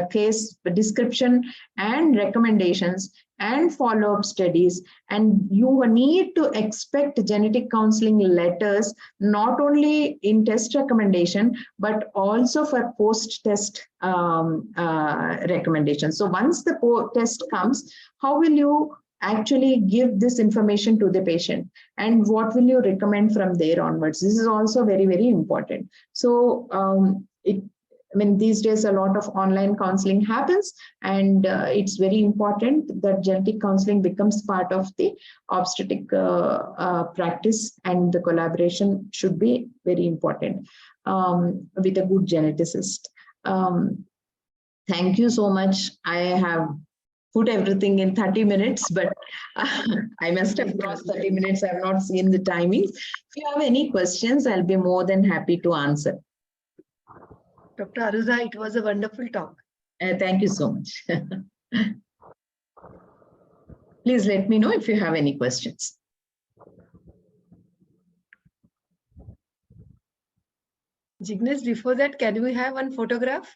case description and recommendations and follow-up studies. And you need to expect genetic counseling letters, not only in test recommendation, but also for post-test recommendations. So once the test comes, how will you actually give this information to the patient and what will you recommend from there onwards? This is also very, very important. So these days a lot of online counseling happens, and it's very important that genetic counseling becomes part of the obstetric practice, and the collaboration should be very important with a good geneticist. Thank you so much. I have put everything in 30 minutes, but I must have crossed 30 minutes. I have not seen the timings. If you have any questions, I'll be more than happy to answer. Dr. Aruza, it was a wonderful talk. Thank you so much. Please let me know if you have any questions. Jignesh, before that, can we have one photograph?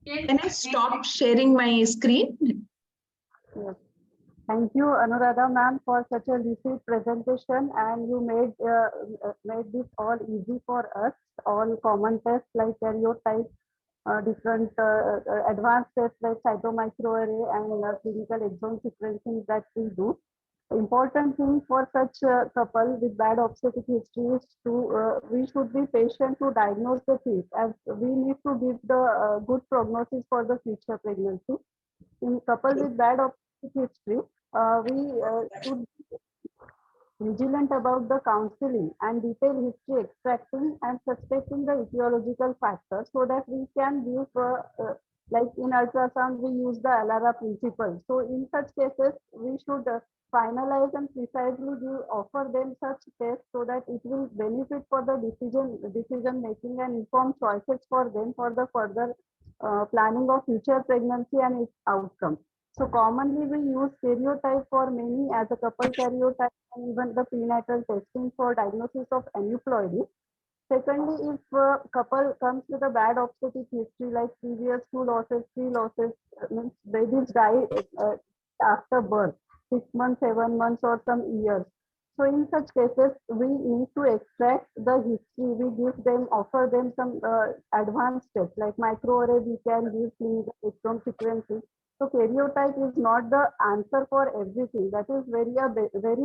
Can I stop sharing my screen? Yes. Thank you, Anuradha ma'am, for such a lucid presentation, and you made this all easy for us. All common tests like karyotype, different advanced tests like cytomicroarray and clinical exome sequencing that we do. Important thing for such a couple with bad obstetric history is to we should be patient to diagnose the case, as we need to give the good prognosis for the future pregnancy. In couple with bad obstetric history, we should vigilant about the counseling and detailed history extracting and suspecting the etiological factors so that we can give, like in ultrasound, we use the ALARA principle. So in such cases, we should finalize and precisely offer them such tests so that it will benefit for the decision making and informed choices for them for the further planning of future pregnancy and its outcome. So commonly we use karyotype for many as a couple karyotype and even the prenatal testing for diagnosis of aneuploidy. Secondly, if a couple comes with a bad obstetric history like previous 2 losses, 3 losses, means babies die after birth, 6 months, 7 months or some years. So in such cases, we need to extract the history. We give them, offer them some advanced tests like microarray. We can give clinical exome sequencing. So karyotype is not the answer for everything. That is very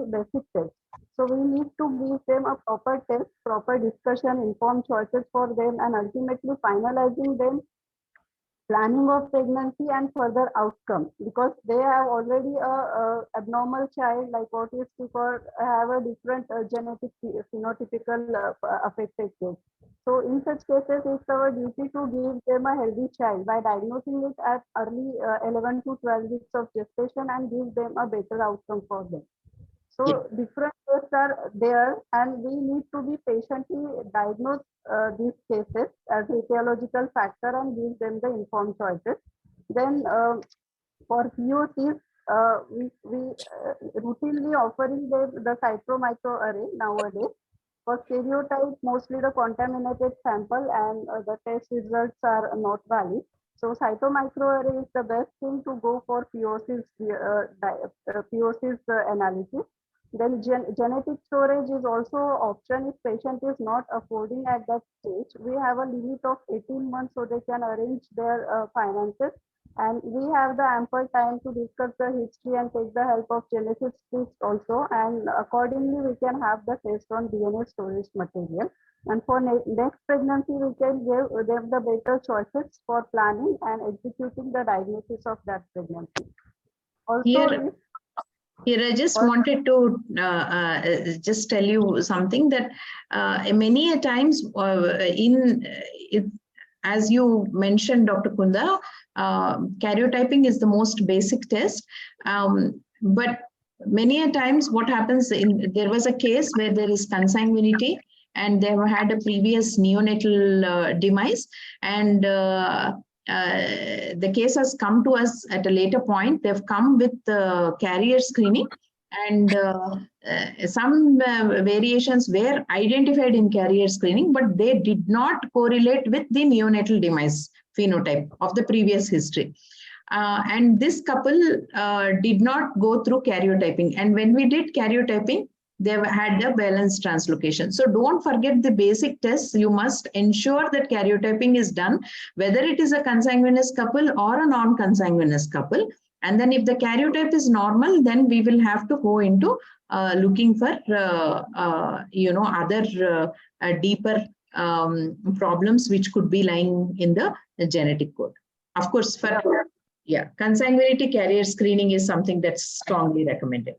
basic test. So we need to give them a proper test, proper discussion, informed choices for them, and ultimately finalizing them planning of pregnancy and further outcome, because they have already a abnormal child like autistic or have a different genetic phenotypical affected case. So in such cases, it's our duty to give them a healthy child by diagnosing it at early 11 to 12 weeks of gestation and give them a better outcome for them. So different tests are there, and we need to be patiently diagnose these cases as etiological factor and give them the informed choices. Then for POCs, we routinely offering the cytomicroarray nowadays. For stereotype, mostly the contaminated sample and the test results are not valid. So cytomicroarray is the best thing to go for POCs analysis. Then genetic storage is also option if patient is not affording at that stage. We have a limit of 18 months so they can arrange their finances. And we have the ample time to discuss the history and take the help of geneticists also. And accordingly, we can have the test on DNA storage material. And for next pregnancy, we can give them the better choices for planning and executing the diagnosis of that pregnancy. Also, Here, I just wanted to just tell you something that many a times as you mentioned, Dr. Kunda, karyotyping is the most basic test. But many a times what happens, there was a case where there is consanguinity and they had a previous neonatal demise, and the case has come to us at a later point. They've come with carrier screening, and some variations were identified in carrier screening, but they did not correlate with the neonatal demise phenotype of the previous history. And this couple did not go through karyotyping. And when we did karyotyping, they had a balanced translocation. So don't forget the basic tests. You must ensure that karyotyping is done, whether it is a consanguineous couple or a non-consanguineous couple. And then if the karyotype is normal, then we will have to go into looking for, other deeper problems which could be lying in the genetic code. Of course, for consanguinity, carrier screening is something that's strongly recommended.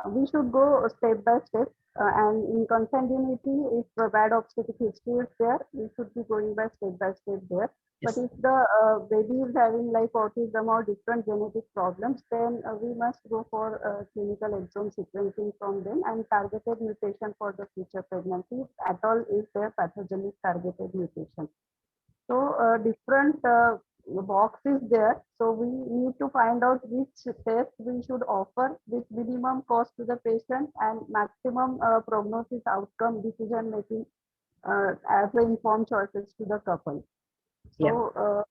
We should go step by step, and in consanguinity, if a bad obstetric history is there, we should be going by step there. Yes. But if the baby is having like autism or different genetic problems, then we must go for clinical exome sequencing from them and targeted mutation for the future pregnancy, at all is there pathogenic targeted mutation. So different box is there, so we need to find out which test we should offer with minimum cost to the patient and maximum prognosis outcome decision making as the informed choices to the couple. So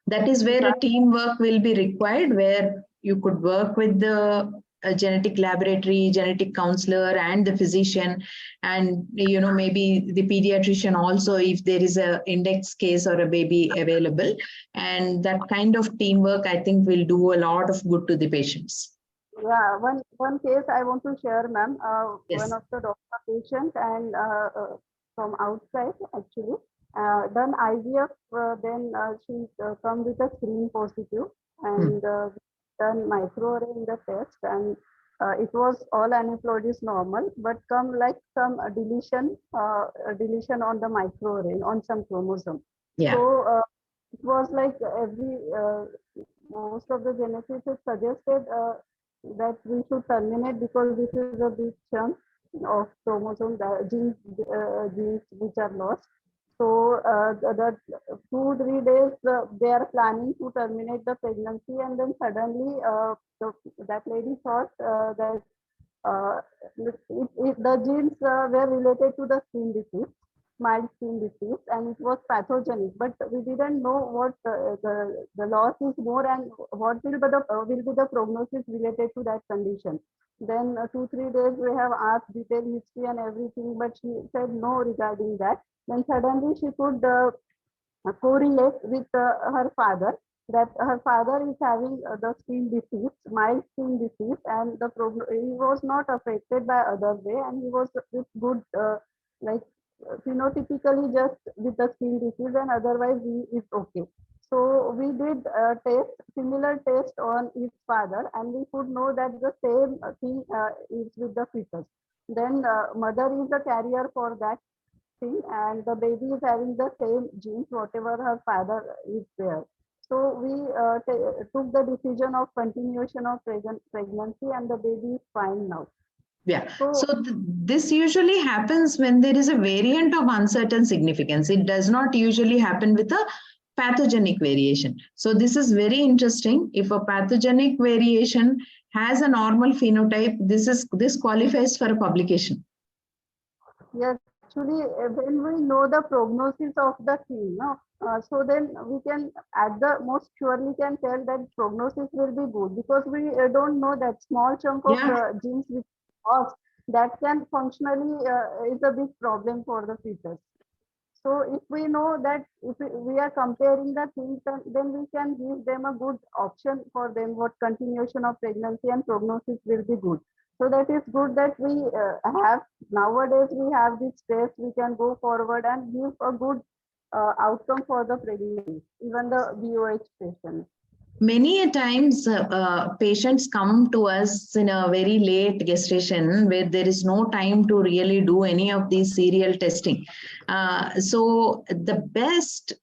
that is where a teamwork will be required, where you could work with the a genetic laboratory, genetic counselor, and the physician, and maybe the pediatrician also, if there is a index case or a baby available. And that kind of teamwork, I think, will do a lot of good to the patients. Yeah, one case I want to share, ma'am. Yes. One of the doctor patient and from outside actually done IVF. Then she come with a screen positive and done microarray in the test, and it was all aneuploid is normal, but come like some deletion on the microarray on some chromosome. Yeah. So it was like every most of the geneticists suggested that we should terminate because this is a big chunk of chromosome genes which are lost. So that 2-3 days they are planning to terminate the pregnancy, and then suddenly that lady thought that the genes were related to the skin disease, mild skin disease, and it was pathogenic. But we didn't know what the loss is more and what will be the prognosis related to that condition. Then 2-3 days we have asked detailed history and everything, but she said no regarding that. Then suddenly she could correlate with her father, that her father is having the skin disease, mild skin disease, and he was not affected by other way, and he was with good like phenotypically just with the skin disease, and otherwise he is okay. So we did similar test on his father, and we could know that the same thing is with the fetus. Then mother is the carrier for that thing, and the baby is having the same genes, whatever her father is there. So we took the decision of continuation of pregnancy, and the baby is fine now. Yeah. So this usually happens when there is a variant of uncertain significance. It does not usually happen with a pathogenic variation. So this is very interesting. If a pathogenic variation has a normal phenotype, this qualifies for a publication. Yes, actually, when we know the prognosis of the thing, so then we can at the most surely can tell that prognosis will be good, because we don't know that small chunk of genes which lost that can functionally is a big problem for the fetus. So if we know that if we are comparing the things, then we can give them a good option for them what continuation of pregnancy and prognosis will be good. So that is good that we have nowadays we have this test, we can go forward and give a good outcome for the pregnancy, even the VOH patients. Many a times patients come to us in a very late gestation where there is no time to really do any of these serial testing. So the best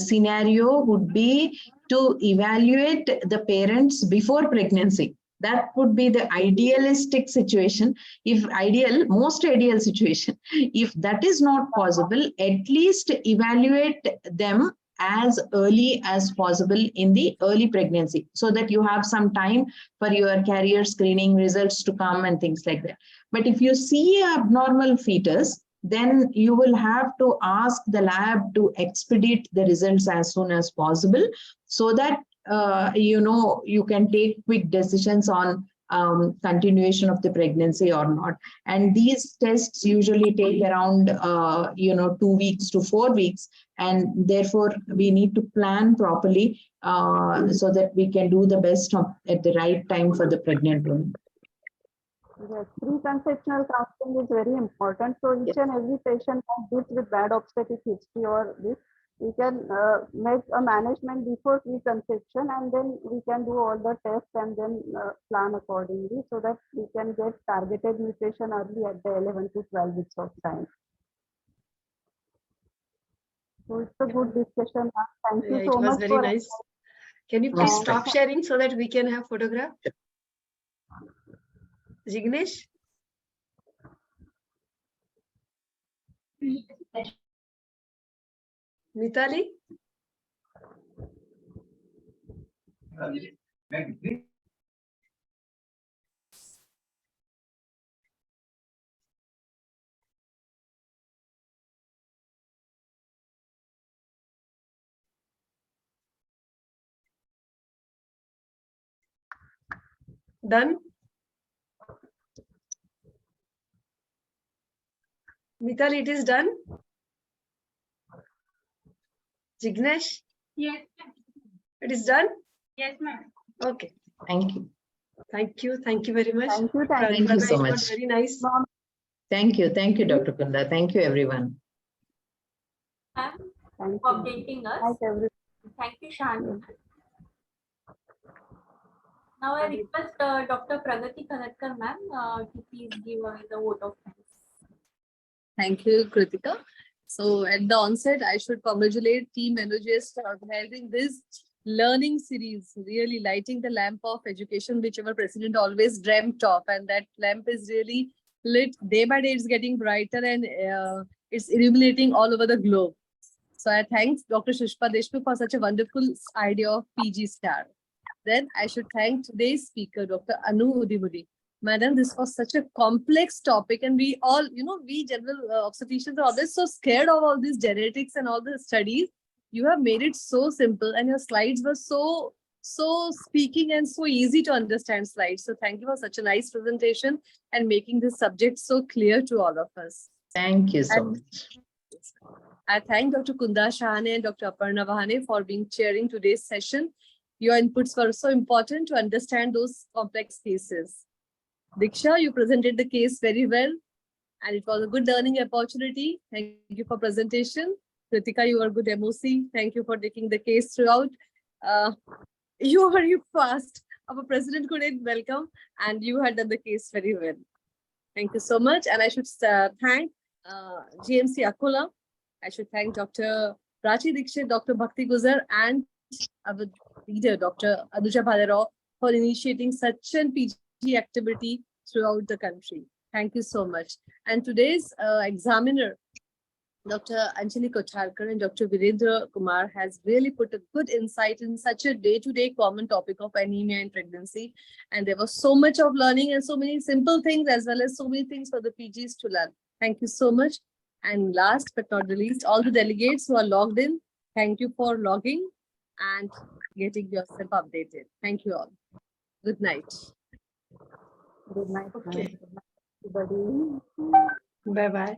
scenario would be to evaluate the parents before pregnancy. That would be the idealistic situation. Most ideal situation. If that is not possible, at least evaluate them as early as possible in the early pregnancy, so that you have some time for your carrier screening results to come and things like that. But if you see an abnormal fetus, then you will have to ask the lab to expedite the results as soon as possible, so that you can take quick decisions on continuation of the pregnancy or not. And these tests usually take around 2 weeks to 4 weeks, and therefore we need to plan properly so that we can do the best at the right time for the pregnant woman. Yes, pre-conceptional counseling is very important. So each and every patient who deals with bad obstetric history or this, we can make a management before pre-conception, and then we can do all the tests and then plan accordingly, so that we can get targeted mutation early at the 11 to 12 weeks of time. So it's a good discussion. Thank you so much. It was very nice. Can you please stop sharing so that we can have photograph? Jignesh? Mitali? Done? Mithal, it is done? Jignesh? Yes. It is done? Yes, ma'am. Okay. Thank you. Thank you. Thank you very much. Thank you. Thank you so It was much. very nice. Thank you, Dr. Kunda. Thank you, everyone. Ma'am, Thank for you. updating Night, us. everyone. Thank you, Shani. Now I request Dr. Pragati Kanatkar ma'am to please give the vote of thanks. Thank you, Kritika. So at the onset, I should congratulate Team Energies for organizing this learning series, really lighting the lamp of education, which our president always dreamt of. And that lamp is really lit day by day. It's getting brighter and it's illuminating all over the globe. So I thank Dr. Sushma Deshmukh for such a wonderful idea of PG Star. Then I should thank today's speaker, Dr. Anu Udimudi. Madam, this was such a complex topic, and we all, we general obstetricians are always so scared of all these genetics and all the studies. You have made it so simple, and your slides were so speaking and so easy to understand slides. So thank you for such a nice presentation and making this subject so clear to all of us. Thank you so much. I thank Dr. Kunda Shahane and Dr. Aparna Vahane for being chairing today's session. Your inputs were so important to understand those complex cases. Diksha, you presented the case very well, and it was a good learning opportunity. Thank you for presentation. Kritika, you were good MOC. Thank you for taking the case throughout. You were fast. Our president couldn't welcome, and you had done the case very well. Thank you so much. And I should thank GMC Akola. I should thank Dr. Prachi Dikshit, Dr. Bhakti Guzar, and our leader, Dr. Anuja Bhalerao, for initiating such an PG activity throughout the country. Thank you so much. And today's examiner, Dr. Anjali Kotharkar and Dr. Virendra Kumar has really put a good insight in such a day-to-day common topic of anemia in pregnancy. And there was so much of learning and so many simple things as well as so many things for the PGs to learn. Thank you so much. And last but not the least, all the delegates who are logged in, thank you for logging and getting yourself updated. Thank you all. Good night. Good night. Okay. Everybody. Bye-bye.